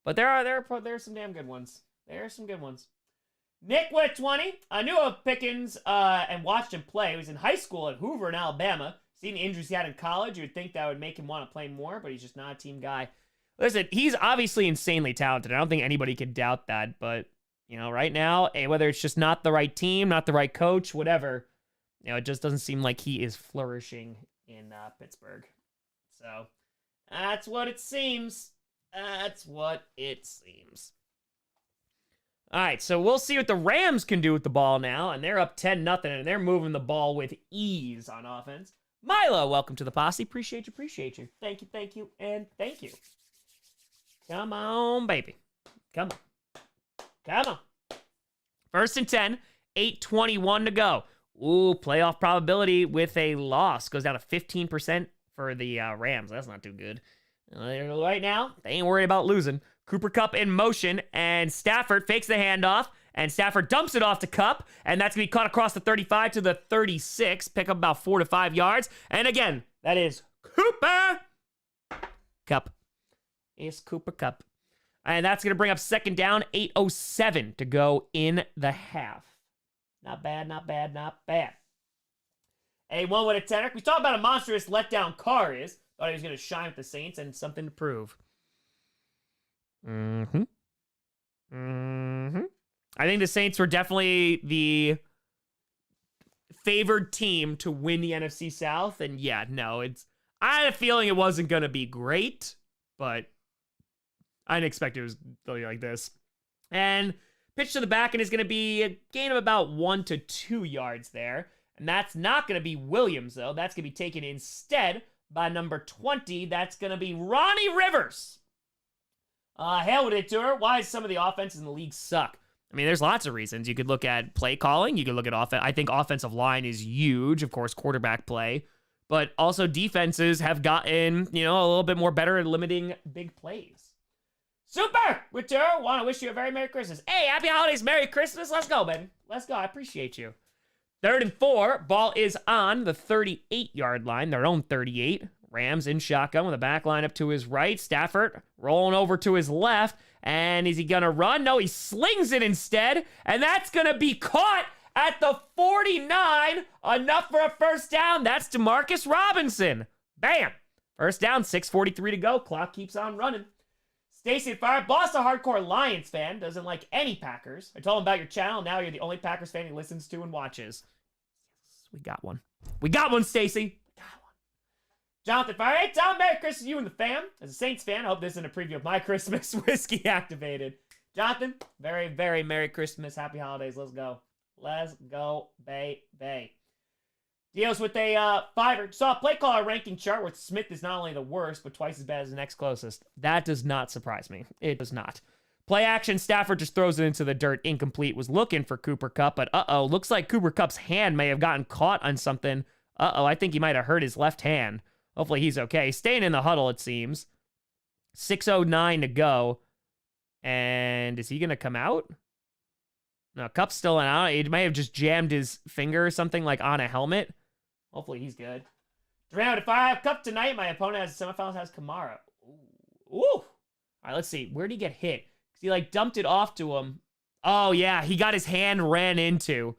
But there are some damn good ones. There are some good ones. Nick with 20. I knew of Pickens and watched him play. He was in high school at Hoover in Alabama. Seeing the injuries he had in college, you would think that would make him want to play more, but he's just not a team guy. Listen, he's obviously insanely talented. I don't think anybody could doubt that, but, you know, right now, whether it's just not the right team, not the right coach, whatever, you know, it just doesn't seem like he is flourishing in Pittsburgh. So, that's what it seems. That's what it seems. All right, so we'll see what the Rams can do with the ball now, and they're up 10-0, and they're moving the ball with ease on offense. Milo, welcome to the posse. Appreciate you. Thank you, and thank you. Come on, baby. Come on. 1st and 10, 8:21 to go. Ooh, playoff probability with a loss goes down to 15% for the Rams. That's not too good. Right now, they ain't worried about losing. Cooper Kupp in motion, and Stafford fakes the handoff, and Stafford dumps it off to Kupp, and that's going to be caught across the 35 to the 36, pick up about 4 to 5 yards. And again, that is Cooper Kupp. It's Cooper Kupp. And that's going to bring up second down, 8:07 to go in the half. Not bad, not bad, not bad. A 1 with a 10. We talked about a monstrous letdown Carr is. Thought he was going to shine with the Saints and something to prove. I think the Saints were definitely the favored team to win the NFC South. And yeah, no, I had a feeling it wasn't going to be great, but I didn't expect it was going like this. And pitch to the back, and is going to be a gain of about 1 to 2 yards there. And that's not going to be Williams, though. That's going to be taken instead by number 20. That's going to be Ronnie Rivers. Hell with it, Tour. Why some of the offenses in the league suck? I mean, there's lots of reasons. You could look at play calling. You could look at offense. I think offensive line is huge. Of course, quarterback play. But also defenses have gotten, a little bit more better at limiting big plays. Super! Winter, want to wish you a very Merry Christmas. Hey, Happy Holidays, Merry Christmas. Let's go, baby. Let's go. I appreciate you. 3rd and 4. Ball is on the 38-yard line, their own 38. Rams in shotgun with the back line up to his right. Stafford rolling over to his left. And is he going to run? No, he slings it instead. And that's going to be caught at the 49. Enough for a first down. That's Demarcus Robinson. Bam. First down, 6:43 to go. Clock keeps on running. Stacy Fire, boss, a hardcore Lions fan, doesn't like any Packers. I told him about your channel. Now you're the only Packers fan he listens to and watches. Yes, we got one. We got one, Stacy. Got one. Jonathan Fire, hey, Tom, Merry Christmas to you and the fam. As a Saints fan, I hope this isn't a preview of my Christmas. Whiskey activated. Jonathan, very, very Merry Christmas. Happy holidays. Let's go. Let's go, bay. Deals with a 5. Saw a play caller ranking chart where Smith is not only the worst, but twice as bad as the next closest. That does not surprise me. It does not. Play action, Stafford just throws it into the dirt. Incomplete. Was looking for Cooper Kupp, but looks like Cooper Kupp's hand may have gotten caught on something. I think he might have hurt his left hand. Hopefully he's okay. He's staying in the huddle, it seems. 6:09 to go. And is he going to come out? No, Kupp's still out. He may have just jammed his finger or something like on a helmet. Hopefully he's good. Round, if I have Kupp tonight, my opponent has semifinals has Kamara. Ooh. All right, let's see. Where'd he get hit? Because he dumped it off to him. Oh yeah, he got his hand ran into.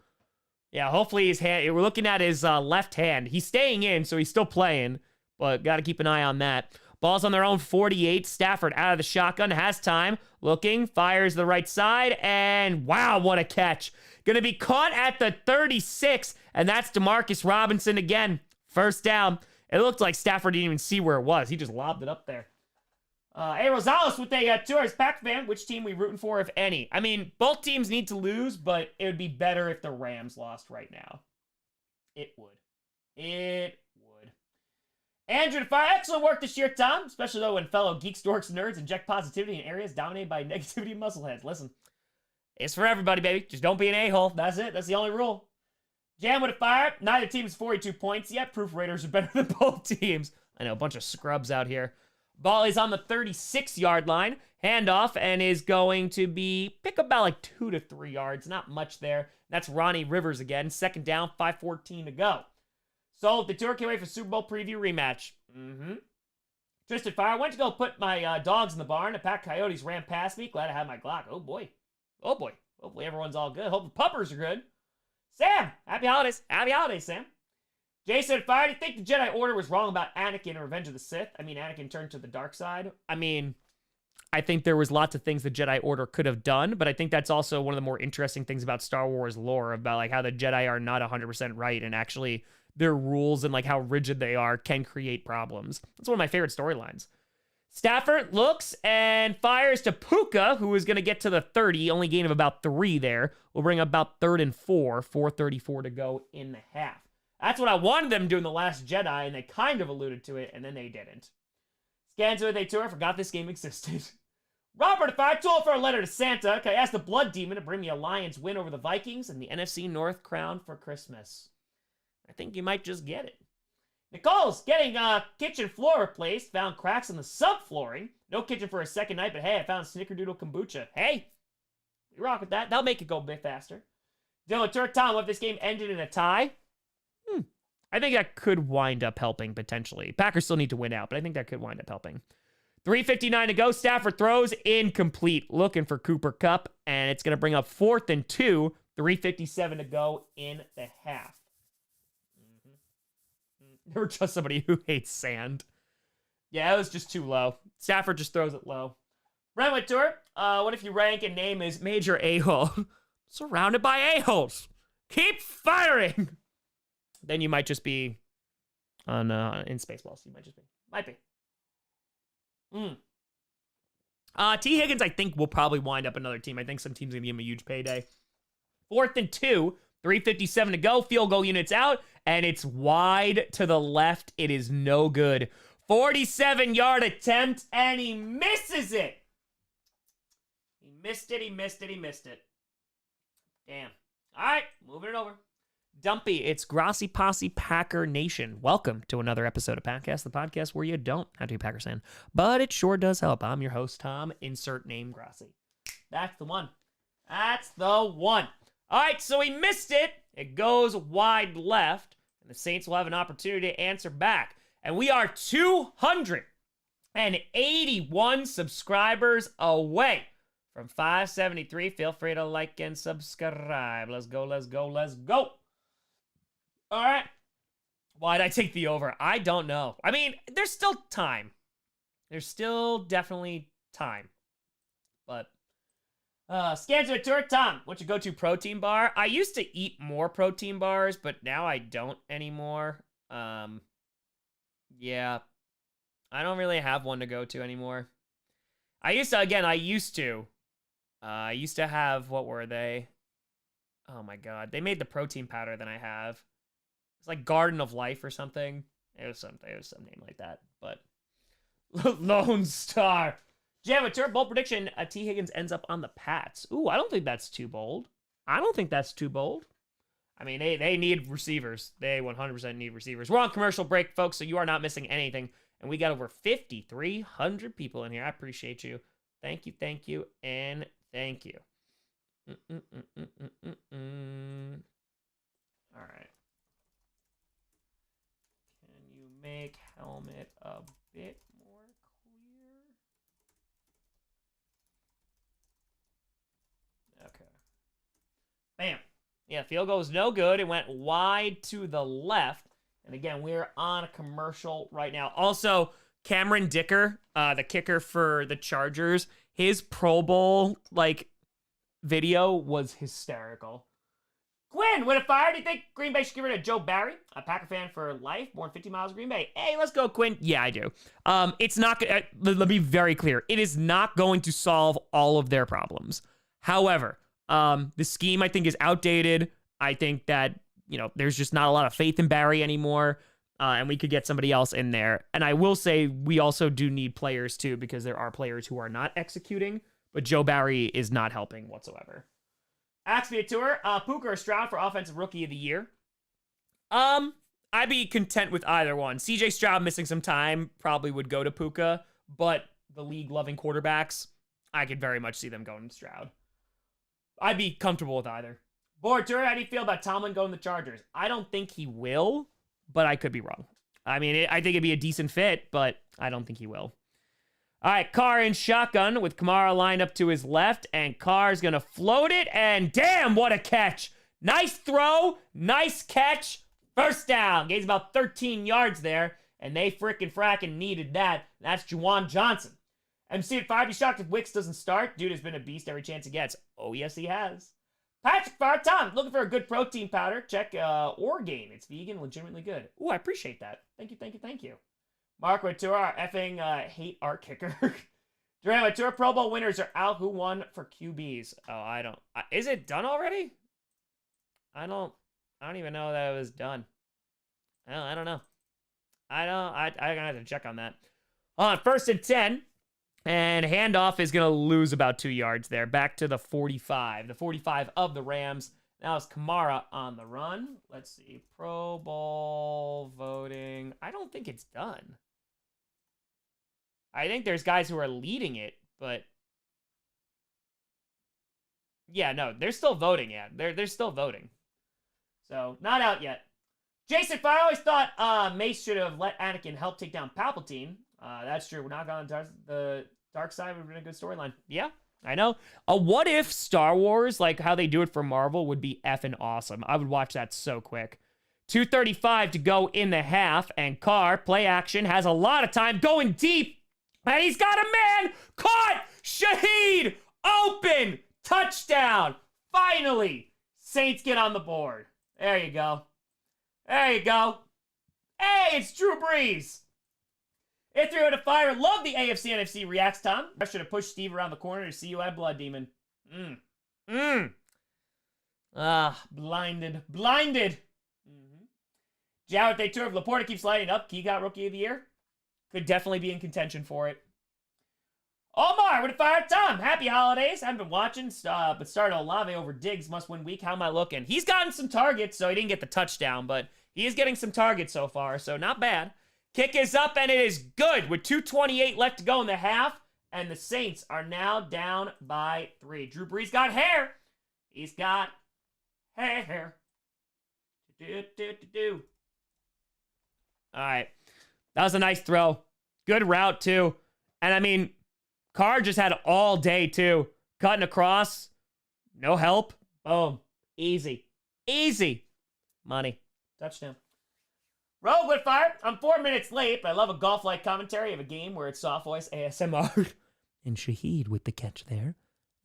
Yeah, hopefully his hand. We're looking at his left hand. He's staying in, so he's still playing, but got to keep an eye on that. Ball's on their own 48. Stafford out of the shotgun, has time. Looking, fires the right side, and wow, what a catch. Going to be caught at the 36, and that's Demarcus Robinson again. First down. It looked like Stafford didn't even see where it was. He just lobbed it up there. Hey, Rosales with a tourist Pack fan. Which team we rooting for, if any? I mean, both teams need to lose, but it would be better if the Rams lost right now. It would. It would. Andrew Fire, excellent work this year, Tom. Especially though when fellow geeks, dorks, nerds inject positivity in areas dominated by negativity and muscleheads. Listen. It's for everybody, baby. Just don't be an a-hole. That's it. That's the only rule. Jam with a fire. Neither team is 42 points yet. Proof Raiders are better than both teams. I know, a bunch of scrubs out here. Ball is on the 36-yard line. Handoff, and is going to be pick up about like 2 to 3 yards. Not much there. That's Ronnie Rivers again. Second down, 5:14 to go. So the tour can't wait for Super Bowl preview rematch. Twisted Fire. I went to go put my dogs in the barn. A pack of coyotes ran past me. Glad I had my Glock. Oh, boy. Oh, boy. Hopefully everyone's all good. Hope the puppers are good. Sam, happy holidays. Happy holidays, Sam. Jason Fire, do you think the Jedi Order was wrong about Anakin and Revenge of the Sith? I mean, Anakin turned to the dark side. I mean, I think there was lots of things the Jedi Order could have done, but I think that's also one of the more interesting things about Star Wars lore, about like how the Jedi are not 100% right, and actually their rules and like how rigid they are can create problems. That's one of my favorite storylines. Stafford looks and fires to Puka, who is going to get to the 30. Only gain of about 3 there. We'll bring up about 3rd and 4. 4:34 to go in the half. That's what I wanted them to do in The Last Jedi, and they kind of alluded to it, and then they didn't. Scans with a tour. Forgot this game existed. Robert, if I told for a letter to Santa, can I ask the Blood Demon to bring me a Lions win over the Vikings and the NFC North crown for Christmas? I think you might just get it. Nicole's getting kitchen floor replaced. Found cracks in the subflooring. No kitchen for a second night, but hey, I found Snickerdoodle kombucha. Hey, we rock with that. That'll make it go a bit faster. Dylan Turk, Tom, what if this game ended in a tie? I think that could wind up helping, potentially. Packers still need to win out, but I think that could wind up helping. 3:59 to go. Stafford throws incomplete. Looking for Cooper Kupp, and it's going to bring up 4th and 2. 3:57 to go in the half. You're just somebody who hates sand. Yeah, it was just too low. Stafford just throws it low. Brentwood Tour, what if you rank and name is Major A-hole? Surrounded by a-holes. Keep firing! Then you might just be on in Spaceballs. You might just be. Might be. T. Higgins, I think, will probably wind up another team. I think some team's going to give him a huge payday. 4th and 2. 3:57 to go. Field goal units out. And it's wide to the left. It is no good. 47-yard attempt. And he misses it. He missed it. He missed it. He missed it. Damn. All right. Moving it over. Dumpy, it's Grossi Posse Packer Nation. Welcome to another episode of Packcast, the podcast where you don't have to be Packers fan, but it sure does help. I'm your host, Tom. Insert name, Grossi. That's the one. That's the one. All right, so he missed it. It goes wide left, and the Saints will have an opportunity to answer back. And we are 281 subscribers away from 573. Feel free to like and subscribe. Let's go, let's go, let's go. All right. Why'd I take the over? I don't know. I mean, there's still time. There's still definitely time. But, Scanser Tour, Tom, what's your go-to protein bar? I used to eat more protein bars, but now I don't anymore. Yeah. I don't really have one to go to anymore. I used to have, what were they? Oh my God. They made the protein powder that I have. It's like Garden of Life or something. It was some name like that. But Lone Star. Jam, what's your bold prediction? T. Higgins ends up on the Pats. Ooh, I don't think that's too bold. I mean, they need receivers. They 100% need receivers. We're on commercial break, folks, so you are not missing anything. And we got over 5,300 people in here. I appreciate you. Thank you, and thank you. All right. Make helmet a bit more clear. Okay. Bam. Yeah, field goal is no good. It went wide to the left. And again, we're on a commercial right now. Also, Cameron Dicker, the kicker for the Chargers, his Pro Bowl, video was hysterical. Quinn, with a fire, do you think Green Bay should get rid of Joe Barry? A Packer fan for life, born 50 miles of Green Bay. Hey, let's go, Quinn. Yeah, I do. It's not, let me be very clear. It is not going to solve all of their problems. However, the scheme, I think, is outdated. I think that, there's just not a lot of faith in Barry anymore. And we could get somebody else in there. And I will say we also do need players, too, because there are players who are not executing. But Joe Barry is not helping whatsoever. Ask me a tour. Puka or Stroud for Offensive Rookie of the Year. I'd be content with either one. CJ Stroud missing some time probably would go to Puka, but the league-loving quarterbacks, I could very much see them going to Stroud. I'd be comfortable with either. Board tour, how do you feel about Tomlin going to the Chargers? I don't think he will, but I could be wrong. I mean, I think it'd be a decent fit, but I don't think he will. All right, Carr in shotgun with Kamara lined up to his left, and Carr's going to float it, and damn, what a catch. Nice throw, nice catch, first down. Gains about 13 yards there, and they frickin' needed that. That's Juwan Johnson. MC at 5, be shocked if Wicks doesn't start. Dude has been a beast every chance he gets. Oh, yes, he has. Patrick Farr, Tom, looking for a good protein powder. Check Orgain. It's vegan, legitimately good. Ooh, I appreciate that. Thank you. Mark Ventura, effing hate our kicker. Duran Ventura, Pro Bowl winners are out. Who won for QBs? Oh, I don't. Is it done already? I don't even know that it was done. I don't know. I'm gonna have to check on that. On 1st and 10, and handoff is gonna lose about 2 yards there. Back to the 45. The 45 of the Rams. Now it's Kamara on the run. Let's see. Pro Bowl voting. I don't think it's done. I think there's guys who are leading it, but yeah, no, they're still voting. Yeah, they're still voting. So not out yet. Jason, I always thought Mace should have let Anakin help take down Palpatine. That's true. We're not going on the dark side. Would have been a good storyline. Yeah, I know. A what if Star Wars, like how they do it for Marvel, would be effing awesome. I would watch that so quick. 2:35 to go in the half, and Carr, play action, has a lot of time going deep. And he's got a man caught. Shaheed open. Touchdown. Finally. Saints get on the board. There you go. There you go. Hey, it's Drew Brees. Hit 3 out of fire. Love the AFC NFC reacts, Tom. I should have pushed Steve around the corner to see you at Blood Demon. Blinded. Blinded. Jowett, they tour of Laporta keeps lighting up. He got Rookie of the Year. Could definitely be in contention for it. Omar with a fire. Tom, happy holidays. Haven't been watching, but started Olave over Diggs. Must win week. How am I looking? He's gotten some targets, so he didn't get the touchdown, but he is getting some targets so far, so not bad. Kick is up, and it is good with 2:28 left to go in the half, and the Saints are now down by 3. Drew Brees got hair. He's got hair. All right. That was a nice throw. Good route, too. And, I mean, Carr just had all day, too. Cutting across. No help. Boom. Easy. Easy. Money. Touchdown. Rogue with fire. I'm 4 minutes late, but I love a golf-like commentary of a game where it's soft voice ASMR. And Shaheed with the catch there.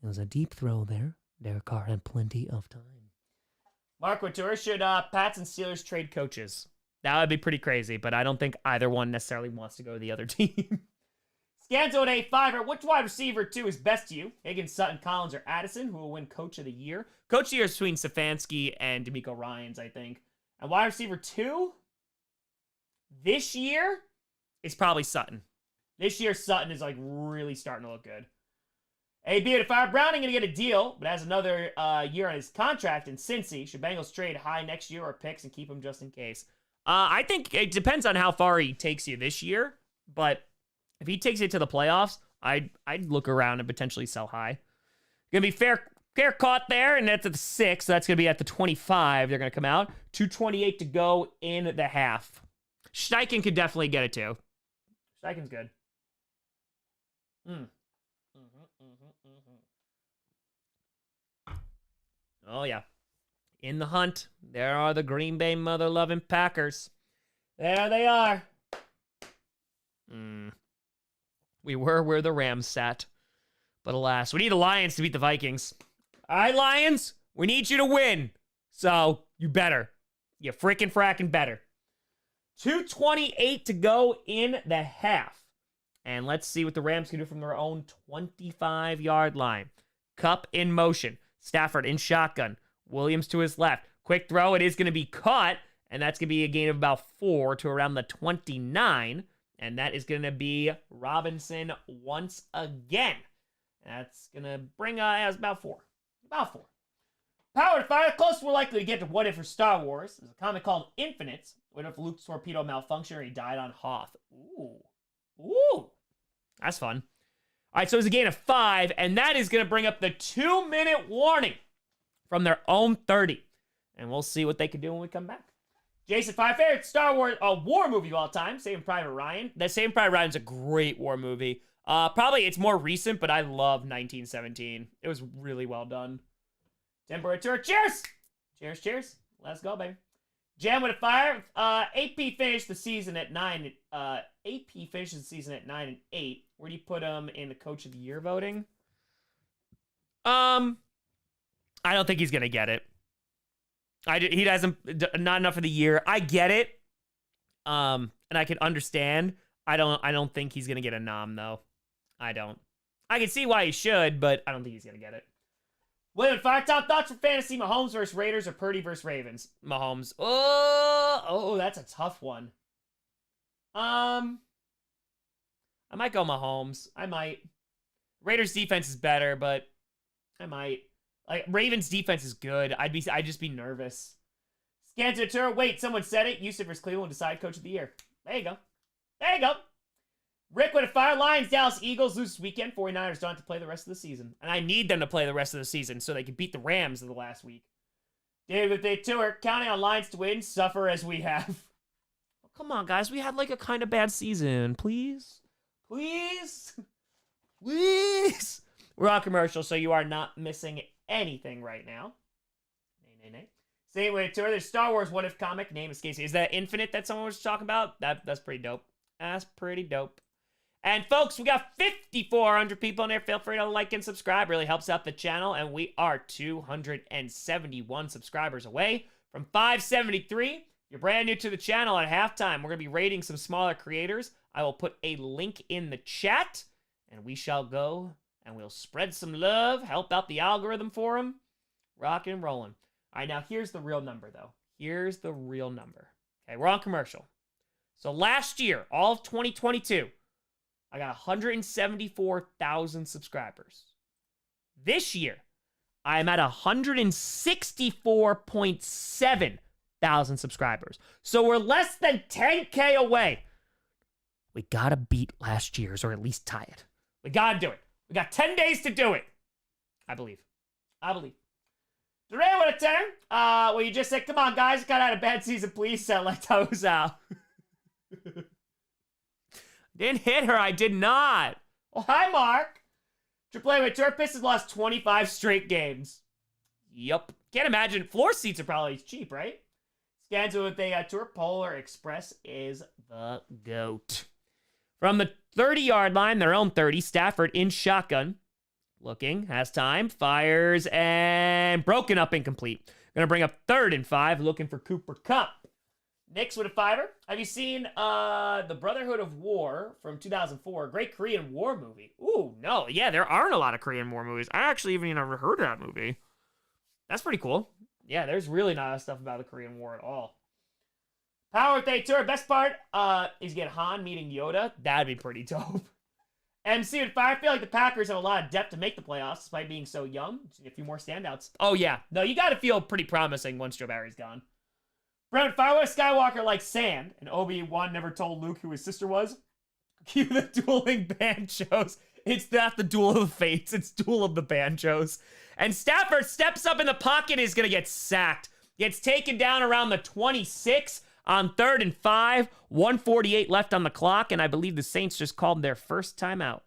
It was a deep throw there. Derek Carr had plenty of time. Mark Couture, should Pats and Steelers trade coaches? That would be pretty crazy, but I don't think either one necessarily wants to go to the other team. Scanzo at A5. Which wide receiver, 2, is best to you? Higgins, Sutton, Collins, or Addison? Who will win Coach of the Year? Coach of the Year is between Stefanski and D'Amico Ryans, I think. And wide receiver 2? This year is probably Sutton. This year, Sutton is like really starting to look good. AB at 5. Browning going to get a deal, but has another year on his contract in Cincy. Should Bengals trade high next year or picks and keep him just in case? I think it depends on how far he takes you this year, but if he takes you to the playoffs, I'd look around and potentially sell high. Gonna be fair caught there, and that's at the 6. So that's gonna be at the 25. They're gonna come out. 2:28 to go in the half. Steichen could definitely get it too. Steichen's good. Oh yeah. In the hunt, there are the Green Bay mother-loving Packers. There they are. We were where the Rams sat. But alas, we need the Lions to beat the Vikings. All right, Lions, we need you to win. So, you better. You freaking fracking better. 2:28 to go in the half. And let's see what the Rams can do from their own 25-yard line. Cup in motion. Stafford in shotgun. Williams to his left. Quick throw. It is going to be caught. And that's going to be a gain of about 4 to around the 29. And that is going to be Robinson once again. That's going to bring us about 4. About 4. Power to fire. Close, we're likely to get to What If for Star Wars. There's a comic called Infinite. What if Luke's torpedo malfunctioned or he died on Hoth? Ooh. That's fun. All right, so it's a gain of 5. And that is going to bring up the 2-minute warning from their own 30. And we'll see what they can do when we come back. Jason, 5 favorite Star Wars war movie of all time, Saving Private Ryan. That Saving Private Ryan's a great war movie. Probably it's more recent, but I love 1917. It was really well done. Temperature, cheers! Cheers. Let's go, baby. Jam with a fire. AP finished the season at 9. AP finishes the season at 9 and 8. Where do you put him in the Coach of the Year voting? I don't think he's gonna get it. He doesn't, not enough of the year. I get it. And I can understand. I don't think he's gonna get a nom though. I don't. I can see why he should, but I don't think he's gonna get it. William, 5 top thoughts for fantasy: Mahomes versus Raiders or Purdy versus Ravens? Mahomes. Oh, that's a tough one. I might go Mahomes. I might. Raiders defense is better, but I might. Like, Ravens defense is good. I'd just be nervous. Scans to tour. Wait, someone said it. Houston versus Cleveland decide coach of the year. There you go. There you go. Rick with a fire. Lions, Dallas, Eagles lose this weekend. 49ers don't have to play the rest of the season. And I need them to play the rest of the season so they can beat the Rams in the last week. David with a tour. Counting on Lions to win. Suffer as we have. Oh, come on, guys. We had like a kind of bad season. Please? Please? Please? We're on commercial, so you are not missing anything right now. Nay. Same way, tour. There's Star Wars What If comic. Name escapes me. Is that Infinite that someone was talking about? That's pretty dope. That's pretty dope. And folks, we got 5,400 people in there. Feel free to like and subscribe. Really helps out the channel. And we are 271 subscribers away from 573. If you're brand new to the channel, at halftime, we're going to be rating some smaller creators. I will put a link in the chat. And we shall go and we'll spread some love. Help out the algorithm for them. Rockin' and rolling. All right, now here's the real number, though. Here's the real number. Okay, we're on commercial. So last year, all of 2022, I got 174,000 subscribers. This year, I'm at 164.7 thousand subscribers. So we're less than 10K away. We gotta beat last year's, or at least tie it. We gotta do it. We got 10 days to do it. I believe. Today, what a 10. Well, you just said, come on, guys, got out a bad season, please. Sound like toes out. Didn't hit her, I did not. Oh, hi, Mark. Triple A with Tour Pistons lost 25 straight games. Yup. Can't imagine. Floor seats are probably cheap, right? Scans with a Tour Polar Express is the GOAT. From the 30-yard line, their own 30, Stafford in shotgun. Looking, has time, fires, and broken up incomplete. Gonna bring up 3rd and 5, looking for Cooper Kupp. Knicks with a fiver. Have you seen The Brotherhood of War from 2004? Great Korean War movie. Ooh, no. Yeah, there aren't a lot of Korean War movies. I actually even never heard of that movie. That's pretty cool. Yeah, there's really not enough stuff about the Korean War at all. Power Day Tour. Best part is get Han meeting Yoda. That'd be pretty dope. MC with fire. I feel like the Packers have a lot of depth to make the playoffs despite being so young. Just need a few more standouts. Oh, yeah. No, you got to feel pretty promising once Joe Barry's gone. Brent Fire, Skywalker like sand, and Obi-Wan never told Luke who his sister was. Cue the dueling banjos. It's not the Duel of the Fates, it's Duel of the Banjos. And Stafford steps up in the pocket and is going to get sacked. Gets taken down around the 26 on 3rd and 5. 1:48 left on the clock, and I believe the Saints just called their first timeout.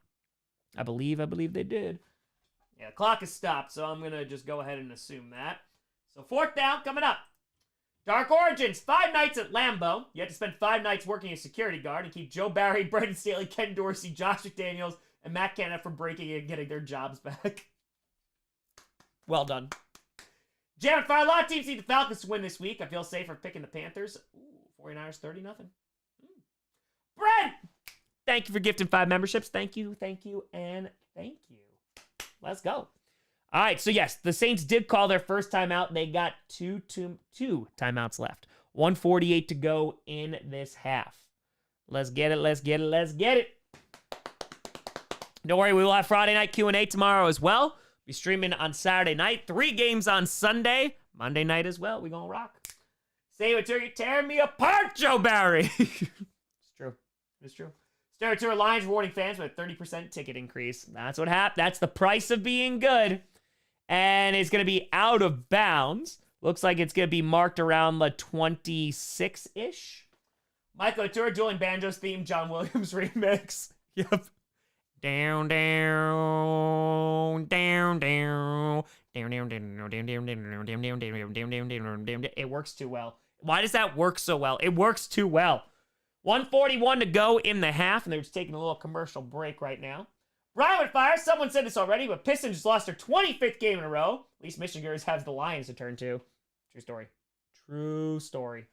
I believe they did. Yeah, the clock is stopped, so I'm going to just go ahead and assume that. So 4th down coming up. Dark Origins, 5 nights at Lambeau. You had to spend 5 nights working as security guard and keep Joe Barry, Brendan Staley, Ken Dorsey, Josh McDaniels, and Matt Canada from breaking and getting their jobs back. Well done. Jam Fire, a lot of teams need the Falcons to win this week. I feel safer picking the Panthers. Ooh, 49ers 30-0. Brent! Thank you for gifting 5 memberships. Thank you, and thank you. Let's go. All right, so yes, the Saints did call their first timeout. They got two timeouts left. 1:48 to go in this half. Let's get it. Don't worry, we will have Friday night Q&A tomorrow as well. Be streaming on Saturday night. 3 games on Sunday. Monday night as well. We gonna rock. Say it to you, tearing me apart, Joe Barry. It's true. Tour Lions rewarding fans with a 30% ticket increase. That's what happened. That's the price of being good. And it's going to be out of bounds. Looks like it's going to be marked around the 26-ish. Michael Tour dueling banjos theme, John Williams remix. Yep. Down, down, down, down, down, down, down, down, down, down, down, down, down, down. It works too well. Why does that work so well? It works too well. 1:41 to go in the half, and they're just taking a little commercial break right now. Brian with fire. Someone said this already, but Pistons just lost their 25th game in a row. At least Michiganders have the Lions to turn to. True story.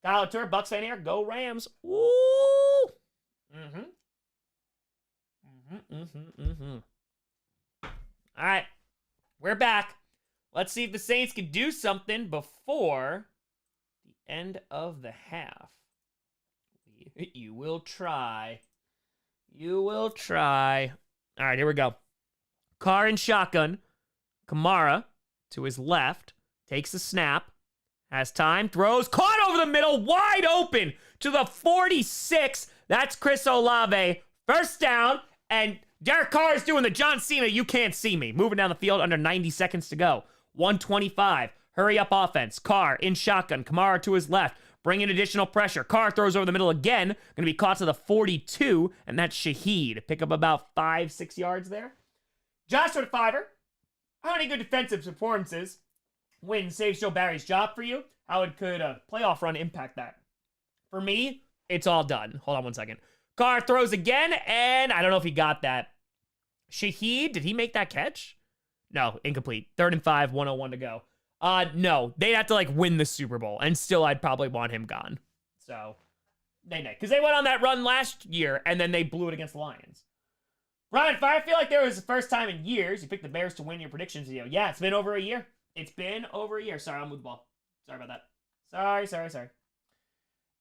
Kyle Tour, Bucks fan here. Go Rams. Woo! All right. We're back. Let's see if the Saints can do something before the end of the half. You will try. All right, here we go. Carr and shotgun. Kamara to his left, takes the snap, has time, throws, caught over the middle, wide open to the 46. That's Chris Olave. First down, and Derek Carr is doing the John Cena, you can't see me. Moving down the field under 90 seconds to go. 125. Hurry up offense. Carr in shotgun. Kamara to his left. Bringing additional pressure. Carr throws over the middle again. Going to be caught to the 42, and that's Shaheed. Pick up about 5-6 yards there. Joshua Fiver. How many good defensive performances win saves Joe Barry's job for you? How could a playoff run impact that? For me, it's all done. Hold on one second. Carr throws again, and I don't know if he got that. Shaheed, did he make that catch? No, incomplete. 3rd and 5, 1:01 to go. No, they'd have to win the Super Bowl, and still I'd probably want him gone. So, because they went on that run last year, and then they blew it against the Lions. Brian, I feel like there was the first time in years you picked the Bears to win your predictions video. Yeah, it's been over a year. It's been over a year. Sorry, I'll move the ball. Sorry about that. Sorry.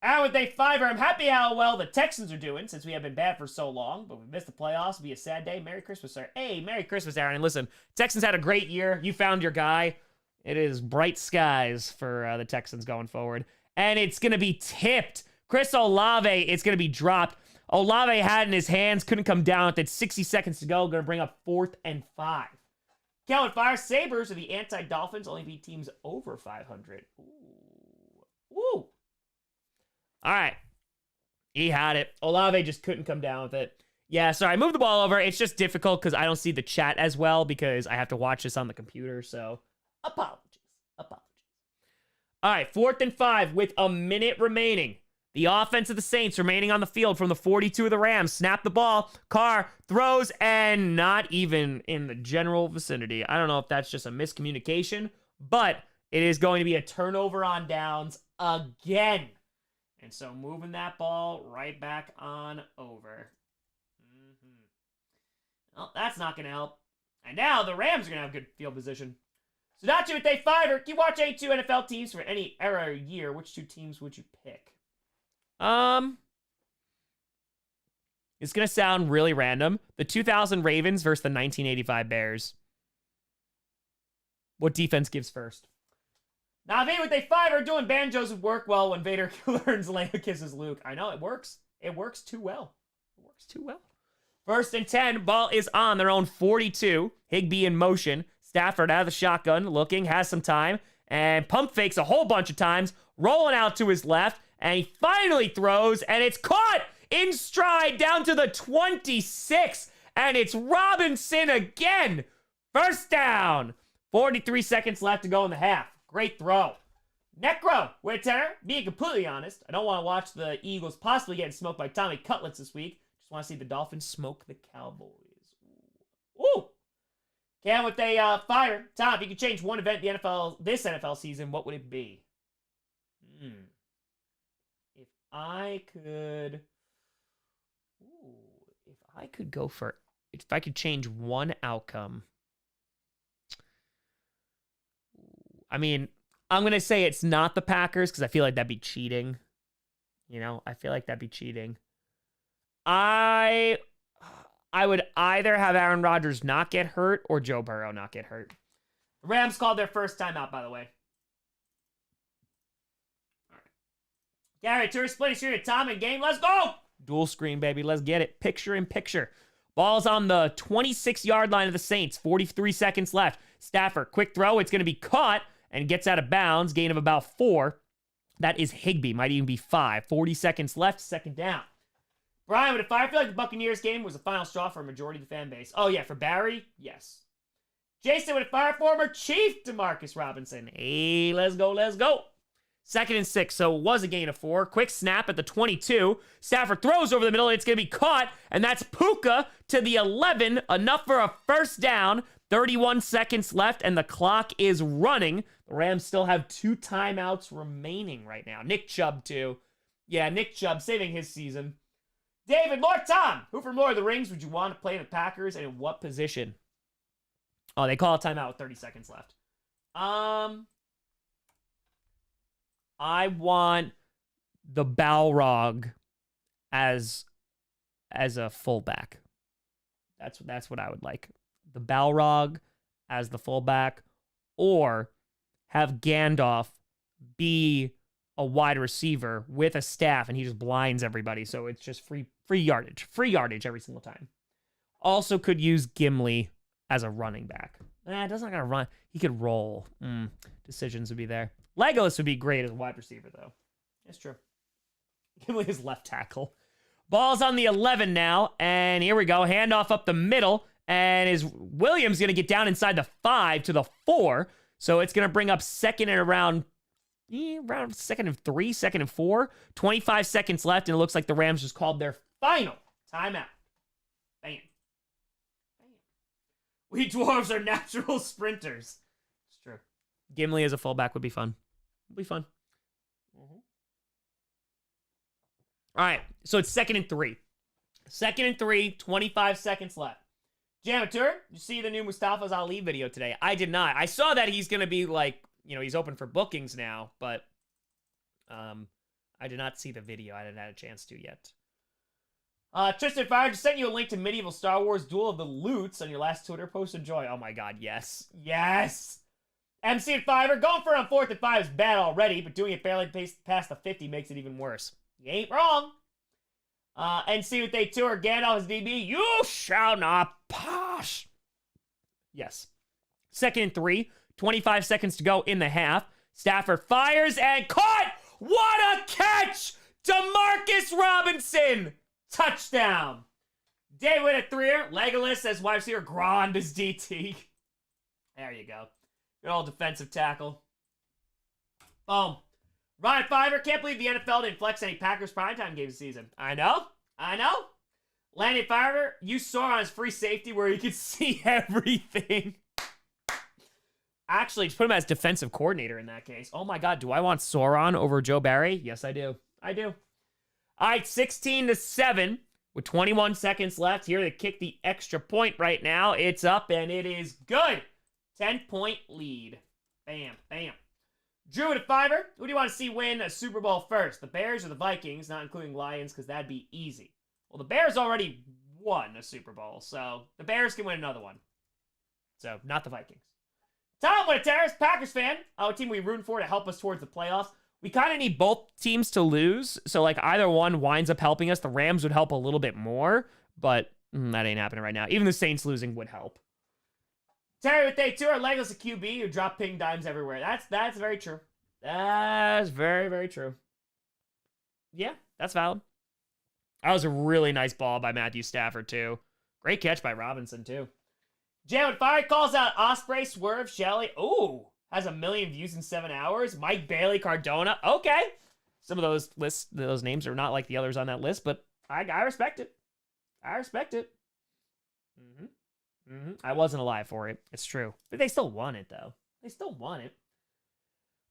And with day 5, I'm happy how well the Texans are doing since we have been bad for so long, but we missed the playoffs. It'll be a sad day. Merry Christmas, sir. Hey, Merry Christmas, Aaron. And listen, Texans had a great year. You found your guy. It is bright skies for the Texans going forward. And it's going to be tipped. Chris Olave, it's going to be dropped. Olave had it in his hands, couldn't come down with it. 60 seconds to go. Going to bring up 4th and 5. Calvin Fire, Sabres are the anti-Dolphins. Only beat teams over 500. Ooh. All right. He had it. Olave just couldn't come down with it. Yeah, sorry. I moved the ball over. It's just difficult because I don't see the chat as well because I have to watch this on the computer. So, apologies. All right, 4th and 5 with a minute remaining. The offense of the Saints remaining on the field from the 42 of the Rams. Snap the ball. Carr throws and not even in the general vicinity. I don't know if that's just a miscommunication, but it is going to be a turnover on downs again. And so moving that ball right back on over. Well, that's not going to help. And now the Rams are going to have good field position. So not you with day 5. You watch any 2 NFL teams for any era or year. Which 2 teams would you pick? It's going to sound really random. The 2000 Ravens versus the 1985 Bears. What defense gives first? Now, Vader with day 5 are doing banjos would work well when Vader learns Leia kisses Luke. I know, it works. It works too well. 1st and 10. Ball is on their own 42. Higbee in motion. Stafford out of the shotgun, looking, has some time, and pump fakes a whole bunch of times, rolling out to his left, and he finally throws, and it's caught in stride down to the 26, and it's Robinson again. First down. 43 seconds left to go in the half. Great throw. Necro with a tenor. Being completely honest, I don't want to watch the Eagles possibly getting smoked by Tommy Cutlets this week. Just want to see the Dolphins smoke the Cowboys. Ooh. Cam with a fire. Tom, if you could change one event in the NFL, this NFL season, what would it be? If I could change one outcome. I mean, I'm going to say it's not the Packers because I feel like that'd be cheating. I feel like that'd be cheating. I would either have Aaron Rodgers not get hurt or Joe Burrow not get hurt. The Rams called their first timeout, by the way. All right. Gary, tourist splitting screen at Tom and game. Let's go! Dual screen, baby. Let's get it. Picture in picture. Ball's on the 26-yard line of the Saints. 43 seconds left. Stafford, quick throw. It's going to be caught and gets out of bounds. Gain of about 4. That is Higbee. Might even be 5. 40 seconds left. Second down. Brian, if I feel like the Buccaneers game was the final straw for a majority of the fan base. Oh, yeah, for Barry? Yes. Jason with a fire former Chief DeMarcus Robinson. Hey, let's go. 2nd and 6, so it was a gain of 4. Quick snap at the 22. Stafford throws over the middle. It's going to be caught, and that's Puka to the 11. Enough for a first down. 31 seconds left, and the clock is running. The Rams still have 2 timeouts remaining right now. Nick Chubb, too. Yeah, Nick Chubb saving his season. David, Lord Tom, who from Lord of the Rings would you want to play the Packers, and in what position? Oh, they call a timeout with 30 seconds left. I want the Balrog as a fullback. That's what I would like. The Balrog as the fullback, or have Gandalf be a wide receiver with a staff and he just blinds everybody. So it's just free yardage every single time. Also could use Gimli as a running back. Doesn't gotta run. He could roll. Decisions would be there. Legolas would be great as a wide receiver, though. That's true. Gimli is left tackle. Ball's on the 11 now, and here we go. Handoff up the middle, and is Williams going to get down inside the 5 to the 4, so it's going to bring up second and around second and 3, second and 4. 25 seconds left, and it looks like the Rams just called their final timeout. Bam. We dwarves are natural sprinters. It's true. Gimli as a fullback would be fun. Would be fun. All right, so it's second and 3. Second and 3, 25 seconds left. Janitor, did you see the new Mustafa's Ali video today? I did not. I saw that he's going to be like, he's open for bookings now, but I did not see the video. I didn't have a chance to yet. Tristan Fire just sent you a link to Medieval Star Wars Duel of the Loots on your last Twitter post. Enjoy. Oh my god, yes. Yes! MC and Fiverr, going for it on 4th and 5 is bad already, but doing it barely past the 50 makes it even worse. You ain't wrong. And see what they tour Gandalf's DB. You shall not pass. Yes. Second and 3. 25 seconds to go in the half. Stafford fires and caught. What a catch! DeMarcus Robinson. Touchdown. David at 3er. Legolas as wide receiver. Grand as DT. There you go. Good old defensive tackle. Boom. Ryan Fiver, can't believe the NFL didn't flex any Packers primetime games this season. I know. Landon Fiver, you saw on his free safety where he could see everything. Actually, just put him as defensive coordinator in that case. Oh my god, do I want Sauron over Joe Barry? Yes, I do. All right, 16-7 with 21 seconds left here to kick the extra point right now. It's up and it is good. 10-point lead. Bam, bam. Drew at 5er. Who do you want to see win a Super Bowl first? The Bears or the Vikings? Not including Lions, because that'd be easy. Well, the Bears already won a Super Bowl, so the Bears can win another one. So, not the Vikings. Tom Winter's Packers fan. What team we rooting for to help us towards the playoffs? We kind of need both teams to lose, so like either one winds up helping us. The Rams would help a little bit more, but that ain't happening right now. Even the Saints losing would help. Terry with day 2 are Legolas a QB who drop ping dimes everywhere. That's very true. That's very, very true. Yeah, that's valid. That was a really nice ball by Matthew Stafford, too. Great catch by Robinson, too. Jam with Fire calls out Osprey, Swerve, Shelley. Ooh, has 1 million views in 7 hours. Mike Bailey, Cardona. Okay. Some of those lists, those names are not like the others on that list, but I respect it. I respect it. I wasn't alive for it. It's true. But they still won it, though. They still won it.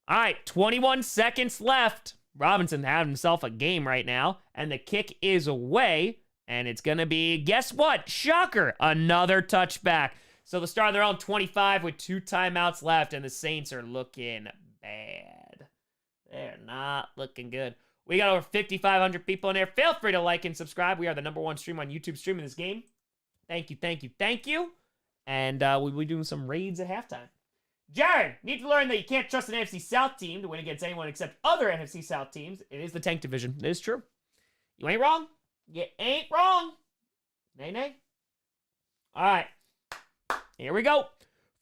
All right, 21 seconds left. Robinson having himself a game right now, and the kick is away, and it's going to be, guess what? Shocker, another touchback. So the start of their own 25 with 2 timeouts left, and the Saints are looking bad. They're not looking good. We got over 5,500 people in there. Feel free to like and subscribe. We are the #1 stream on YouTube streaming this game. Thank you. And we'll be doing some raids at halftime. Jared, need to learn that you can't trust an NFC South team to win against anyone except other NFC South teams. It is the tank division. It is true. You ain't wrong. You ain't wrong. Nay. All right. Here we go.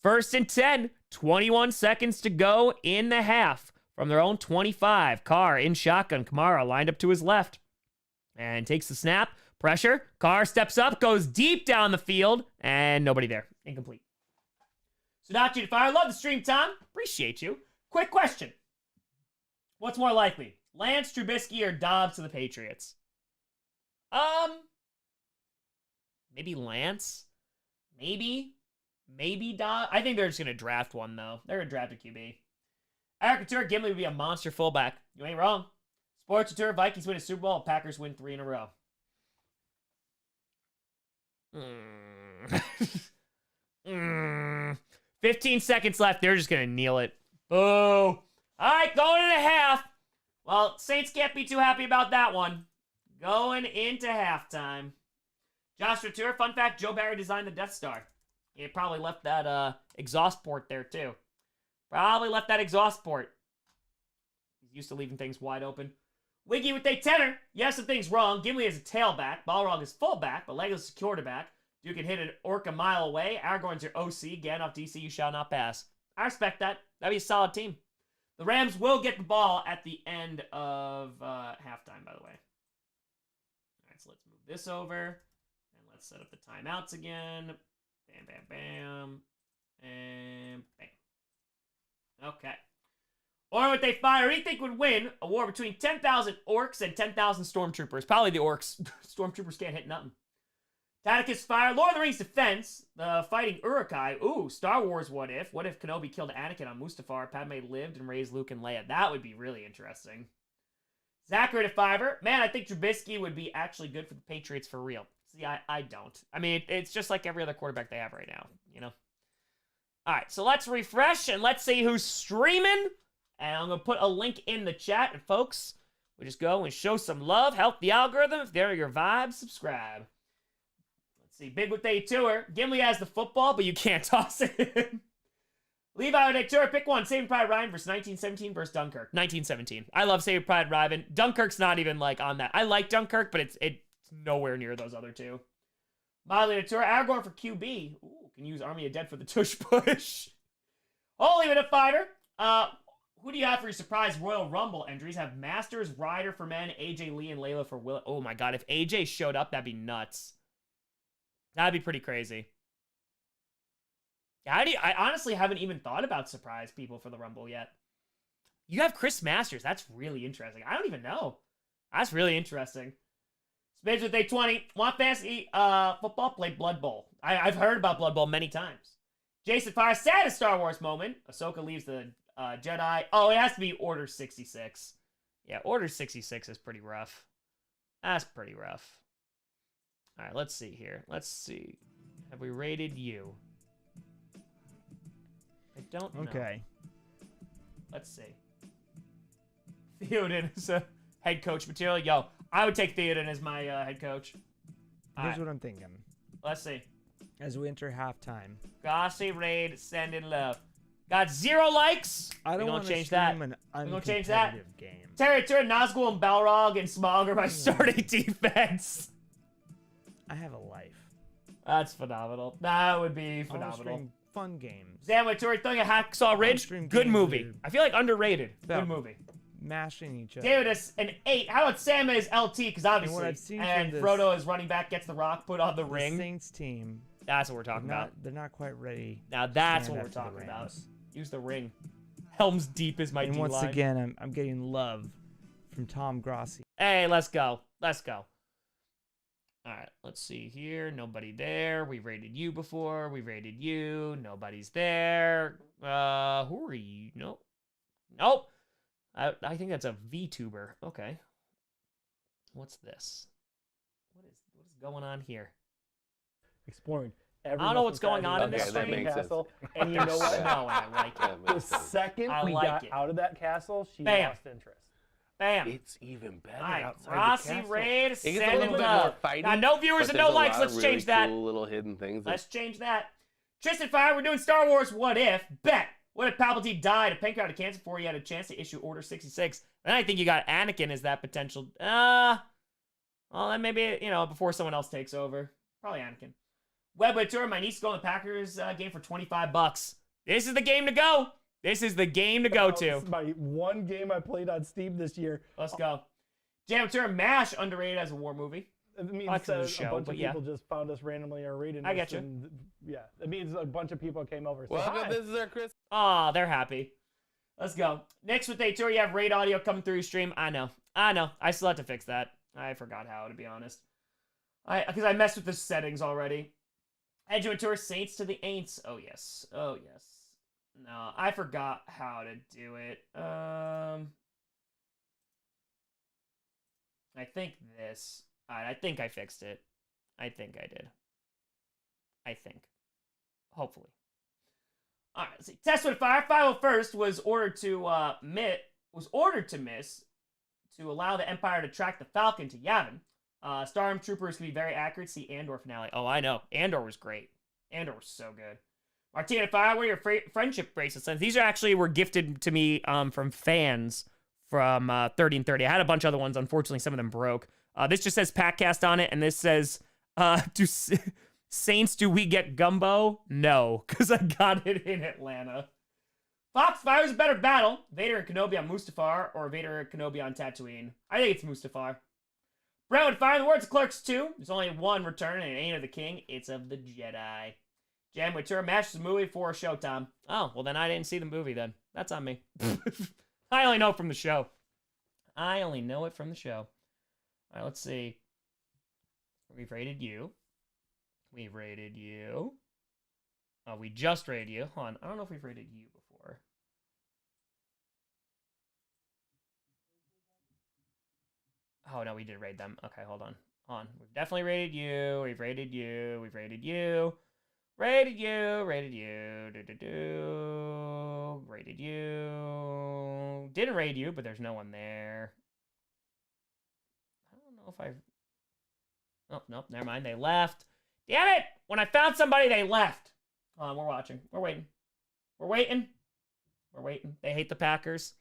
1st and 10. 21 seconds to go in the half. From their own 25. Carr in shotgun. Kamara lined up to his left. And takes the snap. Pressure. Carr steps up, goes deep down the field, and nobody there. Incomplete. So not you to fire. Love the stream, Tom. Appreciate you. Quick question. What's more likely? Lance, Trubisky, or Dobbs to the Patriots? Maybe Lance. Maybe Dobbs. I think they're just going to draft one, though. They're going to draft a QB. Eric Couture, Gimli would be a monster fullback. You ain't wrong. Sports Couture, Vikings win a Super Bowl, Packers win 3 in a row. 15 seconds left. They're just going to kneel it. Boo. All right, going into half. Well, Saints can't be too happy about that one. Going into halftime. Josh Ratur, fun fact, Joe Barry designed the Death Star. He probably left that exhaust port there, too. Probably left that exhaust port. He's used to leaving things wide open. Wiggy with a tenor. Yes, the thing's wrong. Gimli is a tailback. Balrog is fullback, but Legolas is quarterback. You can hit an orc a mile away. Aragorn's your OC. Gandalf DC, you shall not pass. I respect that. That'd be a solid team. The Rams will get the ball at the end of halftime, by the way. All right, so let's move this over. And let's set up the timeouts again. Bam, bam, bam. And bam. Okay. Or would they fire? Who do you think would win a war between 10,000 orcs and 10,000 stormtroopers? Probably the orcs. Stormtroopers can't hit nothing. Tacticus fire. Lord of the Rings defense. The fighting Uruk-hai. Ooh, Star Wars what if? What if Kenobi killed Anakin on Mustafar? Padme lived and raised Luke and Leia. That would be really interesting. Zachary to Fiverr. Man, I think Trubisky would be actually good for the Patriots for real. See, I don't. I mean, it's just like every other quarterback they have right now, you know? All right, so let's refresh and let's see who's streaming. And I'm going to put a link in the chat. And folks, we just go and show some love. Help the algorithm. If there are your vibes, subscribe. Let's see. Big with a tour. Gimli has the football, but you can't toss it in. Levi with a tour. Pick one. Saving Private Ryan versus 1917 versus Dunkirk. 1917. I love Saving Private Ryan. Dunkirk's not even like on that. I like Dunkirk, but it's nowhere near those other two. Miley to tour. Aragorn for QB. Ooh, can use Army of Dead for the tush push. Holy with a fighter. Who do you have for your surprise Royal Rumble entries? Have Masters, Ryder for men, AJ Lee, and Layla for Will. Oh my god, if AJ showed up, that'd be nuts. That'd be pretty crazy. I honestly haven't even thought about surprise people for the Rumble yet. You have Chris Masters. That's really interesting. I don't even know. That's really interesting. Smidge with a 20. Want fantasy football? Play Blood Bowl. I've heard about Blood Bowl many times. Jason Fire, saddest Star Wars moment. Ahsoka leaves the Jedi. Oh, it has to be Order 66. Yeah, Order 66 is pretty rough. That's pretty rough. All right, let's see here. Let's see. Have we rated you? I don't know. Okay. Let's see. Theoden is a head coach material. Yo, I would take Theoden as my head coach. Here's what I'm thinking. Let's see. As we enter halftime. Grossi raid, send in love. Got 0 likes. I don't want to change that. an We're gonna change that. uncompetitive game. Territory, Nazgul and Balrog and Smog are my starting defense. I have a life. That's phenomenal. That would be I wanna phenomenal. stream fun games. Zamway throwing a Hacksaw Ridge. stream Good games movie. that are I feel like underrated. about Good movie. Mashing each other. David is an 8. How about Sam is LT? Because obviously, what I've seen and from this- Frodo is running back, gets the rock, put on the The ring. Saints team. That's what we're talking about. They're not quite ready. Now that's stand what we're up to the talking about. Rams. Use the ring. Helm's Deep is my And D-line. once again, I'm getting love from Tom Grossi. Hey, let's go. Let's go. All right, let's see here. Nobody there. We rated you before. We rated you. Nobody's there. Who are you? Nope. Nope. I think that's a VTuber. Okay. What's this? What is going on here? Exploring. I don't know what's going on in this Okay, that stream. makes sense. Castle, and you know what? No, and I like it. That The makes sense. second I we like got it. out of that castle, she Bam. lost interest. Bam. It's even better All right, outside Rossi the castle. raid, It gets a send little in bit more love. fighty, Now, no viewers but and there's no a likes. lot Let's of really change that. Cool little hidden things. Let's change that. Tristan Fire, we're doing Star Wars What If. Bet. What if Palpatine died of pancreatic cancer before he had a chance to issue Order 66? Then I think you got Anakin as that potential. Well, then maybe, before someone else takes over. Probably Anakin. Web Tour, my niece is going to the Packers game for $25. This is the game to go. This is the game to go This to. is my one game I played on Steam this year. Let's go. Jam Tour, MASH underrated as a war movie. It means Like the a show, bunch but of yeah. people just found us randomly or rated I us, get you. and yeah, it means a bunch of people came over. Well, Hi. this is our Chris. Aw, they're happy. Let's go. Next with a tour, you have raid audio coming through your stream. I know. I still have to fix that. I forgot how, to be honest. Because I messed with the settings already. Edge of a tour, Saints to the Aints. Oh, yes. Oh, yes. No, I forgot how to do it. I think this. Alright, I think I fixed it. I think I did. I think. Hopefully. Alright, let's see. Test with Fire. 501st was ordered to miss to allow the Empire to track the Falcon to Yavin. Stormtroopers can be very accurate. See Andor finale. Oh, I know. Andor was great. Andor was so good. Martina, if I were your friendship bracelets, and these were gifted to me from fans from 30 and 30. I had a bunch of other ones. Unfortunately, some of them broke. This just says Packcast on it, and this says, Saints, do we get gumbo? No, because I got it in Atlanta. Fox, if I was a better battle, Vader and Kenobi on Mustafar or Vader and Kenobi on Tatooine? I think it's Mustafar. Brentwood, fire in the words of Clerks 2. There's only one return, and it ain't of the king. It's of the Jedi. Jam with tour matches the movie for Showtime. Oh, well then I didn't see the movie then. That's on me. I only know it from the show. I only know it from the show. All right, let's see. We've rated you. We've rated you. Oh, we just rated you. Hold on. I don't know if we've rated you before. Oh, no, we did rate them. Okay, hold on. We've definitely rated you. We've rated you. We've rated you. Rated you. Rated you. Rated you. Didn't rate you, but there's no one there. I don't know if I've... Oh, nope, never mind. They left. Damn it! When I found somebody, they left. Hold on, we're watching. We're waiting. We're waiting. We're waiting. They hate the Packers.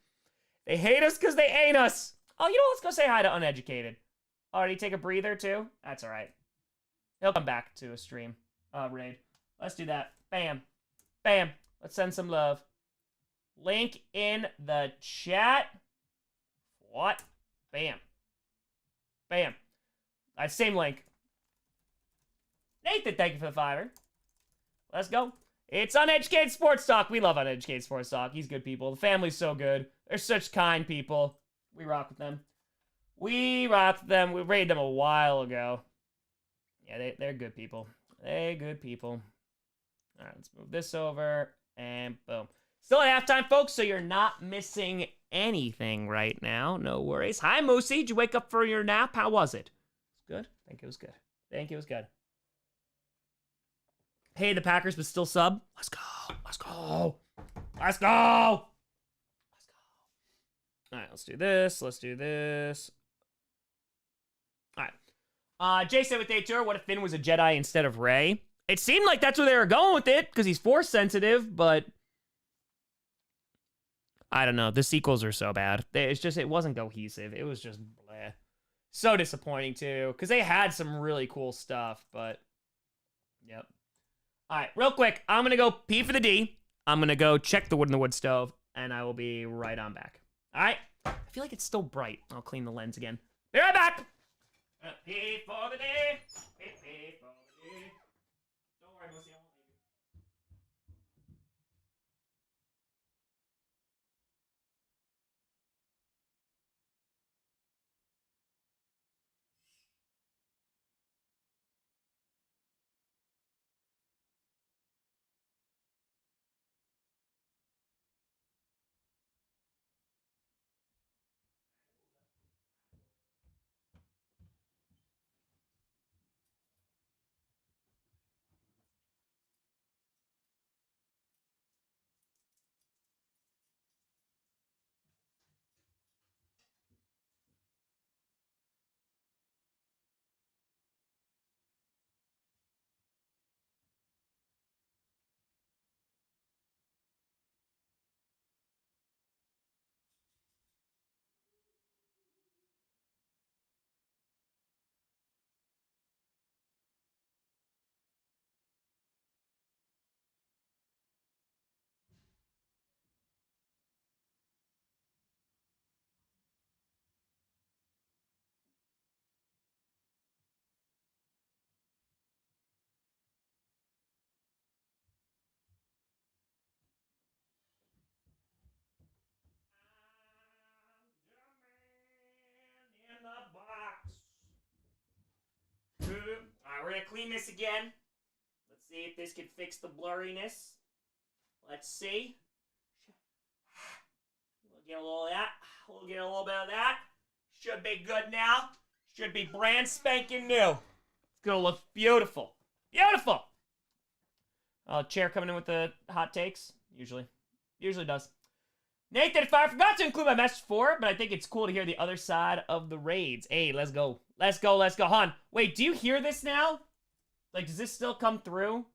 They hate us because they ain't us. Oh, you know what? Let's go say hi to Uneducated. Oh, did he take a breather too? That's all right. He'll come back to a stream. Raid. Let's do that. Bam. Bam. Let's send some love. Link in the chat. What? Bam. Bam. Same link. Nathan, thank you for the $5. Let's go. It's Uneducated Sports Talk. We love Uneducated Sports Talk. He's good people. The family's so good. They're such kind people. We rock with them. We rock with them. We raided them a while ago. Yeah, they're good people. They're good people. All right, let's move this over. And boom. Still at halftime, folks, so you're not missing anything right now. No worries. Hi, Moosey. Did you wake up for your nap? How was it? Good? I think it was good. Think it was good. Hey, the Packers, but still sub. Let's go. Let's go. Let's go. Let's go. All right, let's do this. Let's do this. All right. Jay said with Day Tour, what if Finn was a Jedi instead of Rey? It seemed like that's where they were going with it, because he's Force sensitive, but I don't know. The sequels are so bad. It's just, it wasn't cohesive. It was just bleh. So disappointing, too, because they had some really cool stuff, but yep. All right, real quick, I'm going to go P for the D. I'm going to go check the wood in the wood stove, and I will be right on back. All right? I feel like it's still bright. I'll clean the lens again. Be right back. P for the D. P for the D. Don't worry, Lucy, I won't leave you. In the box. All right, we're gonna clean this again. Let's see if this can fix the blurriness. Let's see. We'll get a little of that. We'll get a little bit of that. Should be good now. Should be brand spanking new. It's gonna look beautiful. Beautiful. Chair coming in with the hot takes. Usually does. Nathan, if I forgot to include my message for it, but I think it's cool to hear the other side of the raids. Hey, let's go. Let's go, let's go. Han, wait, do you hear this now? Like, does this still come through?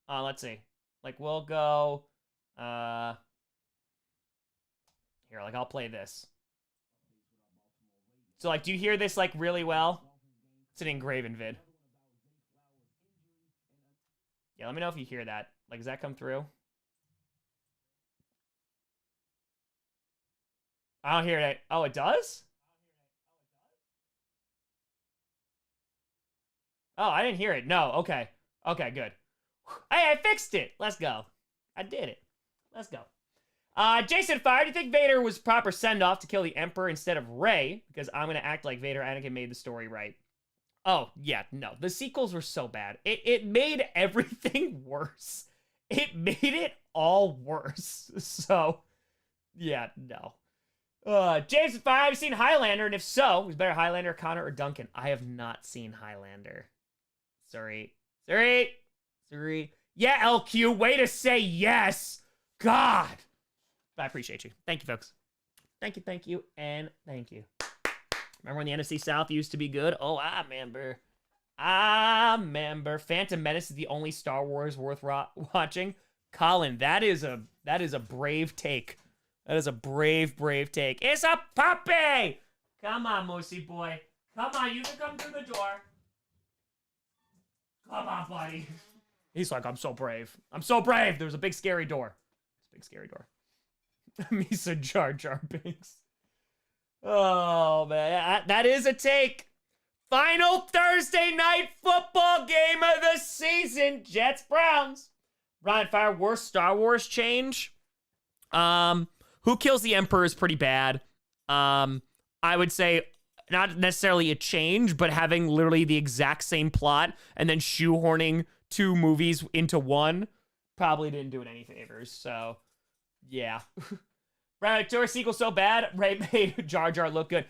Let's see. Like, we'll go, here, like, I'll play this. So, like, do you hear this, like, really well? It's an engraven vid. Yeah, let me know if you hear that. Like, does that come through? I don't hear it. Oh, it does? Oh, I didn't hear it. No, okay. Okay, good. Hey, I fixed it. Let's go. I did it. Let's go. Jason Fire, do you think Vader was proper send-off to kill the Emperor instead of Rey? Because I'm going to act like Vader Anakin made the story right. Oh, yeah, no. The sequels were so bad. It made everything worse. It made it all worse. So, yeah, no. Jason Fire, have you seen Highlander? And if so, who's better, Highlander, Connor, or Duncan? I have not seen Highlander. Sorry. Yeah, LQ, way to say yes. God. I appreciate you. Thank you, folks. Thank you, and thank you. Remember when the NFC South used to be good? Oh, I remember. Phantom Menace is the only Star Wars worth watching. Colin, that is a brave take. That is a brave take. It's a puppy! Come on, Moosey boy. Come on, you can come through the door. Come on, buddy. He's like, I'm so brave. I'm so brave. There's a big scary door. Big scary door. Misa Jar Jar Binks. Oh, man. That is a take. Final Thursday night football game of the season. Jets, Browns. Ryan Fire, worst Star Wars change. Who Kills the Emperor is pretty bad. I would say not necessarily a change, but having literally the exact same plot and then shoehorning two movies into one probably didn't do it any favors. So, yeah. Brad Tour sequel so bad, Ray made Jar Jar look good.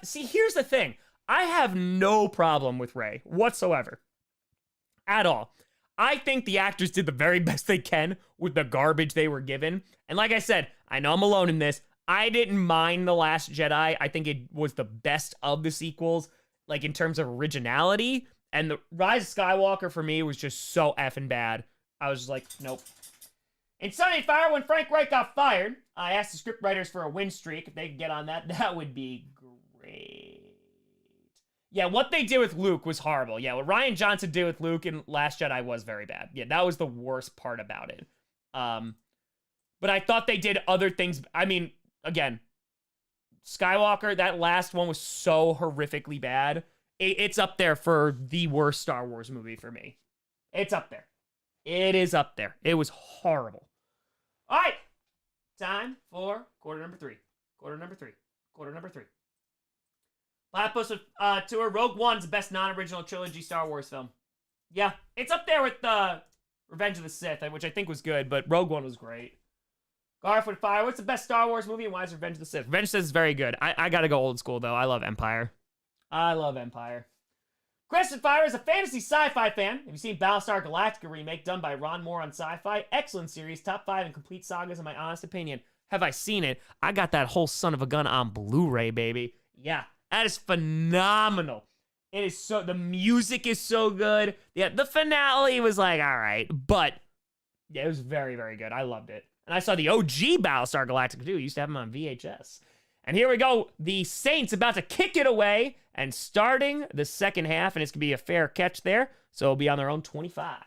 Here's the thing. I have no problem with Ray whatsoever. At all. I think the actors did the very best they can with the garbage they were given. And like I said, I know I'm alone in this. I didn't mind The Last Jedi. I think it was the best of the sequels, like in terms of originality. And The Rise of Skywalker for me was just so effing bad. I was just like, nope. In Sunny Fire, when Frank Wright got fired, I asked the scriptwriters for a win streak. If they could get on that, that would be great. Yeah, what they did with Luke was horrible. Yeah, what Ryan Johnson did with Luke in Last Jedi was very bad. Yeah, that was the worst part about it. But I thought they did other things. I mean, again, Skywalker, that last one was so horrifically bad. It's up there for the worst Star Wars movie for me. It's up there. It is up there. It was horrible. All right. Time for quarter number three. Platypus Tour, Rogue One's the best non-original trilogy Star Wars film. Yeah, it's up there with Revenge of the Sith, which I think was good, but Rogue One was great. Garfield Fire, what's the best Star Wars movie and why is Revenge of the Sith? Revenge of the Sith is very good. I gotta go old school, though. I love Empire. Crescent Fire is a fantasy sci-fi fan. Have you seen Battlestar Galactica remake done by Ron Moore on Sci-Fi? Excellent series, top 5 and complete sagas in my honest opinion. Have I seen it? I got that whole son of a gun on Blu-ray, baby. Yeah, that is phenomenal. It is so, the music is so good. Yeah, the finale was like, all right, but yeah, it was very, very good. I loved it. And I saw the OG Battlestar Galactica too. I used to have them on VHS. And here we go. The Saints about to kick it away and starting the second half, and it's going to be a fair catch there. So it'll be on their own 25.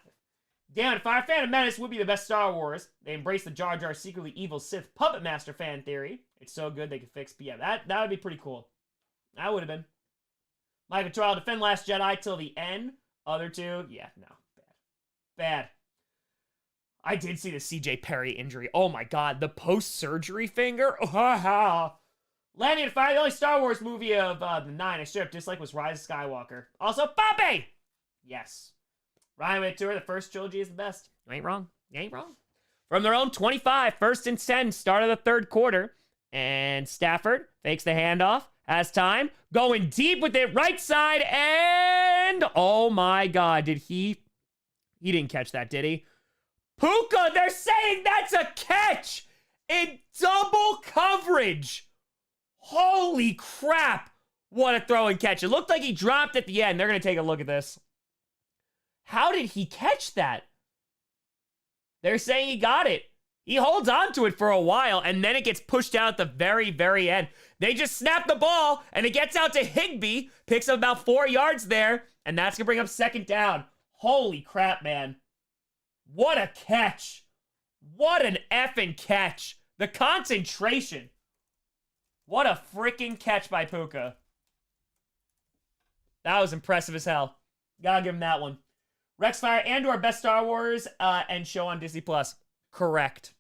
Damn, Fire Phantom Menace would be the best Star Wars. They embrace the Jar Jar secretly evil Sith puppet master fan theory. It's so good they could fix. But yeah, that would be pretty cool. That would have been. Michael Trial defend Last Jedi till the end. Other two, yeah, no. Bad. I did see the CJ Perry injury. Oh my god, the post-surgery finger? Landing to Fire, the only Star Wars movie of the 9 I straight up dislike was Rise of Skywalker. Also, Bobby! Yes. Ryan went to her, the first trilogy is the best. You ain't wrong. From their own 25, first and 10, start of the third quarter. And Stafford fakes the handoff, has time, going deep with it, right side, and oh my god, he didn't catch that, did he? Puka, they're saying that's a catch in double coverage. Holy crap. What a throw and catch. It looked like he dropped at the end. They're going to take a look at this. How did he catch that? They're saying he got it. He holds on to it for a while, and then it gets pushed out at the very, very end. They just snap the ball, and it gets out to Higbee, picks up about 4 yards there, and that's going to bring up second down. Holy crap, man. What a catch. What an effing catch. The concentration. What a freaking catch by Puka. That was impressive as hell. Gotta give him that one. Rex Fire and/or Best Star Wars and show on Disney+. Correct.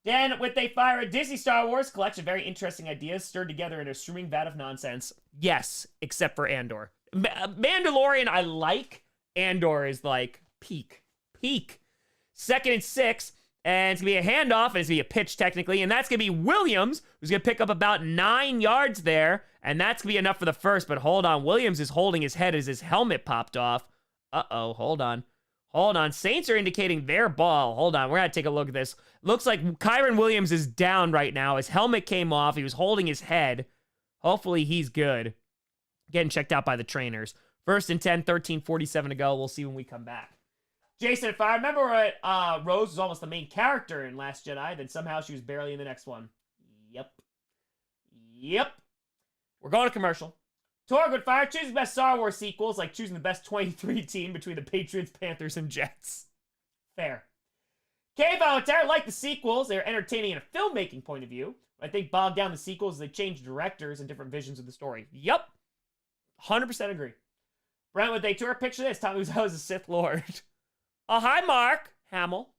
Then, with They Fire, a Disney Star Wars collection of very interesting ideas stirred together in a streaming vat of nonsense. Yes, except for Andor. Mandalorian I like. Andor is like peak. Peak. 2nd and 6. And it's going to be a handoff, and it's going to be a pitch technically, and that's going to be Williams, who's going to pick up about 9 yards there, and that's going to be enough for the first, but hold on, Williams is holding his head as his helmet popped off. Uh-oh, hold on. Hold on, Saints are indicating their ball. Hold on, we're going to take a look at this. Looks like Kyron Williams is down right now. His helmet came off, he was holding his head. Hopefully he's good. Getting checked out by the trainers. 1st and 10, 13:47 to go. We'll see when we come back. Jason, if I remember right, Rose was almost the main character in Last Jedi, then somehow she was barely in the next one. Yep. We're going to commercial. Torg would fire, choose the best Star Wars sequels, like choosing the best 23 team between the Patriots, Panthers, and Jets. Fair. K Voltaire like the sequels. They're entertaining in a filmmaking point of view. I think bogged down the sequels, they change directors and different visions of the story. Yep. 100% agree. Brentwood, they tour, picture this. Tommy was a Sith Lord. Oh, hi, Mark Hamill.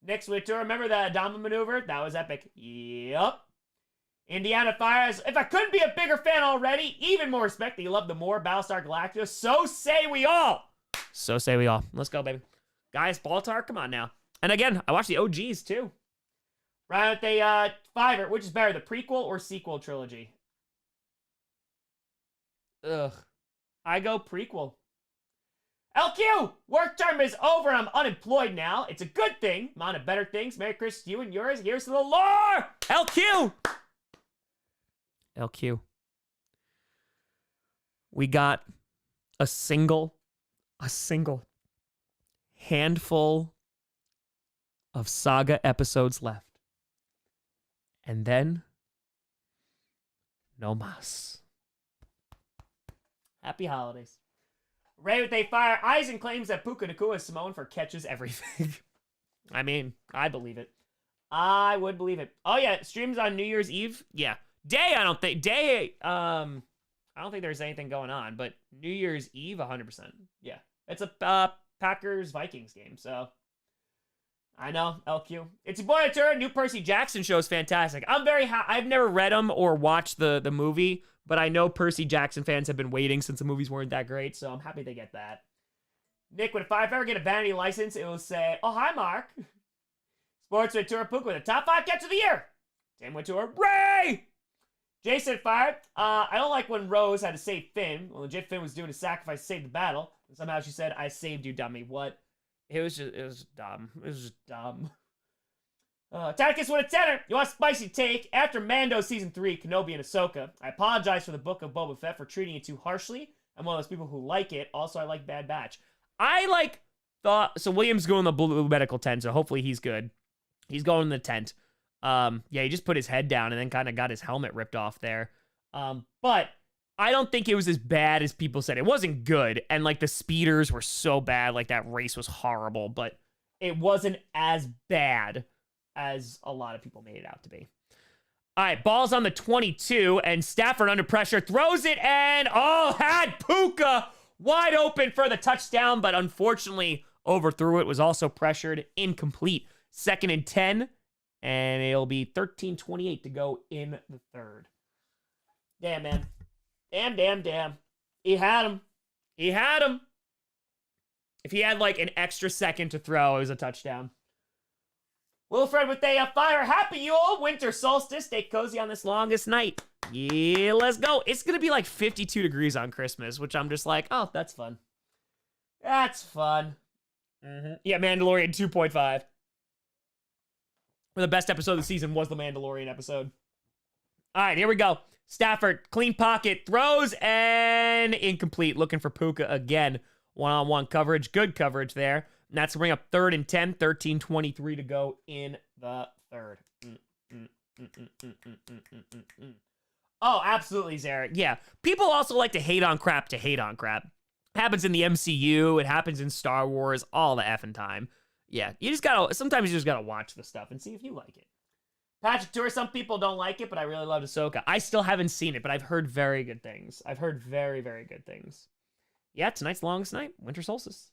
Next week, tour. Remember the Adama maneuver? That was epic. Yep. Indiana Fires. If I couldn't be a bigger fan already, even more respect that you love the more Battlestar Galactica. So say we all. So say we all. Let's go, baby. Guys, Baltar, come on now. And again, I watched the OGs too. Right with the Fiverr. Which is better, the prequel or sequel trilogy? Ugh. I go prequel. LQ! Work term is over and I'm unemployed now. It's a good thing. I'm on to better things. Merry Christmas to you and yours. Here's to the lore! LQ! LQ. We got a single handful of saga episodes left. And then, no mas. Happy holidays. Ray with They Fire. Eisen claims that Puka Nakua is Samoan for catches everything. I mean, I believe it. I would believe it. Oh yeah, streams on New Year's Eve. Yeah, day. I don't think there's anything going on, but New Year's Eve, 100%. Yeah, it's a Packers Vikings game. So I know LQ. It's your boy Arturo. New Percy Jackson show is fantastic. I'm very I've never read them or watched the movie. But I know Percy Jackson fans have been waiting since the movies weren't that great, so I'm happy they get that. Nick, if I ever get a vanity license, it will say, oh, hi, Mark. Sports with Tour Puka with the top 5 catch of the year. Tim with Tour, Ray! Jason fired. I don't like when Rose had to save Finn. Well, legit Finn was doing a sacrifice to save the battle. And somehow she said, I saved you, dummy. What? It was dumb. It was just dumb. Tacticus with a tenor. You want a spicy take? After Mando Season 3, Kenobi and Ahsoka, I apologize for the Book of Boba Fett for treating it too harshly. I'm one of those people who like it. Also, I like Bad Batch. So William's going the blue medical tent, so hopefully he's good. He's going in the tent. Yeah, he just put his head down and then kind of got his helmet ripped off there. But I don't think it was as bad as people said. It wasn't good, and like the speeders were so bad, like that race was horrible, but it wasn't as bad as a lot of people made it out to be. All right, ball's on the 22, and Stafford under pressure throws it, and had Puka wide open for the touchdown, but unfortunately overthrew it, was also pressured, incomplete. 2nd and 10, and it'll be 13:28 to go in the third. Damn, man. Damn. He had him. If he had like an extra second to throw, it was a touchdown. Wilfred with a fire. Happy Yule, winter solstice. Stay cozy on this longest night. Yeah, let's go. It's going to be like 52 degrees on Christmas, which I'm just like, oh, that's fun. That's fun. Yeah, Mandalorian 2.5. Well, the best episode of the season was the Mandalorian episode. All right, here we go. Stafford, clean pocket, throws, and incomplete. Looking for Puka again. One-on-one coverage. Good coverage there. And that's going to bring up 3rd and 10, 13:23 to go in the third. Oh, absolutely, Zarek. Yeah. People also like to hate on crap to hate on crap. It happens in the MCU. It happens in Star Wars all the effing time. Yeah, sometimes you just gotta watch the stuff and see if you like it. Patrick Tour, some people don't like it, but I really love Ahsoka. I still haven't seen it, but I've heard very good things. I've heard very, very good things. Yeah, tonight's the longest night, winter solstice.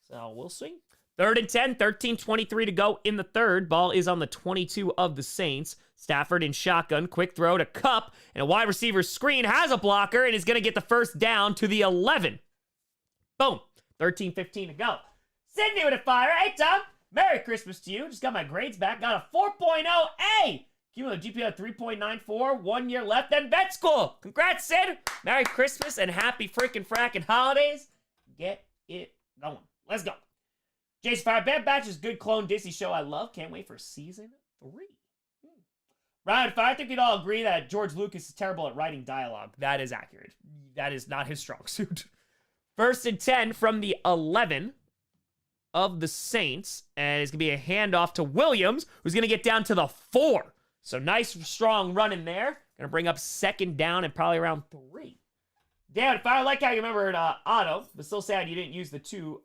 So we'll see. 3rd and 10, 13:23 to go in the third. Ball is on the 22 of the Saints. Stafford in shotgun, quick throw to Kupp, and a wide receiver screen has a blocker and is going to get the first down to the 11. Boom. 13:15 to go. Sydney with a fire. Hey, Tom. Merry Christmas to you. Just got my grades back. Got a 4.0 A. Cumulative GPA of 3.94. 1 year left in vet school. Congrats, Sid. Merry Christmas and happy freaking fracking holidays. Get it going. Let's go. Jason Fire, Bad Batch is good clone Disney show I love. Can't wait for season 3. Ryan Fire, I think we'd all agree that George Lucas is terrible at writing dialogue. That is accurate. That is not his strong suit. 1st and 10 from the 11 of the Saints. And it's going to be a handoff to Williams, who's going to get down to the 4. So nice, strong run in there. Going to bring up 2nd down and probably around 3. Dan, if I like how you remembered Otto, but still sad you didn't use the 2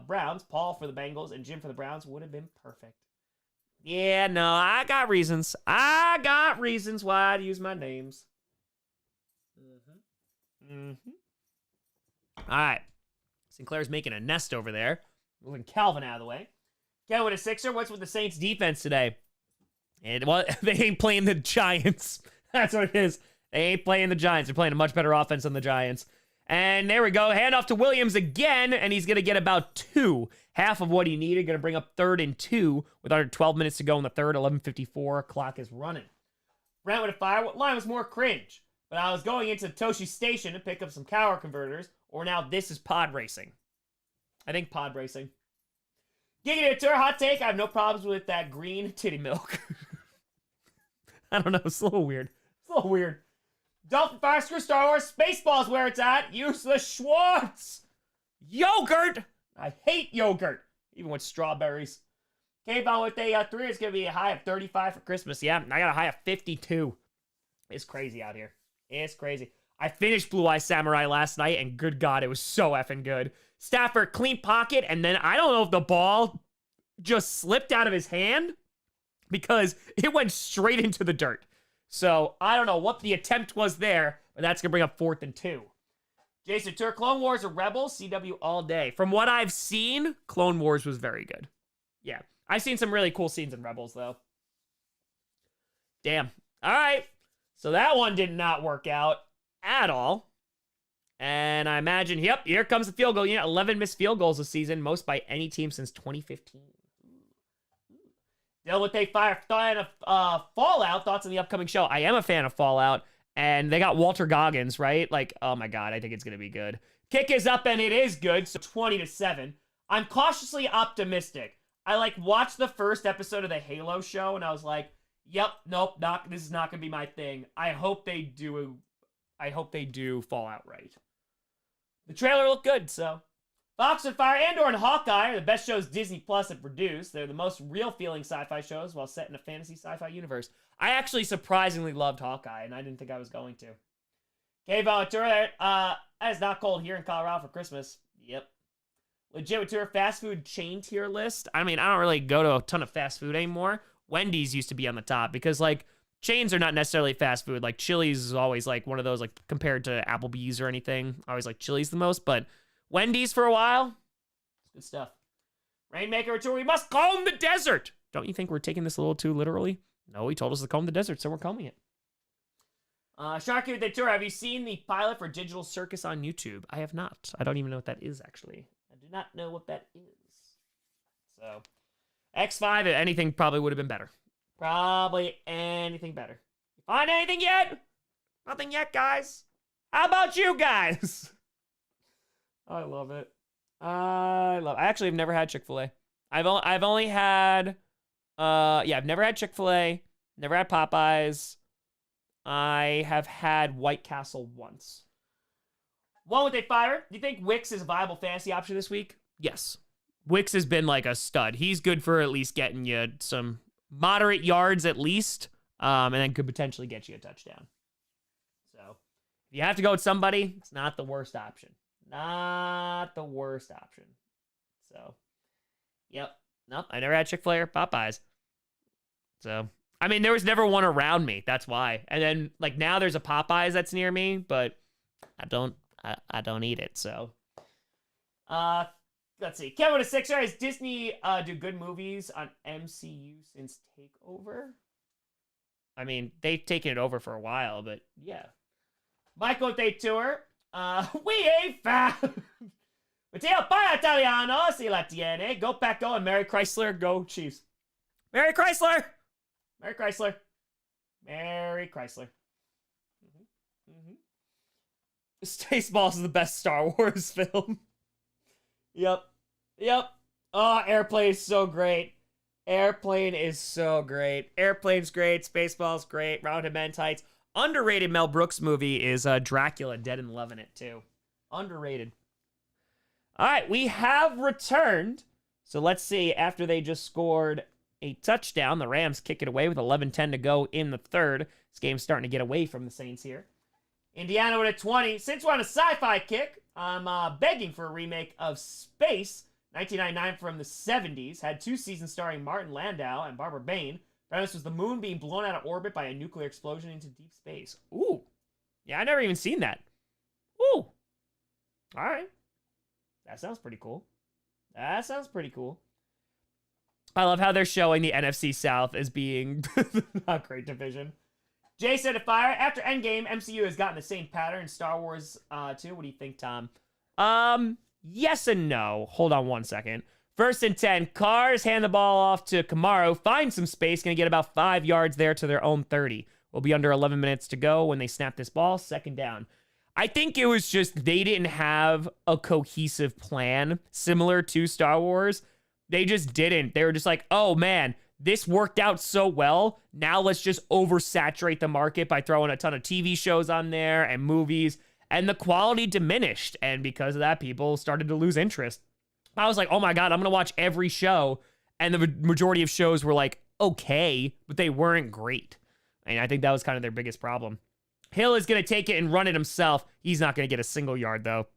Browns, Paul for the Bengals and Jim for the Browns, would have been perfect. Yeah, no, I got reasons. I got reasons why I'd use my names. All right. Sinclair's making a nest over there. Moving Calvin out of the way. Ken with a 6er. What's with the Saints defense today? And well, they ain't playing the Giants. That's what it is. They ain't playing the Giants. They're playing a much better offense than the Giants. And there we go. Handoff to Williams again, and he's going to get about 2. Half of what he needed. Going to bring up 3rd and 2 with under 12 minutes to go in the third. 11:54. Clock is running. Brent with a fire. What line was more cringe? But I was going into Toshi Station to pick up some power converters, or now this is pod racing. I think pod racing. Giggity Tour, hot take. I have no problems with that green titty milk. I don't know. It's a little weird. Dolphin Fire, screw Star Wars. Spaceballs where it's at. Useless Schwartz. Yogurt. I hate yogurt, even with strawberries. K-Ball with a 3. It's going to be a high of 35 for Christmas. Yeah, I got a high of 52. It's crazy out here. It's crazy. I finished Blue Eye Samurai last night, and good God, it was so effing good. Stafford, clean pocket, and then I don't know if the ball just slipped out of his hand because it went straight into the dirt. So I don't know what the attempt was there, but that's going to bring up 4th and 2. Jason Tur, Clone Wars or Rebels? CW all day. From what I've seen, Clone Wars was very good. Yeah. I've seen some really cool scenes in Rebels, though. Damn. All right. So that one did not work out at all. And I imagine, yep, here comes the field goal. 11 missed field goals this season, most by any team since 2015. Dylan with a fire fan of Fallout. Thoughts on the upcoming show? I am a fan of Fallout. And they got Walter Goggins, right? Like, oh my God, I think it's going to be good. Kick is up and it is good, so 20-7. I'm cautiously optimistic. I watched the first episode of the Halo show and I was like, yep, nope, this is not going to be my thing. I hope they do Fallout right. The trailer looked good, so. Fox and Fire, Andor and Hawkeye are the best shows Disney Plus have produced. They're the most real-feeling sci-fi shows while set in a fantasy sci-fi universe. I actually surprisingly loved Hawkeye, and I didn't think I was going to. Okay, Volunteer, it's not cold here in Colorado for Christmas. Yep. Legit with tour fast food chain tier list. I mean, I don't really go to a ton of fast food anymore. Wendy's used to be on the top because, chains are not necessarily fast food. Chili's is always, one of those, compared to Applebee's or anything. I always like Chili's the most, but Wendy's for a while. Good stuff. Rainmaker tour. We must comb the desert. Don't you think we're taking this a little too literally? No, he told us to comb the desert, so we're combing it. Sharky with the tour. Have you seen the pilot for Digital Circus on YouTube? I have not. I don't even know what that is, actually. I do not know what that is. So, X5, if anything, probably would have been better. Probably anything better. You find anything yet? Nothing yet, guys. How about you guys? I love it. I actually have never had Chick-fil-A. I've only had, I've never had Chick-fil-A, never had Popeyes. I have had White Castle once. One with a fire. Do you think Wix is a viable fantasy option this week? Yes. Wicks has been like a stud. He's good for at least getting you some moderate yards at least, and then could potentially get you a touchdown. So if you have to go with somebody, it's not the worst option. Not the worst option. So, yep. Nope, I never had Chick-fil-A or Popeyes. So, I mean, there was never one around me. That's why. And then, like, now there's a Popeyes that's near me, but I don't eat it, so. Let's see. Kevin with a Sixer. Has Disney do good movies on MCU since Takeover? I mean, they've taken it over for a while, but yeah. Michael with a tour. We ain't found. Matteo, para Italiano. Si la tiene. Go Paco and Mary Chrysler. Go Chiefs. Mary Chrysler. Mary Chrysler. Mary Chrysler. Spaceballs is the best Star Wars film. Yep. Oh, Airplane is so great. Airplane is so great. Airplane's great. Spaceballs great. Round Men Tights. Underrated Mel Brooks movie is Dracula, Dead and Loving It, too. Underrated. All right, we have returned. So let's see. After they just scored a touchdown, the Rams kick it away with 11:10 to go in the third. This game's starting to get away from the Saints here. Indiana with a 20. Since we're on a sci-fi kick, I'm begging for a remake of Space, 1999 from the 70s. Had 2 seasons starring Martin Landau and Barbara Bain. Premise was the moon being blown out of orbit by a nuclear explosion into deep space. Ooh. Yeah, I never even seen that. Ooh. All right. That sounds pretty cool. I love how they're showing the NFC South as being not a great division. Jay said to fire. After Endgame, MCU has gotten the same pattern. Star Wars, too. What do you think, Tom? Yes and no. Hold on one second. 1st and 10. Cars hand the ball off to Camaro. Find some space. Going to get about 5 yards there to their own 30. We'll be under 11 minutes to go when they snap this ball. 2nd down. I think it was just they didn't have a cohesive plan similar to Star Wars. They just didn't. They were just like, oh, man. This worked out so well. Now let's just oversaturate the market by throwing a ton of TV shows on there and movies. And the quality diminished. And because of that, people started to lose interest. I was like, oh my God, I'm going to watch every show. And the majority of shows were like, okay, but they weren't great. And I think that was kind of their biggest problem. Hill is going to take it and run it himself. He's not going to get a single yard, though.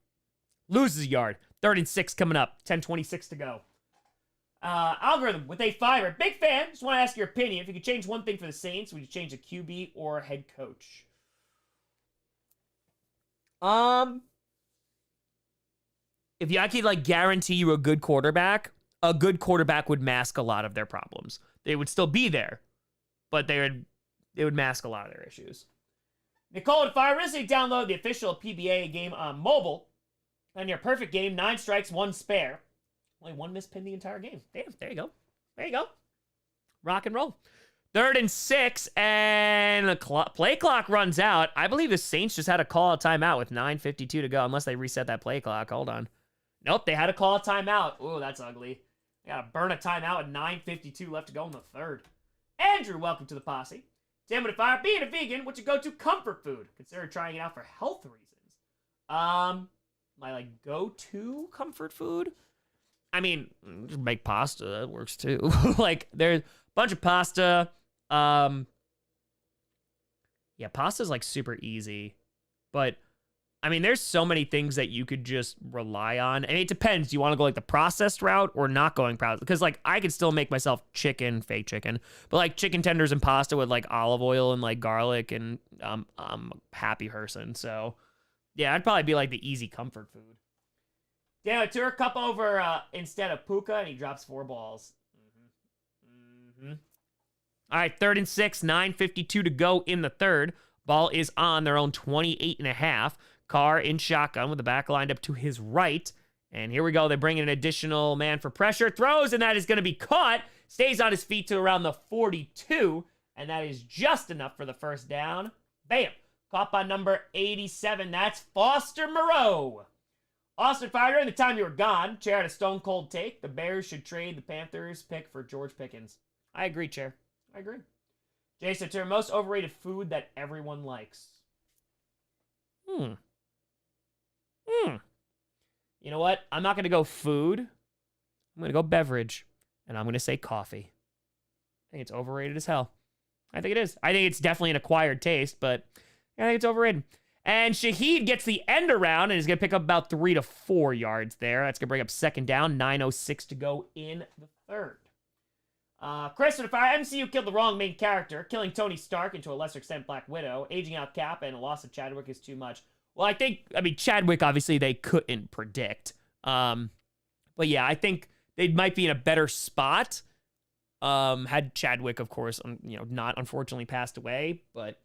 Loses a yard. 3rd and 6 coming up. 10:26 to go. Algorithm with a fiver. Big fan. Just want to ask your opinion. If you could change one thing for the Saints, would you change a QB or head coach? If I could guarantee you a good quarterback would mask a lot of their problems. They would still be there, but they would mask a lot of their issues. Nicole and Fire recently download the official PBA game on mobile. And your perfect game, 9 strikes, 1 spare. Only 1 missed pin the entire game. Damn, there you go. Rock and roll. 3rd and 6, and the play clock runs out. I believe the Saints just had to call a timeout with 9:52 to go, unless they reset that play clock. Hold on. Nope, they had to call a timeout. Ooh, that's ugly. They got to burn a timeout with 9:52 left to go in the third. Andrew, welcome to the posse. Tim with a fire. Being a vegan, what's your go-to comfort food? Consider trying it out for health reasons. My go-to comfort food? I mean, just make pasta. That works too. There's a bunch of pasta. Yeah, pasta's super easy. But, I mean, there's so many things that you could just rely on. And it depends. Do you want to go the processed route or not going processed? Because, I could still make myself fake chicken. But, chicken tenders and pasta with, olive oil and, garlic. And I'm a happy person. So, yeah, I'd probably be, the easy comfort food. Damn, tour cup over instead of Puka, and he drops 4 balls. All right, 3rd and 6, 9:52 to go in the third. Ball is on their own 28.5. Carr in shotgun with the back lined up to his right. And here we go. They bring in an additional man for pressure. Throws, and that is going to be caught. Stays on his feet to around the 42. And that is just enough for the 1st down. Bam. Caught by number 87. That's Foster Moreau. Austin Fighter, in the time you were gone, Chair had a stone cold take. The Bears should trade the Panthers pick for George Pickens. I agree, Chair. I agree. Jason Turner, most overrated food that everyone likes. You know what? I'm not going to go food. I'm going to go beverage, and I'm going to say coffee. I think it's overrated as hell. I think it is. I think it's definitely an acquired taste, but I think it's overrated. And Shaheed gets the end around and is going to pick up about 3 to 4 yards there. That's going to bring up second down. 9:06 to go in the third. Chris, if our MCU killed the wrong main character, killing Tony Stark and to a lesser extent Black Widow, aging out Cap, and a loss of Chadwick is too much. Well, I mean, Chadwick, obviously, they couldn't predict. But yeah, I think they might be in a better spot had Chadwick, of course, not unfortunately passed away. But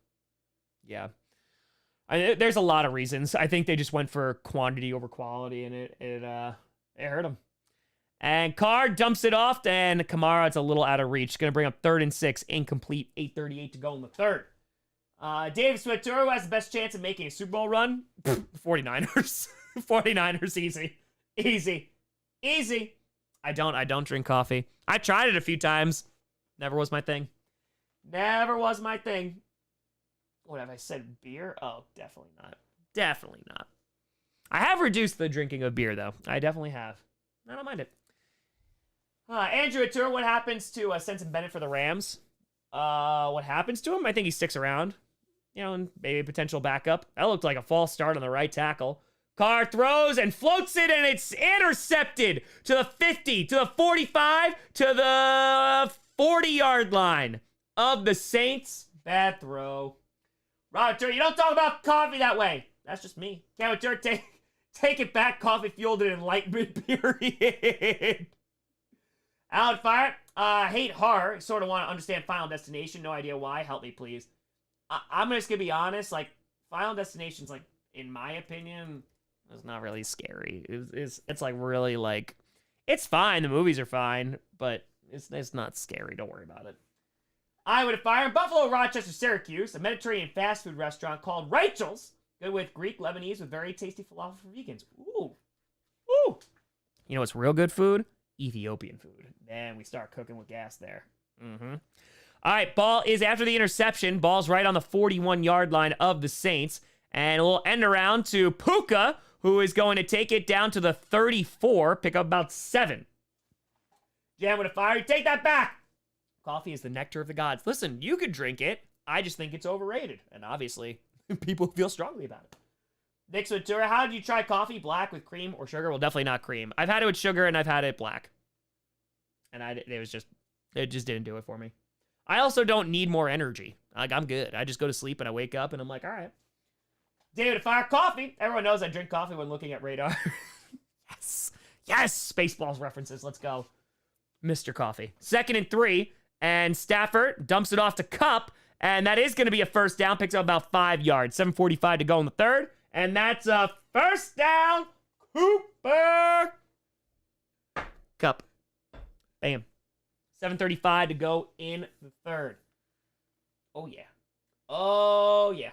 yeah, there's a lot of reasons. I think they just went for quantity over quality, and it hurt them. And Carr dumps it off, and Kamara, it's a little out of reach. Going to bring up 3rd and 6, incomplete, 8:38 to go in the third. David Sweater, who has the best chance of making a Super Bowl run? 49ers. 49ers, easy. I don't drink coffee. I tried it a few times. Never was my thing. What have I said? Beer? Oh, definitely not. I have reduced the drinking of beer, though. I definitely have. I don't mind it. Andrew Atur, what happens to Sensen Bennett for the Rams? What happens to him? I think he sticks around. And maybe a potential backup. That looked like a false start on the right tackle. Carr throws and floats it, and it's intercepted to the 50, to the 45, to the 40-yard line of the Saints. Bad throw. Roger, you don't talk about coffee that way. That's just me. Can't take it back. Coffee fueled an enlightenment period. Alan Fire. Hate horror. Sort of want to understand Final Destination. No idea why. Help me, please. I'm just going to be honest. Like, Final Destination's, like, in my opinion, it's not really scary. It's like, really, like, it's fine. The movies are fine, but it's not scary. Don't worry about it. I would have fired Buffalo, Rochester, Syracuse, a Mediterranean fast food restaurant called Rachel's. Good with Greek, Lebanese, with very tasty falafel for vegans. Ooh. You know what's real good food? Ethiopian food. Then we start cooking with gas there. All right, ball is after the interception. Ball's right on the 41-yard line of the Saints. And we'll end around to Puka, who is going to take it down to the 34, pick up about 7. Jam with a fire. Take that back. Coffee is the nectar of the gods. Listen, you could drink it. I just think it's overrated. And obviously, people feel strongly about it. Nick Ventura, how did you try coffee? Black with cream or sugar? Well, definitely not cream. I've had it with sugar and I've had it black. And it just didn't do it for me. I also don't need more energy. Like, I'm good. I just go to sleep and I wake up and I'm like, all right. David, fire coffee. Everyone knows I drink coffee when looking at radar. Yes. Spaceballs references. Let's go. Mr. Coffee. 2nd and 3. And Stafford dumps it off to Cup. And that is going to be a first down. Picks up about 5 yards. 7:45 to go in the third. And that's a first down. Cooper Cup. Bam. 7:35 to go in the third. Oh, yeah.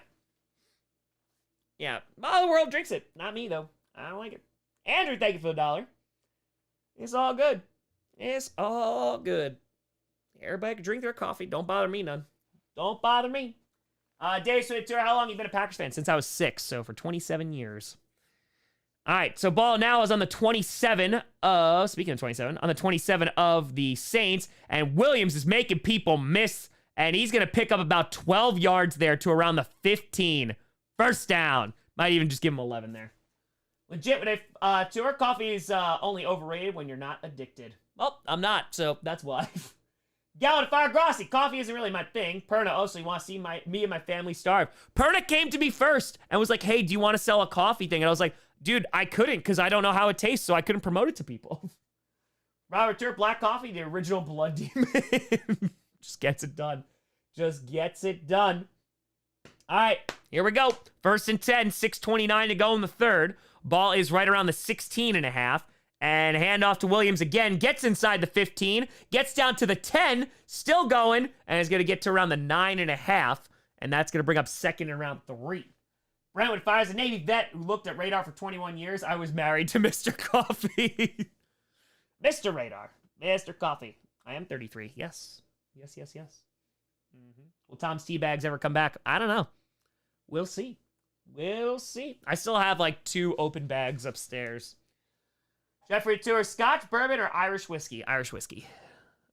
Yeah. All the world drinks it. Not me, though. I don't like it. Andrew, thank you for the $1. It's all good. Everybody can drink their coffee. Don't bother me none. Don't bother me. Dave Switzer, how long have you been a Packers fan? Since I was 6, so for 27 years. All right, so ball now is on the 27 of, speaking of 27, on the 27 of the Saints, and Williams is making people miss, and he's going to pick up about 12 yards there to around the 15. First down. Might even just give him 11 there. Legit, but if tour coffee is only overrated when you're not addicted. Well, I'm not, so that's why. Gallon of Fire Grossi. Coffee isn't really my thing. Perna also wants to see me and my family starve. Perna came to me first and was like, hey, do you want to sell a coffee thing? And I was like, dude, I couldn't because I don't know how it tastes, so I couldn't promote it to people. Robert Turp, black coffee, the original blood demon. Just gets it done. All right, here we go. 1st and 10, 6:29 to go in the third. Ball is right around the 16.5. And handoff to Williams again. Gets inside the 15. Gets down to the 10. Still going. And is going to get to around the 9.5. And that's going to bring up 2nd and around 3. Brentwood fires a Navy vet who looked at radar for 21 years. I was married to Mr. Coffee. Mr. Radar. Mr. Coffee. I am 33. Yes. Will Tom's Teabags ever come back? I don't know. We'll see. I still have like 2 open bags upstairs. Jeffrey Tour, Scotch, bourbon, or Irish whiskey? Irish whiskey.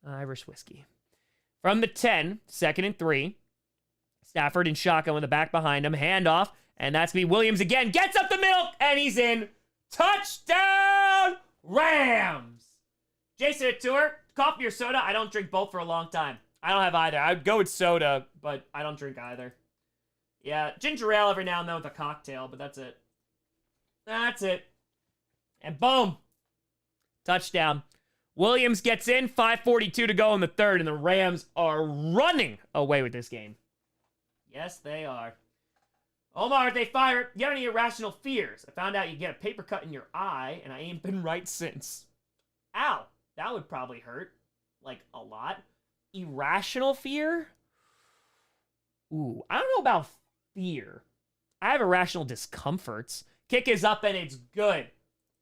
Irish whiskey. From the 10, 2nd and 3. Stafford and shotgun with the back behind him. Handoff, and that's me. Williams again. Gets up the middle, and he's in. Touchdown, Rams. Jason at Tour, coffee or soda? I don't drink both for a long time. I don't have either. I'd go with soda, but I don't drink either. Yeah, ginger ale every now and then with a cocktail, but that's it. That's it. And boom. Touchdown. Williams gets in, 5:42 to go in the third, and the Rams are running away with this game. Yes, they are. Omar, they fire. You have any irrational fears? I found out you get a paper cut in your eye, and I ain't been right since. Ow. That would probably hurt. Like, a lot. Irrational fear? Ooh, I don't know about fear. I have irrational discomforts. Kick is up and it's good.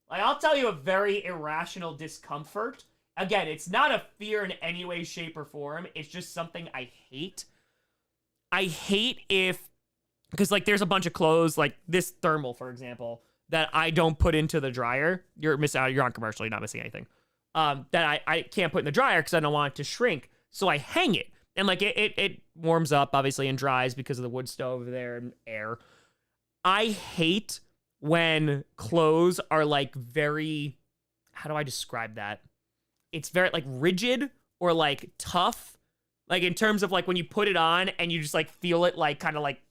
Like, I'll tell you a very irrational discomfort. Again, it's not a fear in any way, shape, or form. It's just something I hate. I hate if... Because, like, there's a bunch of clothes, like this thermal, for example, that I don't put into the dryer. You're missing out. You're on commercial. You're not missing anything. That I can't put in the dryer because I don't want it to shrink. So I hang it. And, like, it warms up, obviously, and dries because of the wood stove there and air. I hate when clothes are, like, very... How do I describe that? It's very, like, rigid or, like, tough. Like, in terms of, like, when you put it on and you just, like, feel it, like, kind of, like,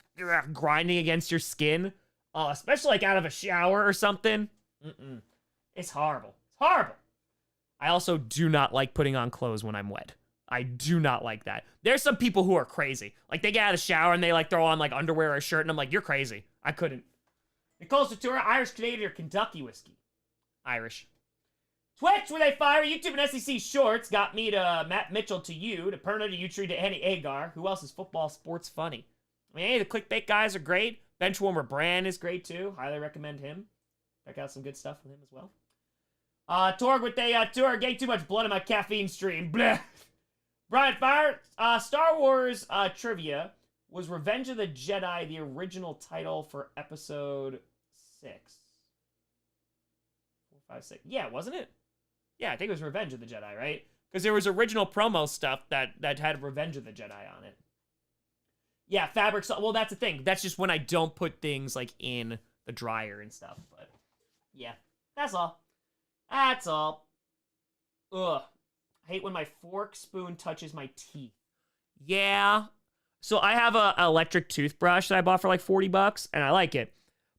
grinding against your skin. Especially, like, out of a shower or something. It's horrible. It's horrible. I also do not like putting on clothes when I'm wet. I do not like that. There's some people who are crazy. Like, they get out of the shower and they, like, throw on, like, underwear or a shirt, and I'm like, you're crazy. I couldn't. Nicole Satura, Irish, Canadian, or Kentucky whiskey? Irish. Twitch, where they fire, YouTube and SEC shorts, got me to Matt Mitchell to you, to Perna to Utri to Henny Agar. Who else is football sports funny? I mean, hey, the clickbait guys are great. Benchwarmer Brand is great, too. Highly recommend him. Check out some good stuff with him as well. Torg with a tour. Getting too much blood in my caffeine stream. Blah. Brian Fire. Star Wars trivia. Was Revenge of the Jedi the original title for episode 6? 4, 5, 6. Yeah, wasn't it? Yeah, I think it was Revenge of the Jedi, right? Because there was original promo stuff that had Revenge of the Jedi on it. Yeah, fabric. Well, that's the thing. That's just when I don't put things, like, in the dryer and stuff. But, yeah. That's all. That's all. Ugh. I hate when my fork spoon touches my teeth. Yeah. So I have a electric toothbrush that I bought for, like, $40, and I like it.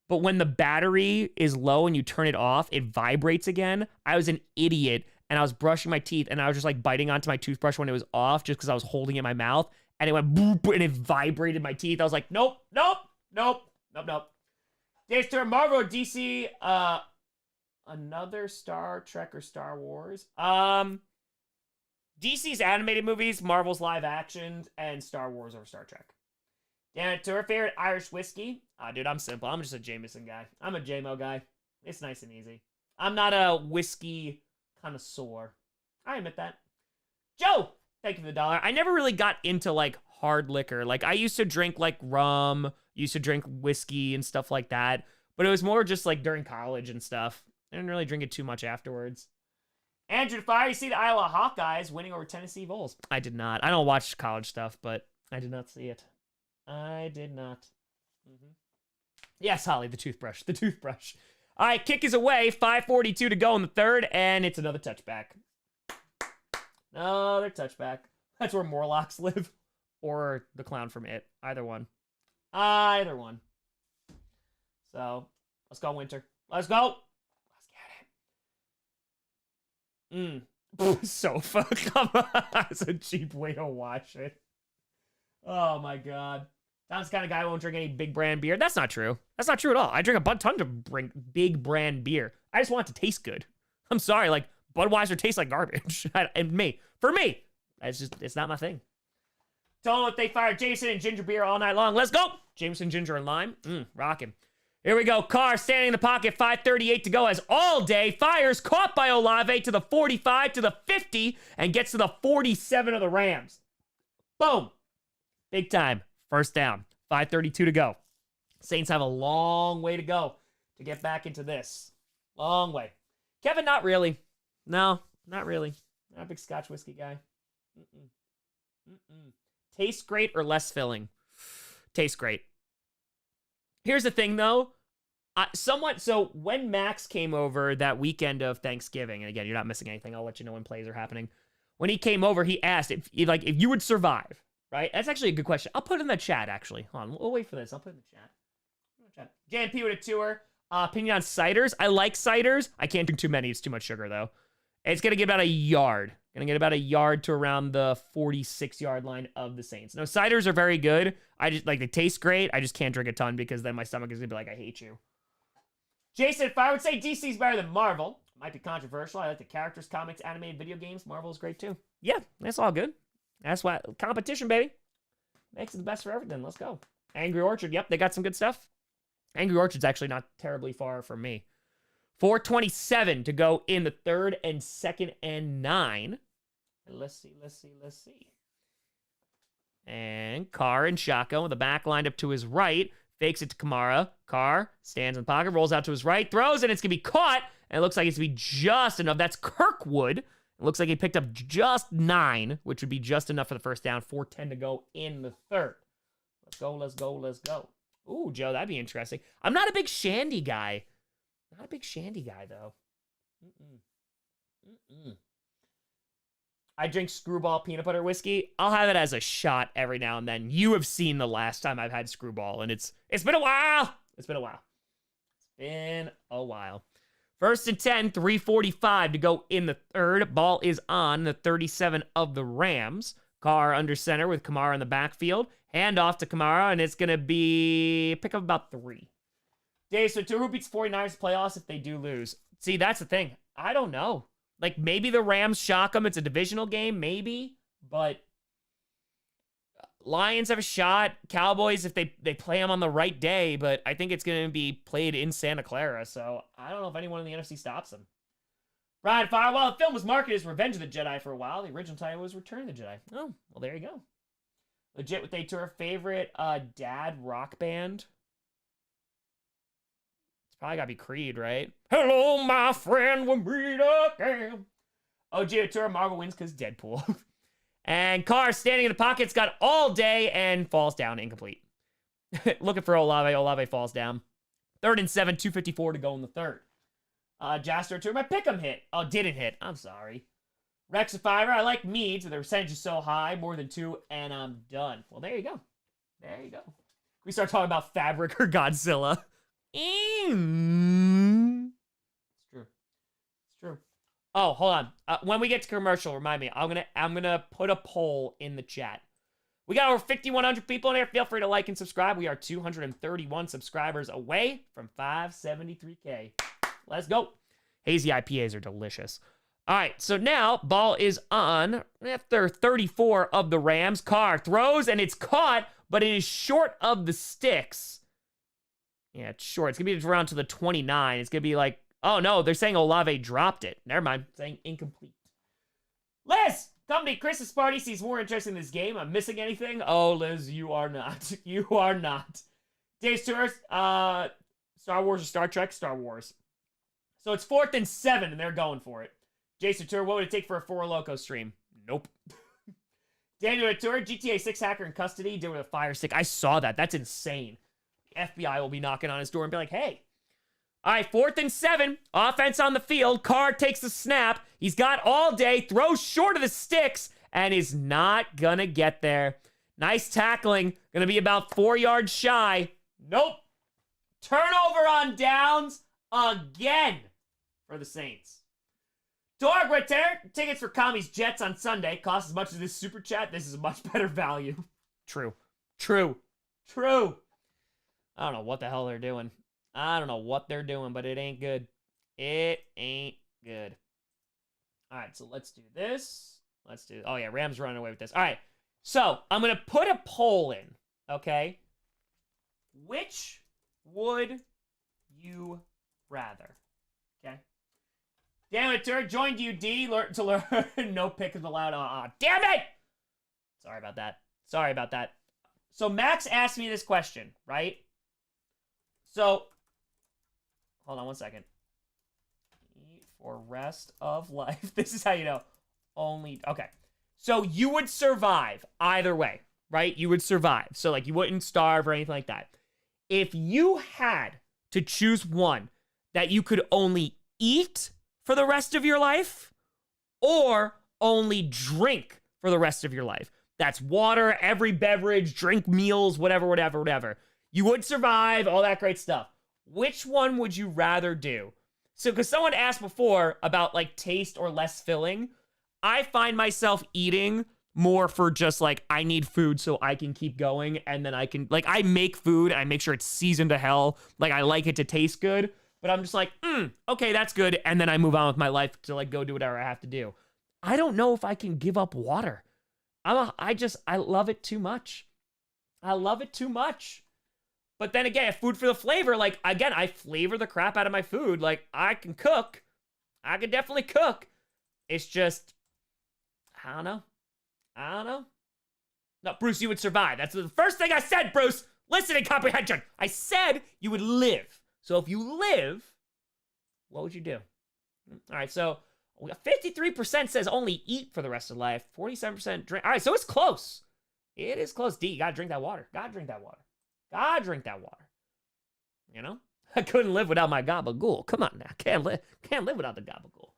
But when the battery is low and you turn it off, it vibrates again. I was an idiot, and I was brushing my teeth, and I was just, like, biting onto my toothbrush when it was off just because I was holding it in my mouth. And it went boop, and it vibrated my teeth. I was like, nope, nope, nope, nope, nope. Dave's turn. Marvel or DC? Another Star Trek or Star Wars? DC's animated movies, Marvel's live actions, and Star Wars over Star Trek. Dan, to her favorite Irish whiskey? Dude, I'm simple. I'm just a Jameson guy. I'm a JMO guy. It's nice and easy. I'm not a whiskey connoisseur. I admit that. Joe! Thank you for the $1. I never really got into, like, hard liquor. Like, I used to drink, like, rum, used to drink whiskey and stuff like that. But it was more just, like, during college and stuff. I didn't really drink it too much afterwards. Andrew Fire, you see the Iowa Hawkeyes winning over Tennessee Vols? I did not. I don't watch college stuff, but I did not see it. I did not. Yes, Holly, the toothbrush. The toothbrush. All right, kick is away. 5:42 to go in the third, and it's another touchback. Another touchback. That's where Morlocks live. Or the clown from It. Either one. Either one. So, let's go, Winter. Let's go. Let's get it. Sofa. Come on. That's a cheap way to wash it. Oh, my God. Tom's the kind of guy who won't drink any big brand beer. That's not true. That's not true at all. I drink a ton of big brand beer. I just want it to taste good. I'm sorry, like, Budweiser tastes like garbage. For me, it's not my thing. Told what they fired Jason and ginger beer all night long. Let's go. Jameson, ginger, and lime. Rocking. Here we go. Carr standing in the pocket. 5:38 to go as all day fires. Caught by Olave to the 45 to the 50 and gets to the 47 of the Rams. Boom. Big time. First down. 5:32 to go. Saints have a long way to go to get back into this. Long way. Kevin, not really. No, not really. Not a big Scotch whiskey guy. Tastes great or less filling? Tastes great. Here's the thing, though. So when Max came over that weekend of Thanksgiving, and again, you're not missing anything. I'll let you know when plays are happening. When he came over, he asked if you would survive, right? That's actually a good question. I'll put it in the chat, actually. Hold on, we'll wait for this. I'll put it in the chat. JNP with a tour. Opinion on ciders. I like ciders. I can't drink too many. It's too much sugar, though. It's going to get about a yard. Going to get about a yard to around the 46-yard line of the Saints. No, ciders are very good. They taste great. I just can't drink a ton because then my stomach is going to be like, I hate you. Jason, if I would say DC's better than Marvel, might be controversial. I like the characters, comics, animated video games. Marvel is great too. Yeah, that's all good. That's why competition, baby. Makes it the best for everything. Let's go. Angry Orchard. Yep, they got some good stuff. Angry Orchard's actually not terribly far from me. 427 to go in the third and second and 9. Let's see. And Carr and Shotgun with the back lined up to his right. Fakes it to Kamara. Carr stands in the pocket, rolls out to his right, throws, and it's going to be caught. And it looks like it's going to be just enough. That's Kirkwood. It looks like he picked up just 9, which would be just enough for the first down. 4:10 to go in the third. Let's go. Ooh, Joe, that'd be interesting. I'm not a big Shandy guy. Not a big Shandy guy, though. I drink Screwball peanut butter whiskey. I'll have it as a shot every now and then. You have seen the last time I've had Screwball, and it's been a while. It's been a while. First and 10, 3:45 to go in the third. Ball is on the 37 of the Rams. Carr under center with Kamara in the backfield. Hand off to Kamara, and it's going to be pick up about 3. Dave, so who beats 49ers playoffs if they do lose? See, that's the thing. I don't know. Like, maybe the Rams shock them. It's a divisional game, maybe. But Lions have a shot. Cowboys, if they play them on the right day. But I think it's going to be played in Santa Clara. So I don't know if anyone in the NFC stops them. Brian Firewall, the film was marketed as Revenge of the Jedi for a while. The original title was Return of the Jedi. Oh, well, there you go. Legit with a tour favorite dad rock band. Probably gotta be Creed, right? Hello, my friend, we'll meet again. OG Tour, Marvel wins because Deadpool. And Carr standing in the pocket's got all day and falls down incomplete. Looking for Olave. Olave falls down. 3rd and 7, 2:54 to go in the third. Jaster Tour, my pick'em hit. Oh, didn't hit. I'm sorry. Rex Fiver, I like meads, but the percentage is so high, more than 2, and I'm done. Well, there you go. We start talking about Fabric or Godzilla. It's true. Oh, hold on. When we get to commercial, remind me. I'm gonna put a poll in the chat. We got over 5,100 people in here. Feel free to like and subscribe. We are 231 subscribers away from 573K. Let's go. Hazy IPAs are delicious. All right, so now ball is on after 34 of the Rams. Carr throws and it's caught, but it is short of the sticks. Yeah, it's short. It's going to be around to the 29. It's going to be like, oh no, they're saying Olave dropped it. Never mind. Saying incomplete. Liz, come to Chris's party. Seems more interesting in this game. I'm missing anything? Oh, Liz, you are not. You are not. Dave's Tours, Star Wars or Star Trek? Star Wars. So it's 4th and 7, and they're going for it. Jason Tour, what would it take for a 4 Loco stream? Nope. Daniel Tour, GTA 6 hacker in custody, did with a fire stick. I saw that. That's insane. FBI will be knocking on his door and be like, hey. All right, 4th and 7. Offense on the field. Carr takes the snap. He's got all day. Throws short of the sticks and is not going to get there. Nice tackling. Going to be about 4 yards shy. Nope. Turnover on downs again for the Saints. Dorg with tickets for Commies Jets on Sunday. Cost as much as this super chat. This is a much better value. True. I don't know what the hell they're doing. But it ain't good. All right, so let's do this. Oh yeah, Rams running away with this. All right, so I'm going to put a poll in, okay? Which would you rather? Okay? Damn it, Turd, joined you, D. Learn to learn. No pick is allowed. Damn it! Sorry about that. So Max asked me this question, right? So, hold on one second. for rest of life. This is how you know. Only, okay. So you would survive either way, right? You would survive. So like you wouldn't starve or anything like that. If you had to choose one that you could only eat for the rest of your life or only drink for the rest of your life. That's water, every beverage, drink, meals, whatever. You would survive, all that great stuff. Which one would you rather do? So, because someone asked before about like taste or less filling, I find myself eating more for just like, I need food so I can keep going. And then I can, like, I make food, I make sure it's seasoned to hell. Like, I like it to taste good, but I'm just like, okay, that's good. And then I move on with my life to like go do whatever I have to do. I don't know if I can give up water. I love it too much. I love it too much. But then again, food for the flavor, like, again, I flavor the crap out of my food. Like, I can cook. I can definitely cook. It's just, I don't know. No, Bruce, you would survive. That's the first thing I said, Bruce. Listening comprehension. I said you would live. So if you live, what would you do? All right, so 53% says only eat for the rest of life. 47% drink. All right, so it's close. It is close. D, you gotta drink that water. Gotta drink that water. You know? I couldn't live without my gabagool. Come on now. Can't live without the gabagool.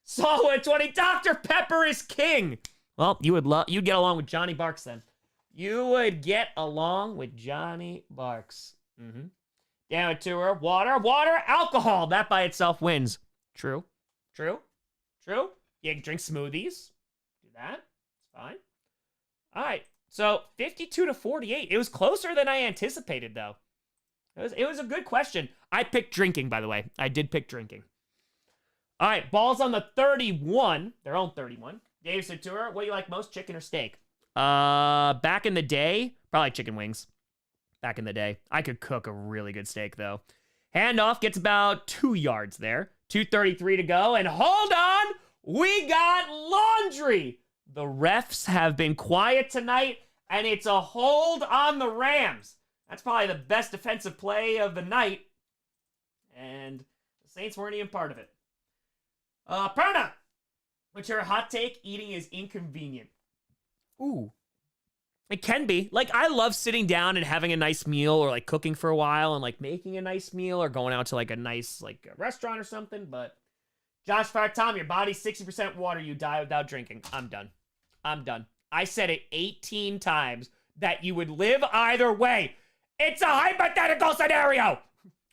Solid 20. Dr. Pepper is king. Well, you'd get along with Johnny Barks then. You would get along with Johnny Barks. Down to her. Water, alcohol. That by itself wins. True. You can drink smoothies. Do that. It's fine. All right. So 52 to 48. It was closer than I anticipated, though. It was a good question. I picked drinking, by the way. I did pick drinking. All right. Balls on the 31. Their own 31. Dave Satura, what do you like most, chicken or steak? Back in the day, probably chicken wings. Back in the day. I could cook a really good steak, though. Handoff gets about 2 yards there. 2:33 to go. And hold on. We got laundry. The refs have been quiet tonight, and it's a hold on the Rams. That's probably the best defensive play of the night. And the Saints weren't even part of it. Perna, what's your hot take? Eating is inconvenient. Ooh. It can be. Like, I love sitting down and having a nice meal or, like, cooking for a while and, like, making a nice meal or going out to, like, a nice, like, a restaurant or something. But Josh Fire Tom, your body's 60% water. You die without drinking. I'm done. I said it 18 times that you would live either way. It's a hypothetical scenario. All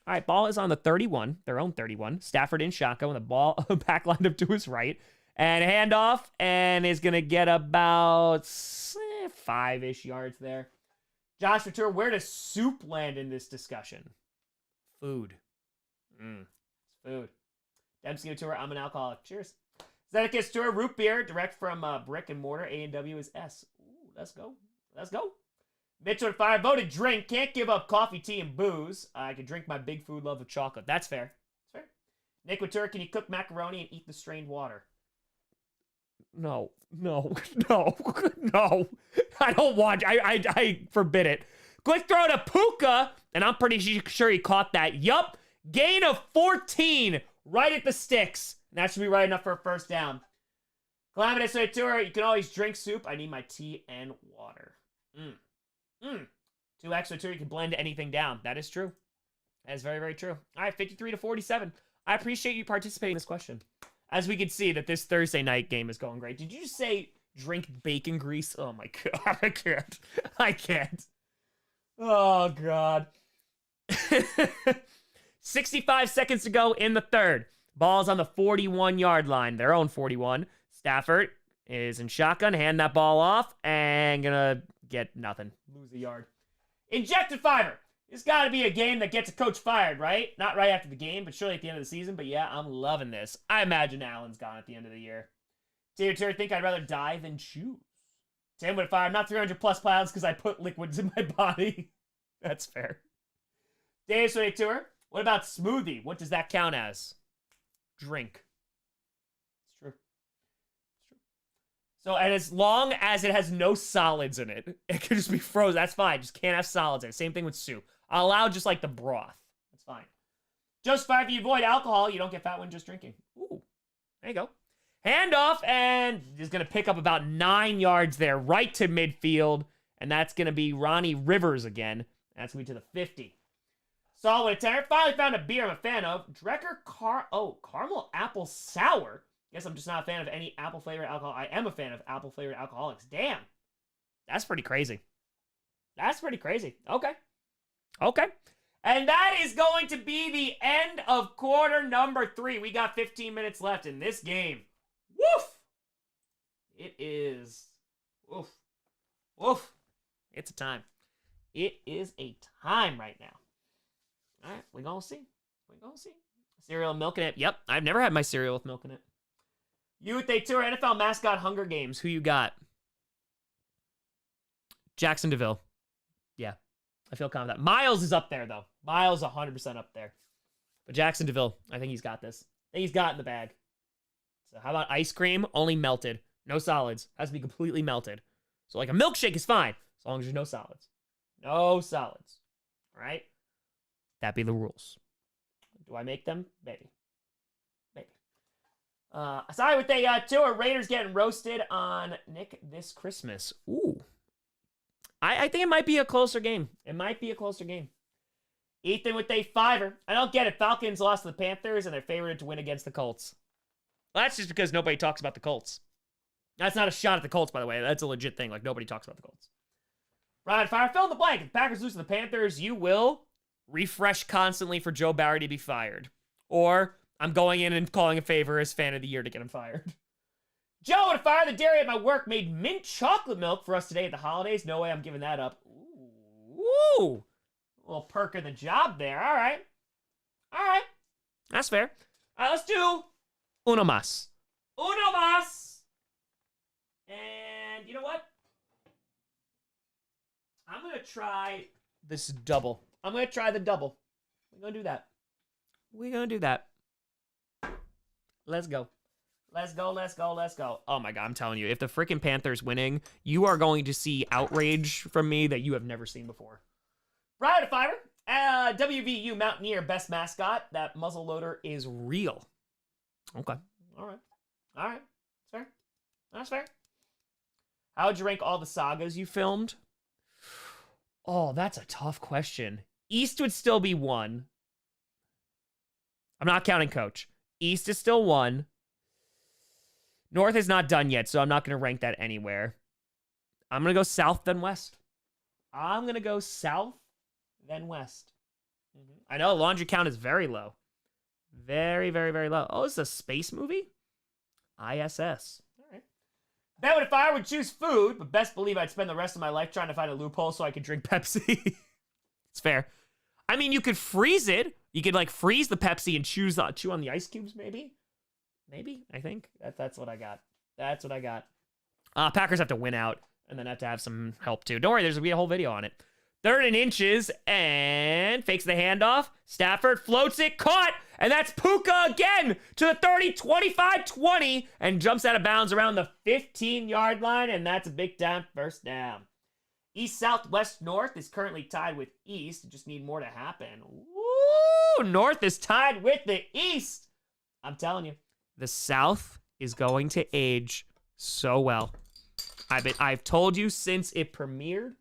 right, ball is on the 31, their own 31. Stafford in shotgun with the ball back lined up to his right. And handoff, and is going to get about 5-ish yards there. Josh Ventura, where does soup land in this discussion? Food. It's food. Dempsey Tour, I'm an alcoholic. Cheers. Zedekiss Tour, root beer, direct from Brick and Mortar. A&W is S. Ooh, let's go. Mitchell and Fire, voted drink. Can't give up coffee, tea, and booze. I can drink my big food love of chocolate. That's fair. Nick Couture, can you cook macaroni and eat the strained water? No. I don't want. I forbid it. Quick throw to Puka, and I'm pretty sure he caught that. Yup. Gain of 14 right at the sticks. And that should be right enough for a first down. Calamitous Tour, you can always drink soup. I need my tea and water. 2x Tour, you can blend anything down. That is true. That is very, very true. All right, 53 to 47. I appreciate you participating in this question. As we can see that this Thursday night game is going great. Did you just say drink bacon grease? Oh my God, I can't. Oh God. 65 seconds to go in the third. Ball's on the 41-yard line, their own 41. Stafford is in shotgun, hand that ball off, and gonna get nothing. Lose a yard. Injected Fiverr. It's got to be a game that gets a coach fired, right? Not right after the game, but surely at the end of the season. But yeah, I'm loving this. I imagine Allen's gone at the end of the year. Taylor, think I'd rather die than choose. Tim would fire. I'm not 300 plus pounds because I put liquids in my body. That's fair. Dave Tour. What about smoothie? What does that count as? Drink. It's true. So, and as long as it has no solids in it, it can just be frozen. That's fine. Just can't have solids in it. Same thing with soup. I'll allow just like the broth. That's fine. Just fine if you avoid alcohol, you don't get fat when just drinking. Ooh, There you go. Handoff, and he's going to pick up about 9 yards there, right to midfield. And that's going to be Ronnie Rivers again. That's going to be to the 50. Solid attempt. Finally found a beer I'm a fan of. Drecker Caramel Apple Sour. Guess I'm just not a fan of any apple-flavored alcohol. I am a fan of apple-flavored alcoholics. Damn. That's pretty crazy. That's pretty crazy. Okay. Okay. And that is going to be the end of quarter number 3. We got 15 minutes left in this game. Woof! It is. Woof. Woof. It's a time. It is a time right now. All right, we're going to see. We're going to see. Cereal and milk in it. Yep, I've never had my cereal with milk in it. Youth A Tour NFL Mascot Hunger Games. Who you got? Jackson DeVille. Yeah, I feel confident. Miles is up there, though. Miles 100% up there. But Jackson DeVille, I think he's got this. I think he's got it in the bag. So how about ice cream? Only melted. No solids. Has to be completely melted. So like a milkshake is fine, as long as there's no solids. No solids. All right? That be the rules. Do I make them? Maybe. Maybe. Sorry with the tour. Raiders getting roasted on Nick this Christmas. Ooh. I think it might be a closer game. It might be a closer game. Ethan with a 5er. I don't get it. Falcons lost to the Panthers, and they're favored to win against the Colts. Well, that's just because nobody talks about the Colts. That's not a shot at the Colts, by the way. That's a legit thing. Like, nobody talks about the Colts. Ryan Fire, fill in the blank. If the Packers lose to the Panthers, you will refresh constantly for Joe Barry to be fired. Or I'm going in and calling a favor as fan of the year to get him fired. Joe with a fire. The dairy at my work made mint chocolate milk for us today at the holidays. No way I'm giving that up. Ooh. A little perk of the job there. All right. All right. That's fair. All right, let's do uno más. Uno más. And you know what? I'm going to try this double. I'm going to try the double. We're going to do that. We're going to do that. Let's go. Let's go, let's go, let's go. Oh my God, I'm telling you, if the freaking Panthers winning, you are going to see outrage from me that you have never seen before. Right to Fiber. WVU Mountaineer best mascot. That muzzle loader is real. Okay. All right. All right. That's fair. That's fair. How would you rank all the sagas you filmed? Oh, that's a tough question. East would still be 1. I'm not counting Coach. East is still 1. North is not done yet, so I'm not going to rank that anywhere. I'm going to go South, then West. I'm going to go South, then West. I know laundry count is very low. Very, very, very low. Oh, this is a space movie? ISS. All right. Bet if I would choose food, but best believe I'd spend the rest of my life trying to find a loophole so I could drink Pepsi. It's fair. I mean, you could freeze it. You could, like, freeze the Pepsi and chew on the ice cubes, maybe. Maybe, I think. That's what I got. That's what I got. Packers have to win out, and then have to have some help, too. Don't worry, there's going to be a whole video on it. 3rd and inches, and fakes the handoff. Stafford floats it, caught, and that's Puka again to the 30, 25-20, and jumps out of bounds around the 15-yard line, and that's a big time first down. East, South, West, North is currently tied with East. Just need more to happen. Woo! North is tied with the East. I'm telling you, the South is going to age so well. I've told you since it premiered.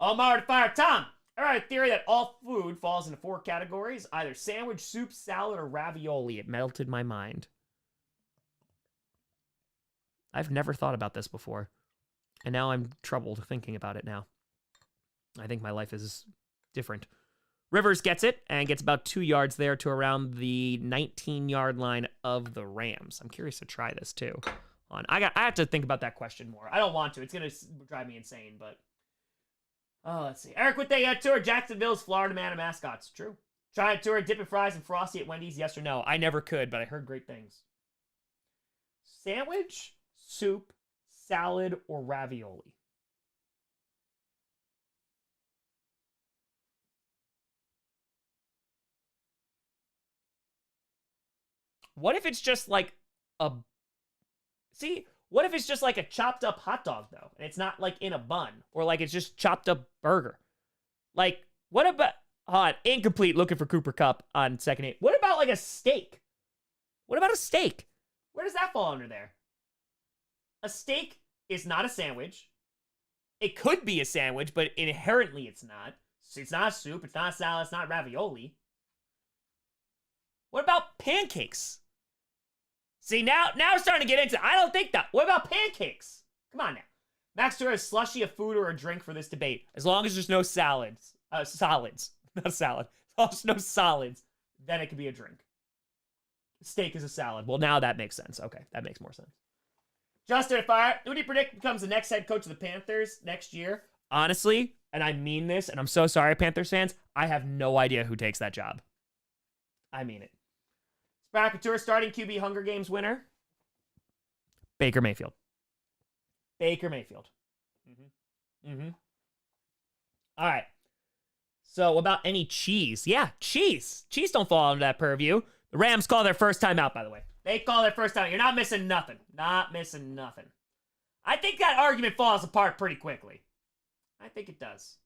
Omar to Fire Tom. All right, theory that all food falls into 4 categories: either sandwich, soup, salad, or ravioli. It melted my mind. I've never thought about this before, and now I'm troubled thinking about it now. I think my life is different. Rivers gets it and gets about 2 yards there to around the 19-yard line of the Rams. I'm curious to try this too. I have to think about that question more. I don't want to. It's gonna drive me insane, but. Oh, let's see. Eric with the tour. Jacksonville's Florida man of mascots. True. Try a tour, dipping fries and Frosty at Wendy's. Yes or no? I never could, but I heard great things. Sandwich, soup, salad, or ravioli? What if it's just like a... See... What if it's just like a chopped up hot dog, though? And it's not like in a bun. Or like it's just chopped up burger. Like, what about... Hold on, incomplete, looking for Cooper Kupp on second 8. What about like a steak? What about a steak? Where does that fall under there? A steak is not a sandwich. It could be a sandwich, but inherently it's not. It's not soup, it's not salad, it's not ravioli. What about pancakes? See, now we're starting to get into, I don't think that. What about pancakes? Come on now. Max Tour is slushy, a food or a drink for this debate. As long as there's no solids. Solids. Not salad. As long as there's no solids, then it could be a drink. Steak is a salad. Well, now that makes sense. Okay, that makes more sense. Justin Fire, who do you predict becomes the next head coach of the Panthers next year? Honestly, and I mean this, and I'm so sorry, Panthers fans, I have no idea who takes that job. I mean it. Tour starting QB Hunger Games winner? Baker Mayfield. Baker Mayfield. All right. So, about any cheese? Yeah, cheese. Cheese don't fall under that purview. The Rams call their first time out, by the way. They call their first time out. You're not missing nothing. Not missing nothing. I think that argument falls apart pretty quickly. I think it does.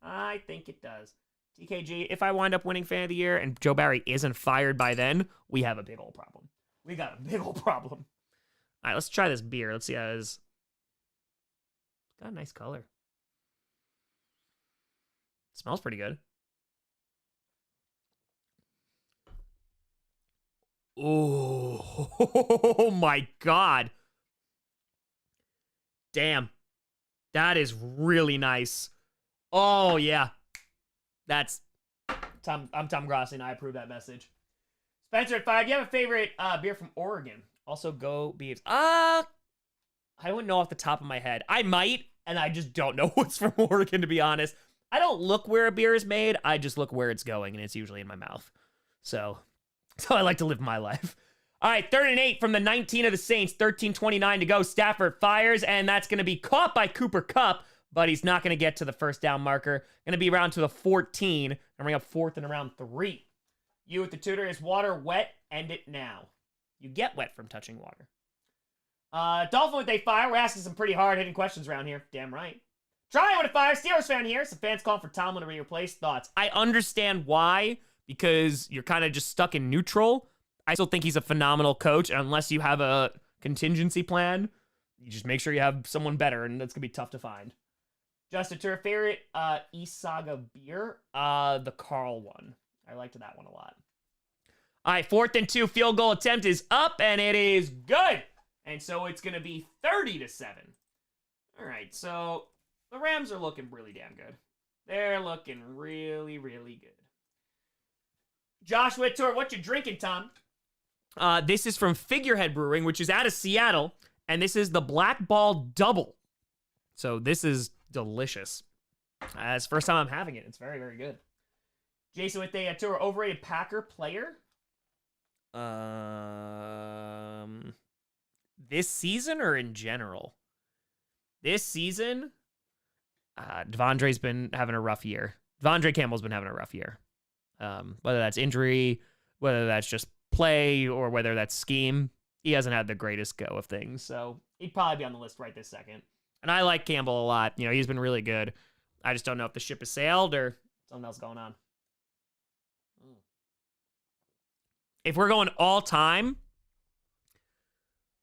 I think it does. TKG, if I wind up winning Fan of the Year and Joe Barry isn't fired by then, we have a big old problem. We got a big old problem. All right, let's try this beer. Let's see how it is. It's got a nice color. It smells pretty good. Oh my God. Damn. That is really nice. Oh, yeah. That's Tom. I'm Tom Grossi, and I approve that message. Spencer at 5. Do you have a favorite beer from Oregon? Also, go Beavs. I wouldn't know off the top of my head. I might, and I just don't know what's from Oregon, to be honest. I don't look where a beer is made. I just look where it's going, and it's usually in my mouth. So I like to live my life. All right, 3rd and 8 from the 19 of the Saints. 13:29 to go. Stafford fires, and that's going to be caught by Cooper Kupp, but he's not going to get to the first down marker. Going to be around to the 14, and bring up 4th and around 3. You with the tutor, is water wet? End it now. You get wet from touching water. Dolphin with a fire. We're asking some pretty hard-hitting questions around here. Damn right. Try with a fire. Steelers fan here. Some fans calling for Tomlin to be replaced. Thoughts? I understand why, because you're kind of just stuck in neutral. I still think he's a phenomenal coach, and unless you have a contingency plan, you just make sure you have someone better, and that's going to be tough to find. Justin, your favorite East Saga beer? The Carl one. I liked that one a lot. All right, 4th and 2. Field goal attempt is up, and it is good. And so it's going to be 30-7. All right, so the Rams are looking really damn good. They're looking really, really good. Josh Whittor, what you drinking, Tom? This is from Figurehead Brewing, which is out of Seattle, and this is the Black Ball Double. So this is delicious. It's the first time I'm having it. It's very, very good. Jason with a tour, overrated Packer player? This season or in general? This season, Devondre's been having a rough year. Devondre Campbell's been having a rough year. Whether that's injury, whether that's just play, or whether that's scheme, he hasn't had the greatest go of things. So he'd probably be on the list right this second. And I like Campbell a lot. You know, he's been really good. I just don't know if the ship has sailed or something else going on. If we're going all time,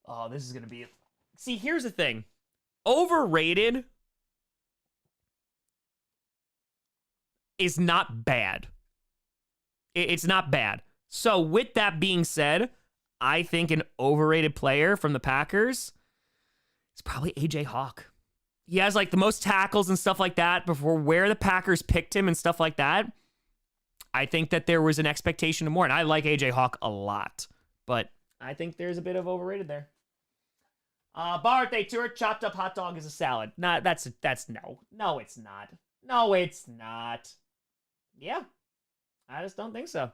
oh, this is going to be... See, here's the thing. Overrated is not bad. It's not bad. So with that being said, I think an overrated player from the Packers is probably AJ Hawk. He has like the most tackles and stuff like that before where the Packers picked him and stuff like that. I think that there was an expectation of more, and I like AJ Hawk a lot, but I think there's a bit of overrated there. Birthday tour, chopped up hot dog is a salad. Nah, that's no. No, it's not. No, it's not. Yeah. I just don't think so.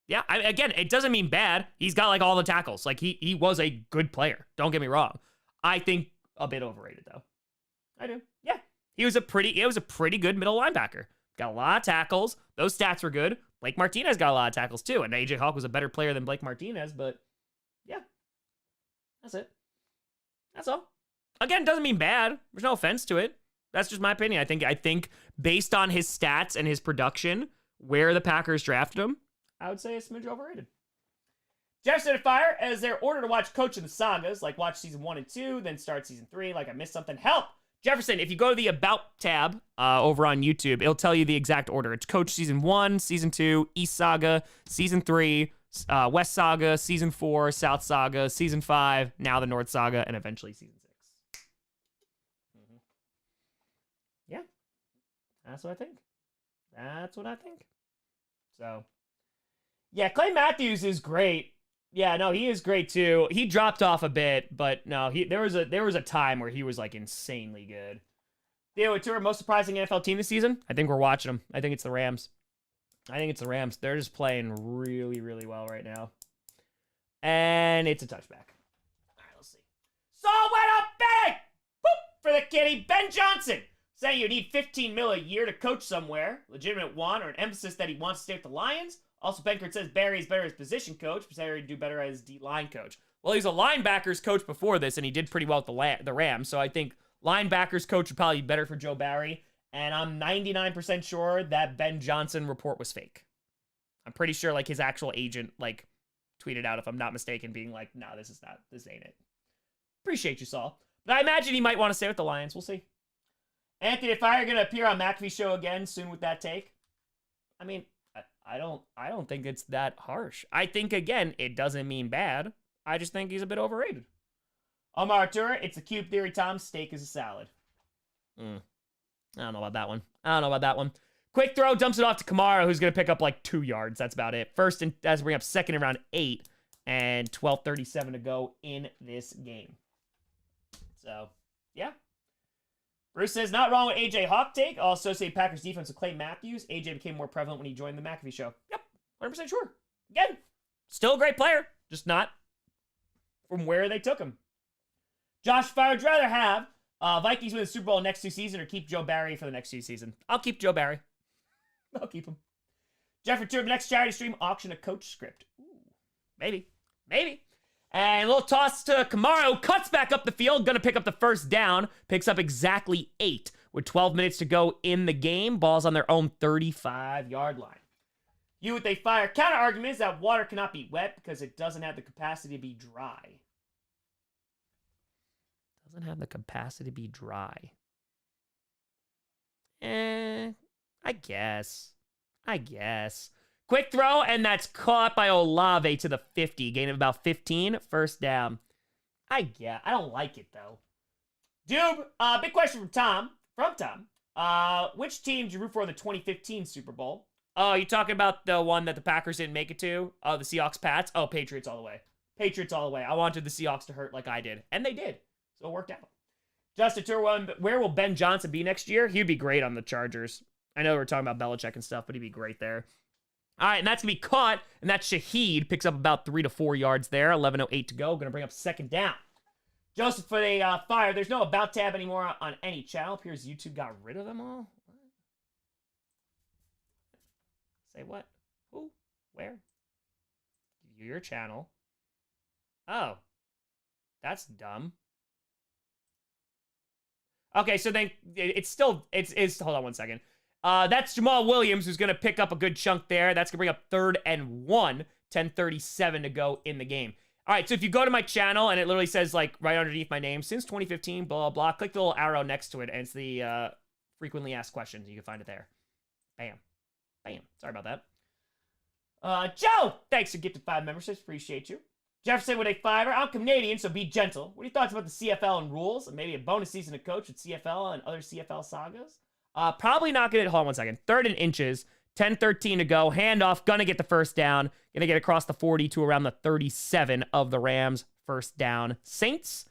Yeah, again, it doesn't mean bad. He's got like all the tackles. Like he was a good player. Don't get me wrong. I think a bit overrated though. I do. Yeah. He was a pretty good middle linebacker. Got a lot of tackles. Those stats were good. Blake Martinez got a lot of tackles too, and AJ Hawk was a better player than Blake Martinez, but yeah. That's it. That's all. Again, doesn't mean bad. There's no offense to it. That's just my opinion. I think based on his stats and his production, where the Packers drafted him, I would say a smidge overrated. Jefferson Fire, as their order to watch Coach in the Sagas, like watch season 1 and 2, then start season 3, like I missed something. Help! Jefferson, if you go to the About tab over on YouTube, it'll tell you the exact order. It's Coach season 1, season 2, East Saga, season 3, West Saga, season 4, South Saga, season 5, now the North Saga, and eventually season 6. Yeah, that's what I think. That's what I think. So, yeah, Clay Matthews is great. Yeah, no, he is great too. He dropped off a bit, but no, there was a time where he was like insanely good. Theo Tour, most surprising NFL team this season? I think we're watching them. I think it's the Rams. They're just playing really, really well right now. And it's a touchback. All right, let's see. Saul went up big! Whoop! For the kitty, Ben Johnson. Saying you need $15 million a year to coach somewhere. Legitimate want or an emphasis that he wants to stay with the Lions. Also, Benkert says Barry's better as position coach, but Barry would do better as D-line coach. Well, he's a linebackers coach before this, and he did pretty well with the Rams, so I think linebackers coach would probably be better for Joe Barry, and I'm 99% sure that Ben Johnson report was fake. I'm pretty sure, like, his actual agent, like, tweeted out, if I'm not mistaken, being like, nah, this ain't it. Appreciate you, Saul. But I imagine he might want to stay with the Lions. We'll see. Anthony, if I are going to appear on McAfee's show again soon with that take, I mean, I don't think it's that harsh. I think, again, it doesn't mean bad. I just think he's a bit overrated. Omar Artura, it's a cube theory, Tom. Steak is a salad. I don't know about that one. Quick throw, dumps it off to Kamara, who's going to pick up like 2 yards. That's about it. First, and as we bring up second and round 8, and 12:37 to go in this game. So, yeah. Bruce says, not wrong with AJ Hawk take. I'll associate Packers defense with Clay Matthews. AJ became more prevalent when he joined the McAfee show. Yep, 100% sure. Again, still a great player, just not from where they took him. Josh Fire, would rather have Vikings win the Super Bowl next 2 seasons or keep Joe Barry for the next 2 seasons? I'll keep Joe Barry. I'll keep him. Jeffrey Turb, next charity stream, auction a coach script. Ooh, maybe. And a little toss to Kamara, who cuts back up the field, gonna pick up the first down, picks up exactly 8 with 12 minutes to go in the game. Ball's on their own 35-yard line. You with a fire counter argument is that water cannot be wet because it doesn't have the capacity to be dry. I guess. Quick throw, and that's caught by Olave to the 50. Gain of about 15. First down. I don't like it, though. Doob, big question from Tom. Which team did you root for in the 2015 Super Bowl? Oh, you talking about the one that the Packers didn't make it to? Oh, the Seahawks-Pats? Oh, Patriots all the way. I wanted the Seahawks to hurt like I did. And they did. So it worked out. Justin Turwell, where will Ben Johnson be next year? He'd be great on the Chargers. I know we're talking about Belichick and stuff, but he'd be great there. All right, and that's going to be caught, and that's Shaheed. Picks up about 3 to 4 yards there. 11:08 to go. Going to bring up second down. Joseph for the fire. There's no About tab anymore on any channel. Appears YouTube got rid of them all. What? Say what? Who? Where? Your channel. Oh. That's dumb. Okay, so then it's hold on one second. That's Jamal Williams, who's going to pick up a good chunk there. That's going to bring up 3rd and 1, 10:37 to go in the game. All right, so if you go to my channel, and it literally says, like, right underneath my name, since 2015, blah, blah, blah, click the little arrow next to it, and it's the frequently asked questions. You can find it there. Bam. Sorry about that. Joe, thanks for gifted 5 memberships. Appreciate you. Jefferson with a 5er. I'm Canadian, so be gentle. What are your thoughts about the CFL and rules? And maybe a bonus season to coach with CFL and other CFL sagas? Probably not going to... Hold on one second. 3rd and inches. 10:13 to go. Handoff. Gonna get the first down. Gonna get across the 40 to around the 37 of the Rams. First down. Saints.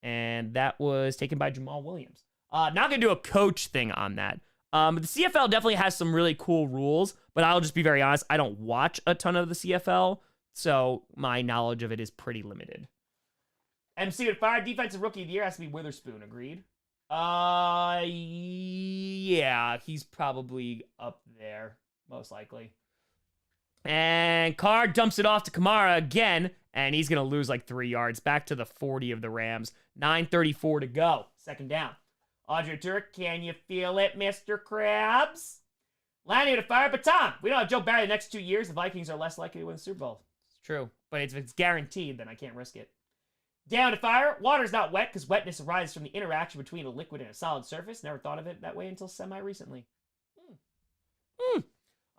And that was taken by Jamal Williams. Not going to do a coach thing on that. But the CFL definitely has some really cool rules. But I'll just be very honest. I don't watch a ton of the CFL. So my knowledge of it is pretty limited. MC with fire. Defensive rookie of the year has to be Witherspoon. Agreed? Yeah, he's probably up there, most likely. And Carr dumps it off to Kamara again, and he's going to lose like 3 yards. Back to the 40 of the Rams. 9:34 to go. Second down. Audrey Turk, can you feel it, Mr. Krabs? Lanny with a fire, but Tom, we don't have Joe Barry the next 2 years. The Vikings are less likely to win the Super Bowl. It's True. But if it's guaranteed, then I can't risk it. Down to fire. Water's not wet because wetness arises from the interaction between a liquid and a solid surface. Never thought of it that way until semi-recently.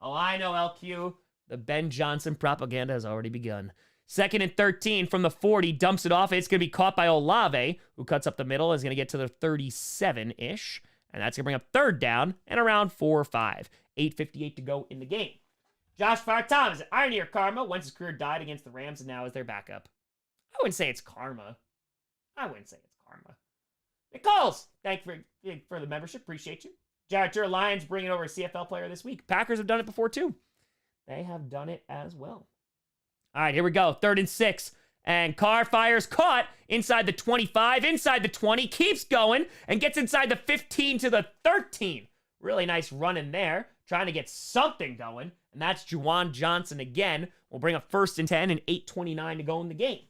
Oh, I know, LQ. The Ben Johnson propaganda has already begun. 2nd and 13 from the 40. Dumps it off. It's going to be caught by Olave, who cuts up the middle. Is going to get to the 37-ish. And that's going to bring up 3rd down and around 4 or 5. 8:58 to go in the game. Josh Fire Thomas, irony or karma. Wentz's career died against the Rams and now is their backup. I wouldn't say it's karma. Nichols, thank you for the membership. Appreciate you. Jared Tur, Lions bringing over a CFL player this week. Packers have done it before, too. They have done it as well. All right, here we go. 3rd and 6. And Carr fires, caught inside the 25, inside the 20, keeps going, and gets inside the 15 to the 13. Really nice run in there, trying to get something going. And that's Juwan Johnson again. We'll bring up 1st and 10 and 8:29 to go in the game.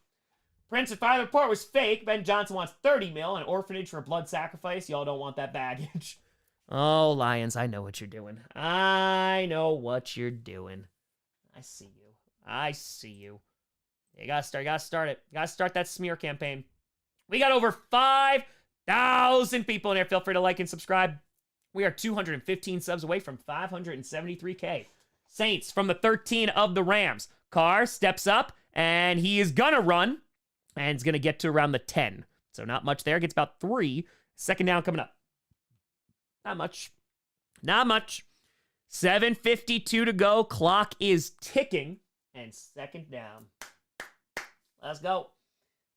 Prince and Fire report was fake. Ben Johnson wants $30 million, an orphanage for a blood sacrifice. Y'all don't want that baggage. Oh, Lions, I know what you're doing. I know what you're doing. I see you. You gotta start it. You gotta start that smear campaign. We got over 5,000 people in here. Feel free to like and subscribe. We are 215 subs away from 573K. Saints from the 13 of the Rams. Carr steps up, and he is gonna run, and is gonna get to around the 10. So not much there. Gets about 3. 2nd down coming up. Not much. 7:52 to go. Clock is ticking. And 2nd down. Let's go.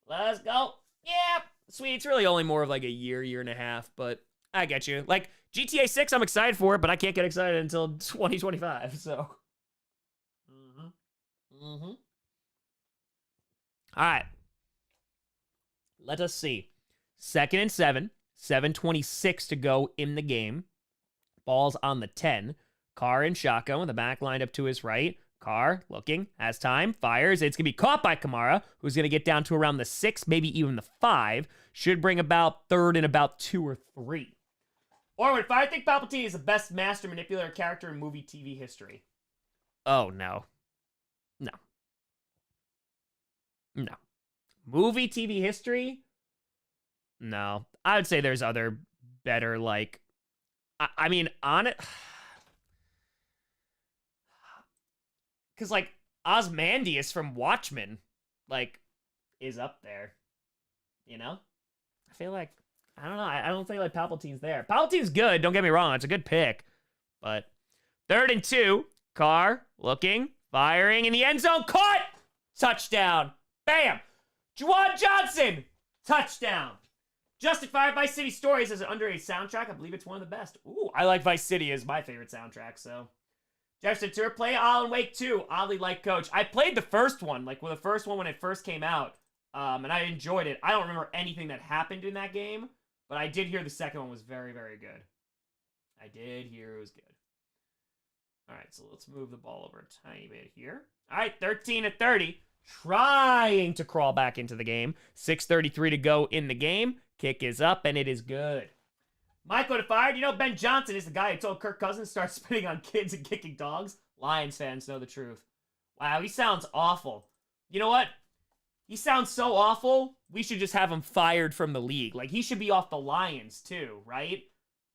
Yeah. Sweet. It's really only more of like a year and a half, but I get you. Like, GTA 6, I'm excited for it, but I can't get excited until 2025, so. All right. Let us see. 2nd and 7. 7:26 to go in the game. Ball's on the 10. Carr in shotgun with the back lined up to his right. Carr looking, has time, fires. It's going to be caught by Kamara, who's going to get down to around the 6, maybe even the 5. Should bring about 3rd and about 2 or 3. Orwood, I think Palpatine is the best master manipulator character in movie TV history. Oh, no. Movie TV history? No. I would say there's other better, like... I mean, on it... Because, like, Ozymandias from Watchmen, like, is up there. You know? I feel like... I don't know. I don't think, like, Palpatine's there. Palpatine's good. Don't get me wrong. It's a good pick. But 3rd and 2. Carr looking, firing, in the end zone. Caught! Touchdown. Bam! Juwan Johnson! Touchdown. Justified Vice City Stories as an underrated soundtrack. I believe it's one of the best. Ooh, I like Vice City as my favorite soundtrack, so... Jefferson Tour, play Alan Wake 2. Oddly like Coach. I played the first one, like the first one when it first came out, and I enjoyed it. I don't remember anything that happened in that game, but I did hear the second one was very, very good. I did hear it was good. All right, so let's move the ball over a tiny bit here. All right, 13 to 30. Trying to crawl back into the game. 6:33 to go in the game. Kick is up, and it is good. Michael to fired. You know, Ben Johnson is the guy who told Kirk Cousins to start spitting on kids and kicking dogs. Lions fans know the truth. Wow, he sounds awful. You know what? He sounds so awful, we should just have him fired from the league. Like, he should be off the Lions, too, right?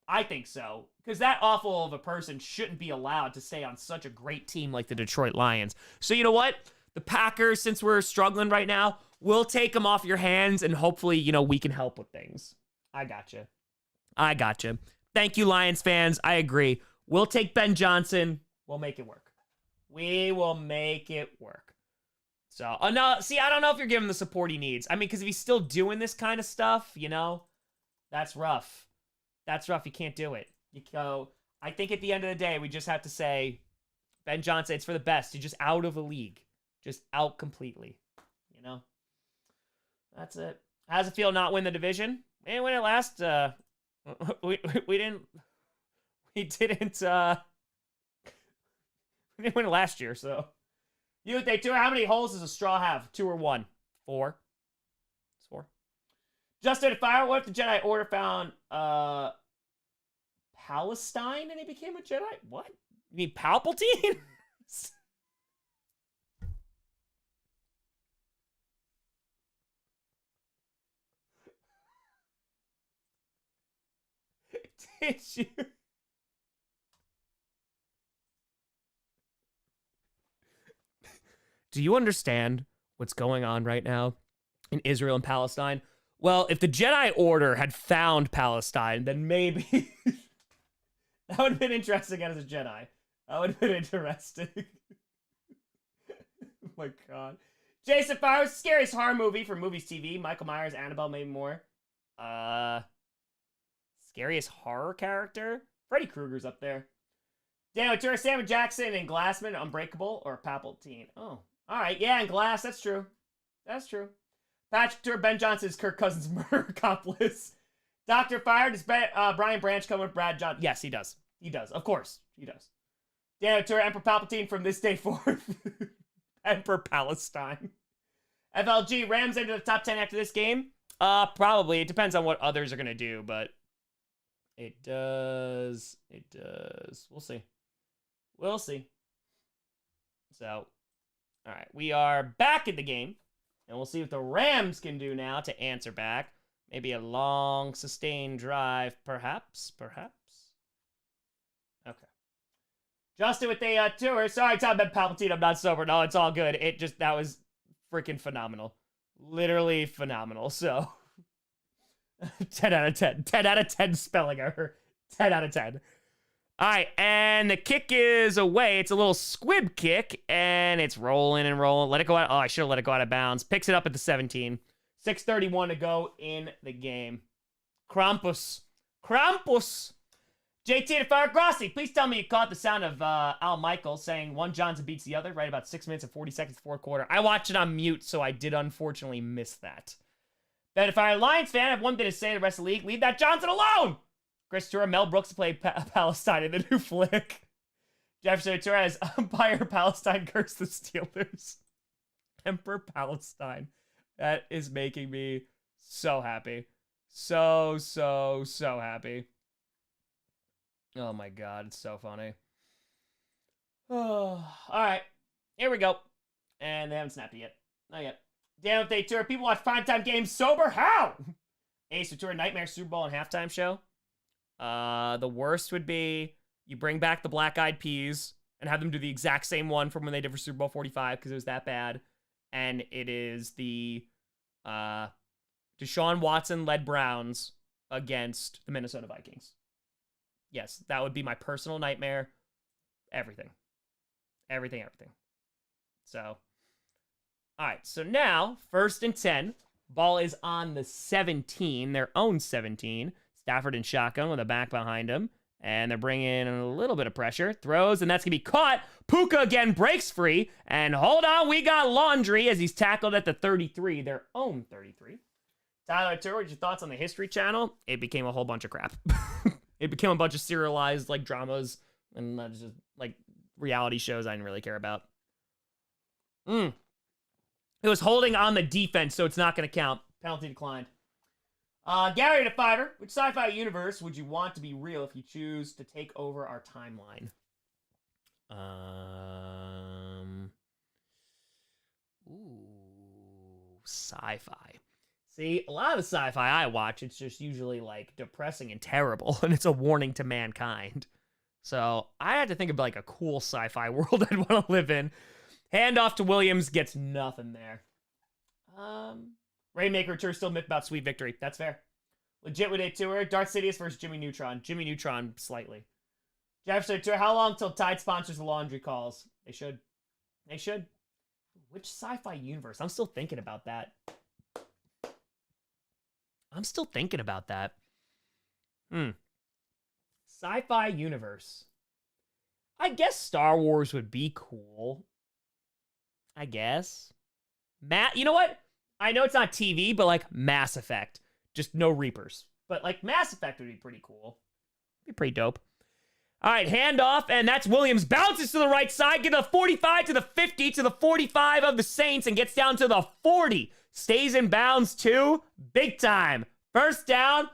I think so. Because that awful of a person shouldn't be allowed to stay on such a great team like the Detroit Lions. So, you know what? The Packers, since we're struggling right now, we'll take them off your hands, and hopefully, you know, we can help with things. I gotcha. Thank you, Lions fans. I agree. We'll take Ben Johnson. We'll make it work. We will make it work. So, no, see, I don't know if you're giving him the support he needs. I mean, because if he's still doing this kind of stuff, you know, that's rough. That's rough. You can't do it. I think at the end of the day, we just have to say, Ben Johnson, it's for the best. He's just out of the league. Just out completely. You know? That's it. How does it feel not win the division? We didn't win it last, we didn't win it last year, so. You think 2, how many holes does a straw have? 2 or 1? 4. It's 4. Justin Fire, what if the Jedi Order found Palestine and he became a Jedi? What? You mean Palpatine? It's you. Do you understand what's going on right now in Israel and Palestine? Well, if the Jedi Order had found Palestine, then maybe that would have been interesting as a Jedi. That would have been interesting. Oh my god. Jason Fires, scariest horror movie for Movies TV. Michael Myers, Annabelle, maybe more. Scariest horror character? Freddy Krueger's up there. Daniel Turner, Samuel Jackson, and Glassman, Unbreakable, or Palpatine. Oh, all right. Yeah, and Glass. That's true. That's true. Patrick Tour, Ben Johnson's Kirk Cousins' murder accomplice. Dr. Fire, does Brian Branch come with Brad Johnson? Yes, he does. He does. Of course, he does. Daniel Tour, Emperor Palpatine from this day forth. Emperor Palestine. FLG, Rams into the top 10 after this game? Probably. It depends on what others are going to do, but it does. It does. We'll see. We'll see. So, all right. We are back in the game, and we'll see what the Rams can do now to answer back. Maybe a long, sustained drive, perhaps. Okay. Justin with the tour. Sorry, Tom Ben Palpatine, I'm not sober. No, it's all good. That was freaking phenomenal. Literally phenomenal. So, 10 out of 10. 10 out of 10 spelling error. 10 out of 10. All right, and the kick is away. It's a little squib kick, and it's rolling and rolling. Let it go out. Oh, I should have let it go out of bounds. Picks it up at the 17. 6:31 to go in the game. Krampus. JT to Fire Grossi. Please tell me you caught the sound of Al Michaels saying one Johnson beats the other right about 6 minutes and 40 seconds fourth quarter. I watched it on mute, so I did unfortunately miss that. Ben, if I'm a Lions fan, I have one thing to say to the rest of the league. Leave that Johnson alone! Chris Tura, Mel Brooks to play Palestine in the new flick. Jefferson Tura has umpire Palestine curse the Steelers. Emperor Palestine. That is making me so happy. So happy. Oh my god, it's so funny. Oh, alright. Here we go. And they haven't snapped it yet. Not yet. Damn if they tour. People watch primetime games sober? How? Ace Tour Nightmare Super Bowl and halftime show. The worst would be you bring back the Black Eyed Peas and have them do the exact same one from when they did for Super Bowl 45 because it was that bad. And it is the Deshaun Watson-led Browns against the Minnesota Vikings. Yes, that would be my personal nightmare. Everything. So, all right. So now, 1st and 10. Ball is on the 17, their own 17. Stafford in shotgun with a back behind him. And they're bringing in a little bit of pressure. Throws, and that's going to be caught. Puka again breaks free. And hold on, we got Laundry as he's tackled at the 33, their own 33. Tyler Turner, what's your thoughts on the History Channel? It became a whole bunch of crap. It became a bunch of serialized, like, dramas and just, like, reality shows I didn't really care about. It was holding on the defense, so it's not going to count. Penalty declined. Gary to Fiverr. Which sci-fi universe would you want to be real if you choose to take over our timeline? Sci-fi. See, a lot of the sci-fi I watch, it's just usually, like, depressing and terrible, and it's a warning to mankind. So, I had to think of, like, a cool sci-fi world I'd want to live in. Handoff to Williams gets nothing there. Rainmaker Tour still myth about Sweet Victory. That's fair. Legit with a tour. Darth Sidious versus Jimmy Neutron. Jimmy Neutron, slightly. Jefferson Tour. How long till Tide sponsors the laundry calls? They should. Which sci-fi universe? I'm still thinking about that. Sci-fi universe. I guess Star Wars would be cool. I guess. You know what? I know it's not TV, but like Mass Effect. Just no Reapers. But like Mass Effect would be pretty cool. Be pretty dope. All right, handoff, and that's Williams. Bounces to the right side, get the 45 to the 50 to the 45 of the Saints, and gets down to the 40. Stays in bounds too. Big time. First down,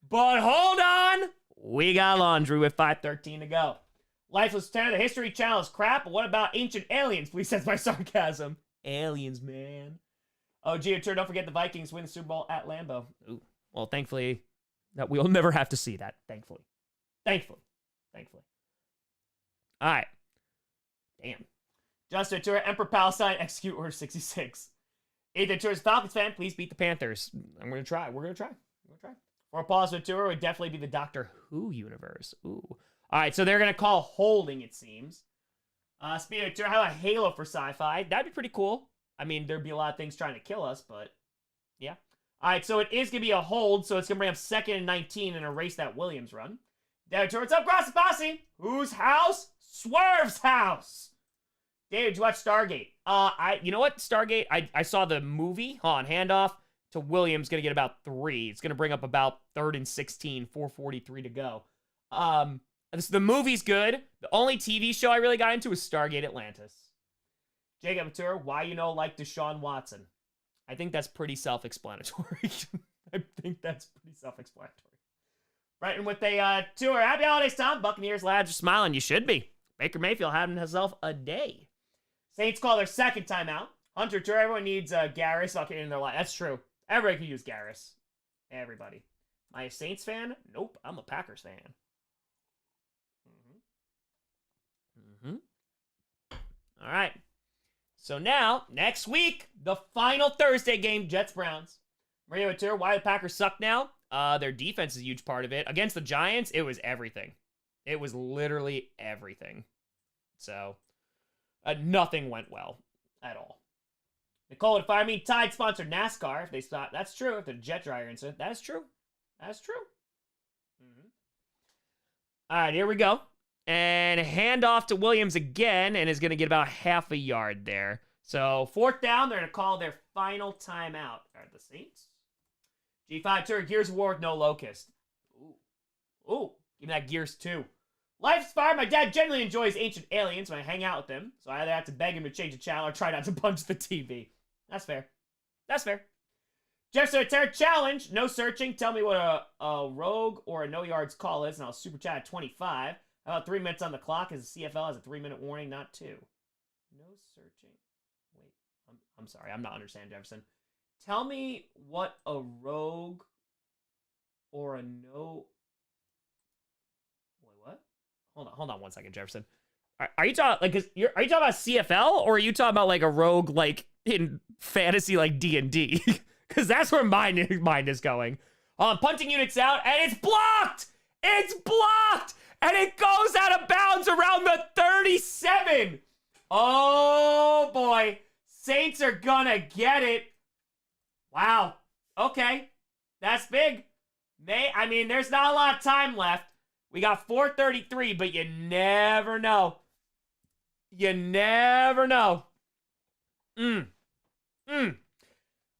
but hold on. We got Laundry with 5:13 to go. Lifeless Lieutenant, the History Channel is crap, but what about Ancient Aliens? Please sense my sarcasm. Aliens, man. Oh, gee, don't forget the Vikings win the Super Bowl at Lambeau. Ooh. Well, thankfully, that we'll never have to see that, thankfully. Thankfully. All right. Damn. Justin Ventura, Emperor Palestine, execute Order 66. Ethan Ventura's Falcons fan, please beat the Panthers. I'm going to try. We're going to try. For Paul's Ventura would definitely be the Doctor Who universe. Ooh. All right, so they're going to call holding, it seems. Speaking of Ventura, how about Halo for sci-fi? That'd be pretty cool. I mean, there'd be a lot of things trying to kill us, but yeah. All right, so it is going to be a hold, so it's going to bring up 2nd and 19 and erase that Williams run. David, what's up, Grossi Posse? Whose house? Swerve's house. David, did you watch Stargate? You know what, Stargate? I saw the movie. Hold on, handoff to Williams. Going to get about 3. It's going to bring up about 3rd and 16, 4:43 to go. The movie's good. The only TV show I really got into was Stargate Atlantis. Jacob Tour, why you know like Deshaun Watson? I think that's pretty self-explanatory. Brighton with a tour. Happy holidays, Tom. Buccaneers lads are smiling. You should be. Baker Mayfield having himself a day. Saints call their 2nd timeout. Hunter tour. Everyone needs Garris. Okay, in their life. That's true. Everybody can use Garris. Everybody. Am I a Saints fan? Nope. I'm a Packers fan. All right. So now, next week, the final Thursday game, Jets-Browns. Maria Mature, why the Packers suck now? Their defense is a huge part of it. Against the Giants, it was everything. It was literally everything. So, nothing went well at all. Nicole would fire me. Tide sponsored NASCAR. If they stop, that's true. If the jet dryer incident, that is true. That's true. All right, here we go. And hand off to Williams again, and is going to get about half a yard there. So 4th down, they're going to call their final timeout. Are the Saints? G5 tour, Gears of War with no locust. Ooh, give me that Gears 2. Life's fire. My dad generally enjoys Ancient Aliens when I hang out with him, so I either have to beg him to change the channel or try not to punch the TV. That's fair. Jefferson Valley challenge. No searching. Tell me what a rogue or a no yards call is, and I'll super chat at 25. How about 3 minutes on the clock as the CFL has a 3-minute warning, not 2. No searching. Wait, I'm sorry. I'm not understanding, Jefferson. Tell me what a rogue or a no... Wait, what? Hold on 1 second, Jefferson. Are you talking are you talking about CFL, or are you talking about like a rogue like in fantasy like D&D? Because that's where my mind is going. Punting units out, and it's blocked! And it goes out of bounds around the 37. Oh, boy. Saints are gonna get it. Wow. Okay. That's big. There's not a lot of time left. We got 4:33, but you never know.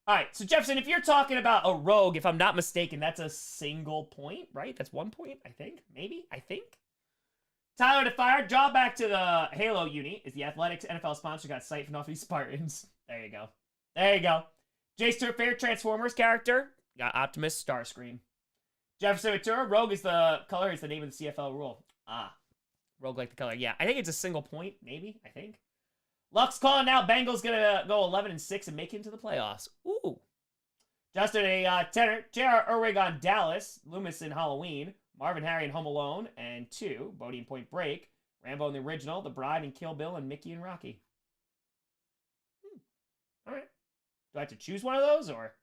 All right, so Jefferson, if you're talking about a rogue, if I'm not mistaken, that's a single point, right? That's 1 point, I think. Maybe, I think. Tyler to fire. Draw back to the Halo uni. Is the Athletics NFL sponsor got siphoned off these Spartans? There you go. Jace Turf, favorite Transformers character? Got Optimus, Starscream. Jefferson Ventura, rogue is the color, is the name of the CFL rule. Rogue like the color. Yeah, I think it's a single point, maybe, I think. Lux calling out Bengals gonna go 11-6 and make it into the playoffs. Ooh. Justin a tenor. J.R. Erwig on Dallas. Loomis in Halloween. Marvin Harry in Home Alone. And 2. Bodie in Point Break. Rambo in the original. The Bride in Kill Bill. And Mickey and Rocky. All right. Do I have to choose one of those or?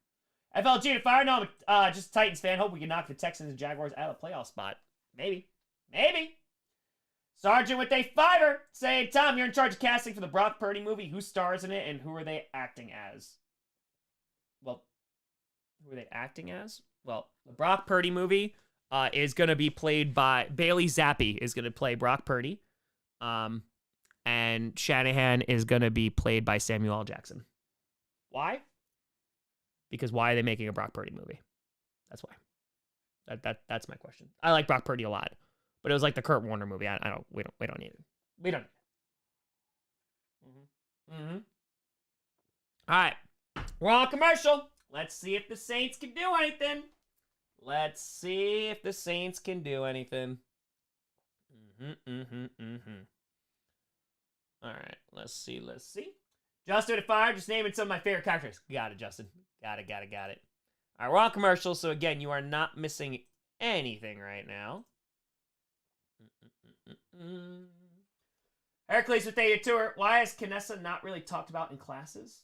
FLG to fire? No, I'm just a Titans fan. Hope we can knock the Texans and Jaguars out of the playoff spot. Maybe. Sergeant with a 5er saying, Tom, you're in charge of casting for the Brock Purdy movie. Who stars in it and who are they acting as? Well, who are they acting as? Well, the Brock Purdy movie is going to be played by Bailey Zappi is going to play Brock Purdy. And Shanahan is going to be played by Samuel L. Jackson. Why? Because why are they making a Brock Purdy movie? That's why. That's my question. I like Brock Purdy a lot. But it was like the Kurt Warner movie. We don't need it. We don't need it. All right. We're on commercial. Let's see if the Saints can do anything. All right. Let's see. Justin at fire. Just naming some of my favorite characters. Got it, Justin. Got it. All right. We're on commercial. So again, you are not missing anything right now. Heracles with a tour. Why is Kinessa not really talked about in classes?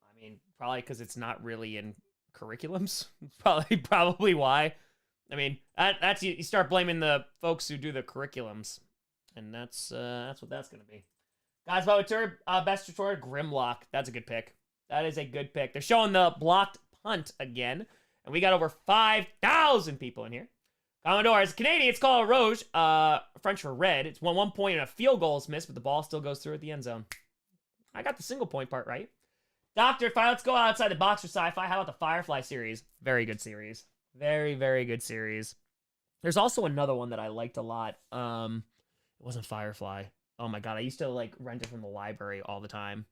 I mean, probably because it's not really in curriculums. Probably why. I mean, that's you start blaming the folks who do the curriculums, and that's what that's gonna be. Guys, about tour best destroyer Grimlock. That's a good pick. That is a good pick. They're showing the blocked punt again, and we got over 5,000 people in here. Commodore, as a Canadian, it's called a Rouge, French for red. It's 1 point and a field goal is missed, but the ball still goes through at the end zone. I got the single point part right. Doctor, if let's go outside the box for sci-fi. How about the Firefly series? Very good series. Very, very good series. There's also another one that I liked a lot. It wasn't Firefly. Oh my god, I used to like rent it from the library all the time.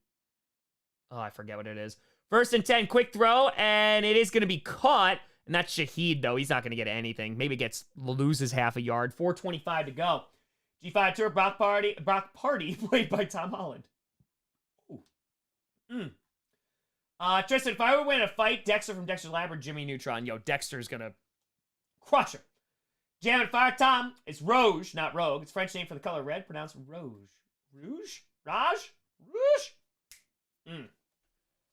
Oh, I forget what it is. 1st and 10, quick throw, and it is going to be caught. And that's Shaheed, though. He's not going to get anything. Maybe loses half a yard. 4:25 to go. G5 tour, Brock Party, played by Tom Holland. Ooh. Tristan, if I were to win a fight, Dexter from Dexter's Lab or Jimmy Neutron, yo, Dexter's going to crush her. Jam and Fire Tom. It's Rouge, not Rogue. It's French name for the color red, pronounced Rouge. Rouge? Raj? Rouge? There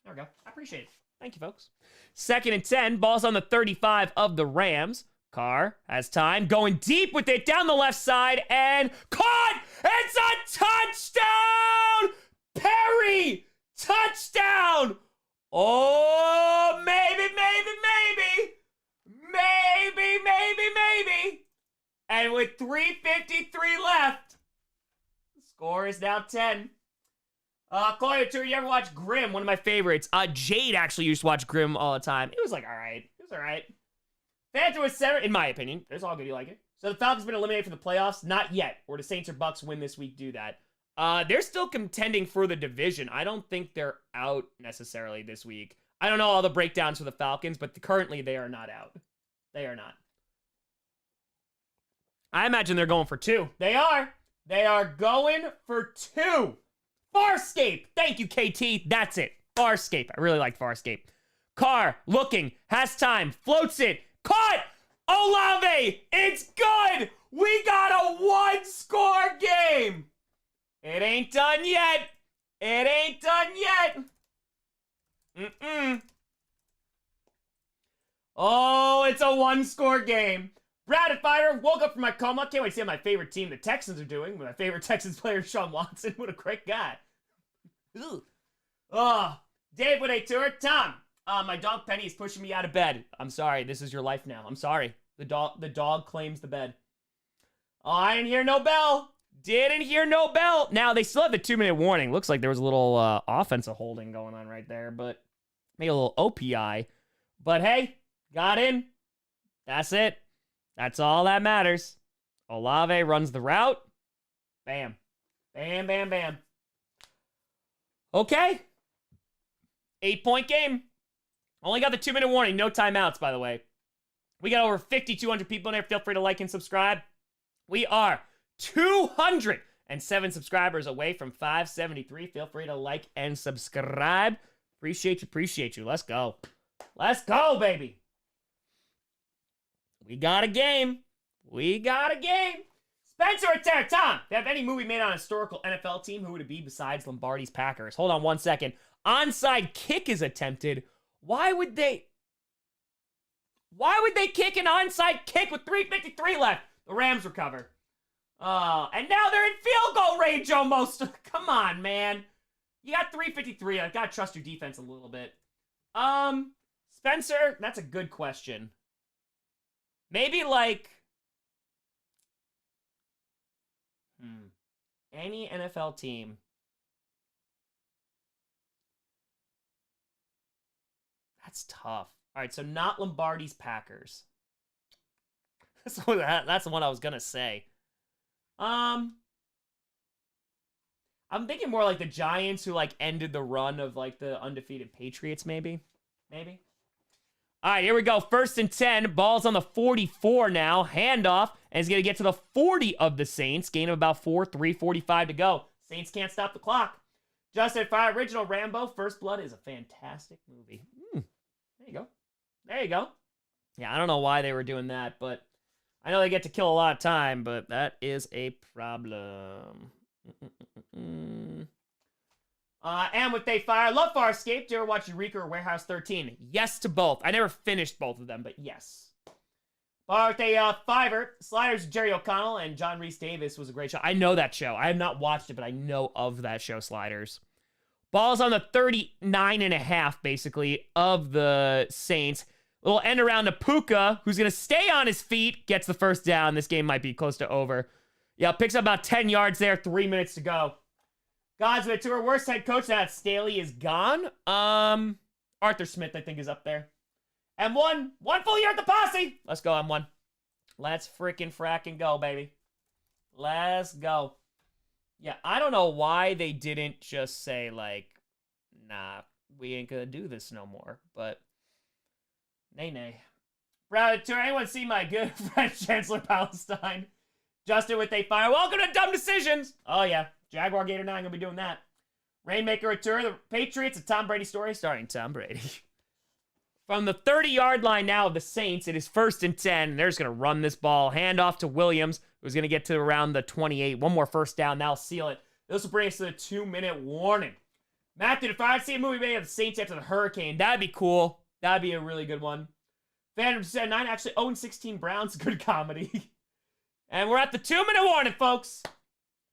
we go. I appreciate it. Thank you, folks. 2nd and 10. Ball's on the 35 of the Rams. Carr has time. Going deep with it down the left side. And caught! It's a touchdown! Perry! Touchdown! Oh, maybe. And with 3:53 left, the score is now 10. Claudia Tour, you ever watch Grimm? One of my favorites. Jade actually used to watch Grimm all the time. It was like, all right. It was all right. Phantom was 7, in my opinion. It's all good. You like it. So the Falcons been eliminated from the playoffs? Not yet. Or the Saints or Bucks win this week do that. They're still contending for the division. I don't think they're out necessarily this week. I don't know all the breakdowns for the Falcons, but currently they are not out. They are not. I imagine they're going for 2. They are. They are going for 2. Farscape. Thank you, KT. That's it. Farscape. I really like Farscape. Carr, looking, has time, floats it. Caught! Olave! It's good! We got a 1-score game! It ain't done yet. It ain't done yet. Oh, it's a 1-score game. Brad Fire woke up from my coma. Can't wait to see how my favorite team, the Texans, are doing. My favorite Texans player, Sean Watson. What a great guy. Oh, Dave with a tour. Tom, my dog Penny is pushing me out of bed. I'm sorry. This is your life now. I'm sorry. The dog claims the bed. Oh, I didn't hear no bell. Didn't hear no bell. Now, they still have the 2-minute warning. Looks like there was a little offensive holding going on right there, but maybe a little OPI. But hey, got in. That's it. That's all that matters. Olave runs the route. Bam. Bam, bam, bam. Okay. 8-point game. Only got the 2-minute warning. No timeouts, by the way. We got over 5,200 people in there. Feel free to like and subscribe. We are 207 subscribers away from 573. Feel free to like and subscribe. Appreciate you. Let's go. Let's go, baby. We got a game. Spencer or Tom, if you have any movie made on a historical NFL team, who would it be besides Lombardi's Packers? Hold on 1 second. Onside kick is attempted. Why would they kick an onside kick with 3:53 left? The Rams recover. And now they're in field goal range almost. Come on, man. You got 3:53. I gotta trust your defense a little bit. Spencer, that's a good question. Maybe like any NFL team. That's tough. All right, so not Lombardi's Packers. That's the one I was gonna say. I'm thinking more like the Giants, who like ended the run of like the undefeated Patriots, maybe. All right, here we go. 1st and 10. Ball's on the 44 now. Handoff, and he's going to get to the 40 of the Saints. Gain of about 4, 3:45 to go. Saints can't stop the clock. Justin Fire, original Rambo. First Blood is a fantastic movie. There you go. Yeah, I don't know why they were doing that, but I know they get to kill a lot of time, but that is a problem. And with They Fire, love Farscape. Did you ever watch Eureka or Warehouse 13? Yes to both. I never finished both of them, but yes. With a Fiver, Sliders, Jerry O'Connell, and John Rhys Davis was a great show. I know that show. I have not watched it, but I know of that show, Sliders. Ball's on the 39.5, basically, of the Saints. Little end around to Puka, who's going to stay on his feet, gets the first down. This game might be close to over. Yeah, picks up about 10 yards there, 3 minutes to go. God's of Tour, worst head coach, that Staley is gone. Arthur Smith, I think, is up there. M1, one full year at the posse. Let's go, M1. Let's freaking fracking go, baby. Let's go. Yeah, I don't know why they didn't just say, like, nah, we ain't gonna do this no more, but nay. Proud to anyone see my good friend Chancellor Palestine? Justin with They Fire. Welcome to Dumb Decisions. Oh, yeah. Jaguar Gator 9 gonna be doing that. Rainmaker Return, the Patriots, a Tom Brady story starring Tom Brady. From the 30-yard line now of the Saints, it is 1st and 10. And they're just going to run this ball. Hand off to Williams, who's going to get to around the 28. One more first down. That'll seal it. This will bring us to the 2-minute warning. Matthew, if I'd see a movie made of the Saints after the hurricane, that'd be cool. That'd be a really good one. Phantom said 9 actually 0-16 Browns. Good comedy. And we're at the 2-minute warning, folks.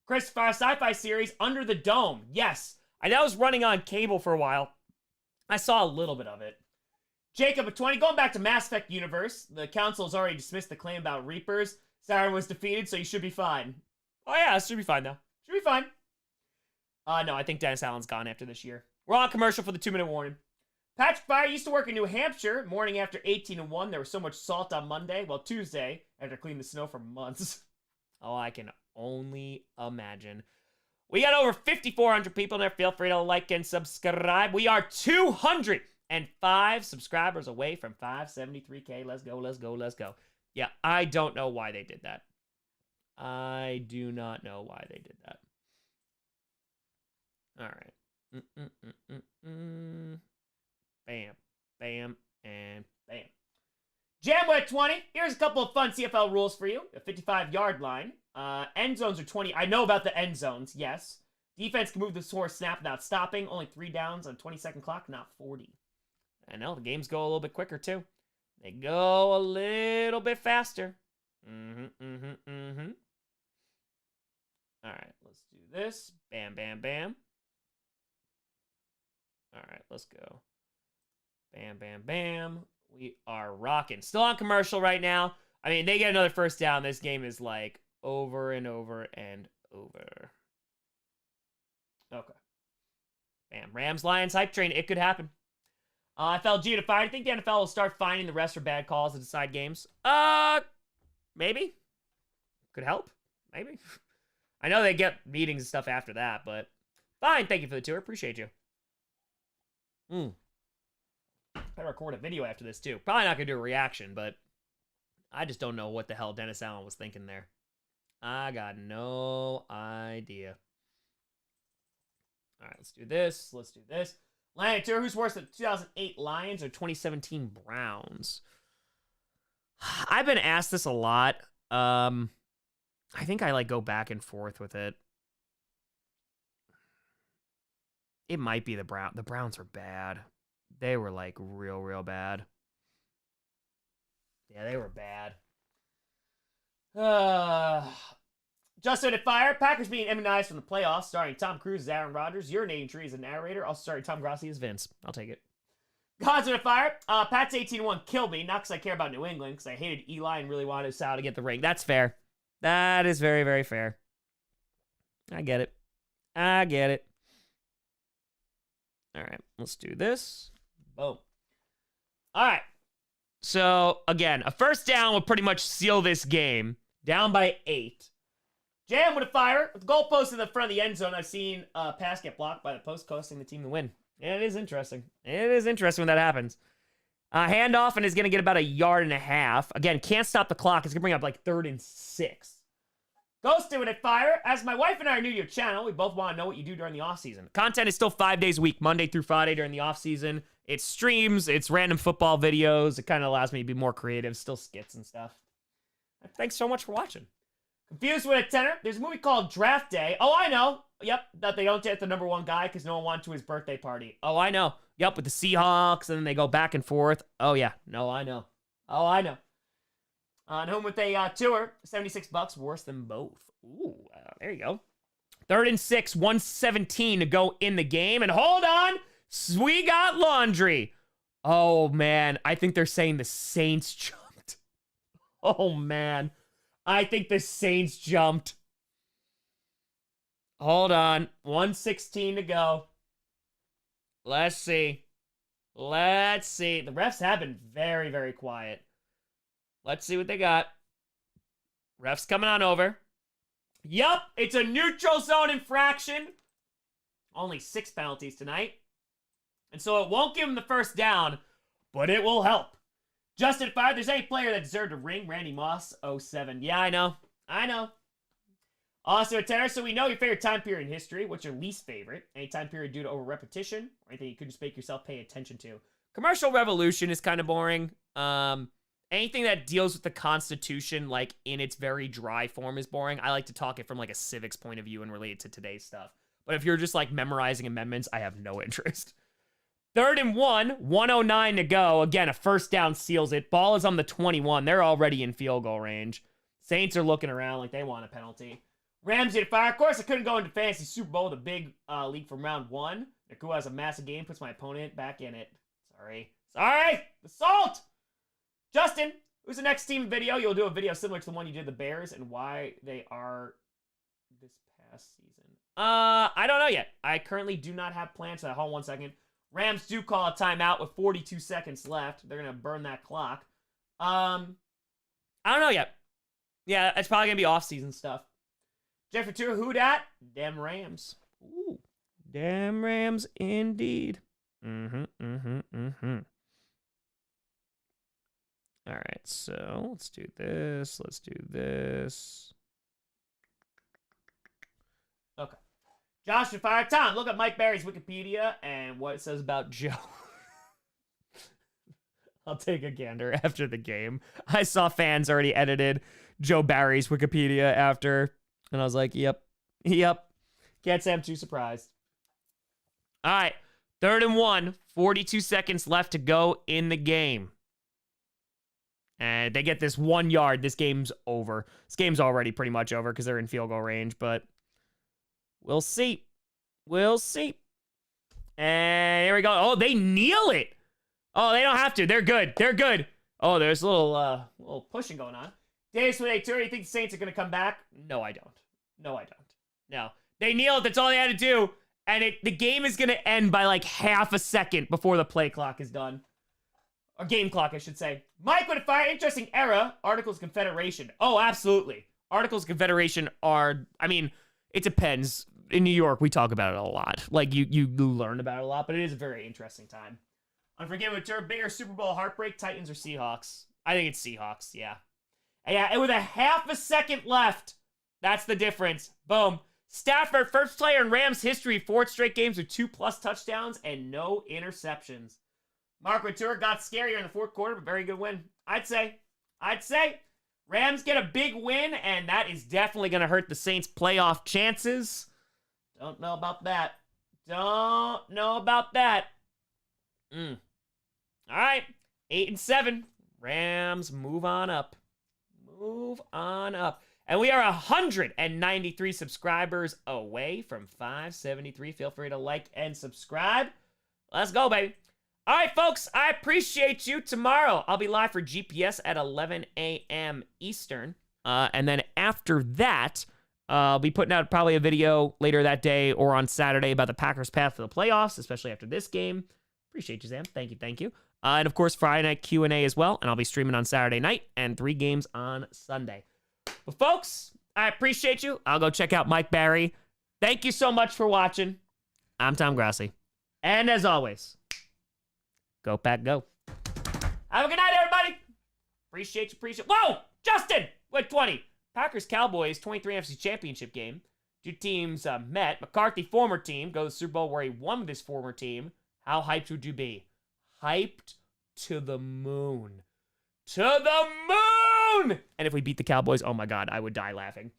Christopher sci-fi series, Under the Dome. Yes. I know it was running on cable for a while. I saw a little bit of it. Jacob at 20, going back to Mass Effect universe. The council has already dismissed the claim about Reapers. Siren was defeated, so you should be fine. Oh yeah, it should be fine now. Should be fine. No, I think Dennis Allen's gone after this year. We're on commercial for the 2-minute warning. Patrick Fire used to work in New Hampshire. Morning after 18-1, there was so much salt on Monday. Well, Tuesday, after cleaning the snow for months. Oh, I can only imagine. We got over 5,400 people there. Feel free to like and subscribe. We are 205 subscribers away from 573K. Let's go, let's go, let's go. Yeah, I don't know why they did that. I do not know why they did that. All right. Bam, bam, and bam. Jambo at 20. Here's a couple of fun CFL rules for you. A 55-yard line. End zones are 20. I know about the end zones, yes. Defense can move the score snap without stopping. Only 3 downs on a 20-second clock, not 40. I know, the games go a little bit quicker, too. They go a little bit faster. All right, let's do this. Bam, bam, bam. All right, let's go. Bam, bam, bam. We are rocking. Still on commercial right now. I mean, they get another first down. This game is like over and over and over. Okay. Bam. Rams, Lions, hype train. It could happen. FLG to fire. I think the NFL will start finding the rest for bad calls to decide games. Maybe. Could help. Maybe. I know they get meetings and stuff after that, but fine. Thank you for the tour. Appreciate you. I record a video after this too. Probably not gonna do a reaction, but I just don't know what the hell Dennis Allen was thinking there. I got no idea. All right, let's do this. Let's do this. Lion Tour, who's worse, the 2008 Lions or 2017 Browns? I've been asked this a lot. I think I like go back and forth with it. It might be the Browns. The Browns are bad. They were like real bad. Yeah, they were bad. Justin at Fire. Packers being immunized from the playoffs, starring Tom Cruise as Aaron Rodgers, urinating Tree as a narrator. Also starring Tom Grossi as Vince. I'll take it. Gods at Fire. Pat's 18-1 killed me. Not because I care about New England, because I hated Eli and really wanted Sal to get the ring. That's fair. That is very, very fair. I get it. I get it. All right, let's do this. Boom. All right. So, again, a first down will pretty much seal this game. Down by 8. Jam with a fire. With the goalpost in the front of the end zone, I've seen a pass get blocked by the post, costing the team the win. Yeah, it is interesting. It is interesting when that happens. Handoff, and is going to get about 1.5 yards. Again, can't stop the clock. It's going to bring up like 3rd and 6. Ghosted with a fire. As my wife and I are new to your channel, we both want to know what you do during the off-season. Content is still 5 days a week, Monday through Friday during the off-season. It's streams, it's random football videos. It kind of allows me to be more creative, still skits and stuff. Thanks so much for watching. Confused with a tenor? There's a movie called Draft Day. Oh, I know. Yep, that they don't get the number one guy because no one went to his birthday party. Oh, I know. Yep, with the Seahawks, and then they go back and forth. Oh, yeah. No, I know. Oh, I know. On home with a tour, $76, worse than both. Ooh, there you go. 3rd and 6, 1:17 to go in the game. And hold on, we got laundry. Oh, man, I think they're saying the Saints jumped. Oh, man. I think the Saints jumped. Hold on. 1:16 to go. Let's see. Let's see. The refs have been very, very quiet. Let's see what they got. Refs coming on over. Yup, it's a neutral zone infraction. Only 6 penalties tonight. And so it won't give him the first down, but it will help. Justin fired. There's any player that deserved a ring. Randy Moss, 07. Yeah, I know. I know. Also a tenor, so we know your favorite time period in history. What's your least favorite? Any time period due to over repetition? Or anything you could just make yourself pay attention to? Commercial Revolution is kind of boring. Anything that deals with the Constitution, like, in its very dry form is boring. I like to talk it from, like, a civics point of view and relate it to today's stuff. But if you're just, like, memorizing amendments, I have no interest. 3rd and 1, 1:09 to go. Again, a first down seals it. Ball is on the 21. They're already in field goal range. Saints are looking around like they want a penalty. Ramsey to fire. Of course, I couldn't go into fantasy Super Bowl with a big lead from round 1. Nakua has a massive game, puts my opponent back in it. Sorry. Assault! Justin, who's the next team video? You'll do a video similar to the one you did the Bears and why they are this past season. I don't know yet. I currently do not have plans for that. Hold on 1 second. Rams do call a timeout with 42 seconds left. They're going to burn that clock. I don't know yet. Yeah, it's probably going to be off-season stuff. Jeffrey Tour, who dat? Damn Rams. Ooh, damn Rams indeed. All right, so let's do this. Let's do this. Okay. Josh and Fire. Tom, look at Mike Barry's Wikipedia and what it says about Joe. I'll take a gander after the game. I saw fans already edited Joe Barry's Wikipedia after, and I was like, yep. Can't say I'm too surprised. All right, 3rd and 1, 42 seconds left to go in the game. And they get this 1 yard. This game's over. This game's already pretty much over because they're in field goal range, but we'll see. We'll see. And here we go. Oh, they kneel it. Oh, they don't have to. They're good. They're good. Oh, there's a little pushing going on. Davis with a tour. You think the Saints are going to come back? No, I don't. No. They kneel it. That's all they had to do. And the game is going to end by like half a second before the play clock is done. Or game clock, I should say. Mike with a fire. Interesting era. Articles of Confederation. Oh, absolutely. Articles of Confederation are, I mean, it depends. In New York, we talk about it a lot. Like, you learn about it a lot, but it is a very interesting time. Unforgiven tour. Bigger Super Bowl heartbreak, Titans or Seahawks? I think it's Seahawks, yeah. Yeah, and with a half a second left, that's the difference. Boom. Stafford, first player in Rams history, 4 straight games with 2+ touchdowns and no interceptions. Mark Couture got scarier in the 4th quarter, but very good win. I'd say. Rams get a big win, and that is definitely going to hurt the Saints' playoff chances. Don't know about that. All right, 8-7. Rams move on up. And we are 193 subscribers away from 573. Feel free to like and subscribe. Let's go, baby. All right, folks, I appreciate you. Tomorrow, I'll be live for GPS at 11 a.m. Eastern. And then after that, I'll be putting out probably a video later that day or on Saturday about the Packers' path to the playoffs, especially after this game. Appreciate you, Sam. Thank you. And, of course, Friday night Q&A as well. And I'll be streaming on Saturday night and 3 games on Sunday. But, folks, I appreciate you. I'll go check out Mike Barry. Thank you so much for watching. I'm Tom Grossi. And, as always, go Pack, go. Have a good night, everybody. Appreciate you. Whoa! Justin with 20. Packers-Cowboys 23 NFC Championship game. 2 teams met. McCarthy, former team, goes to the Super Bowl where he won with his former team. How hyped would you be? Hyped to the moon. To the moon! down. And if we beat the Cowboys, oh my God, I would die laughing.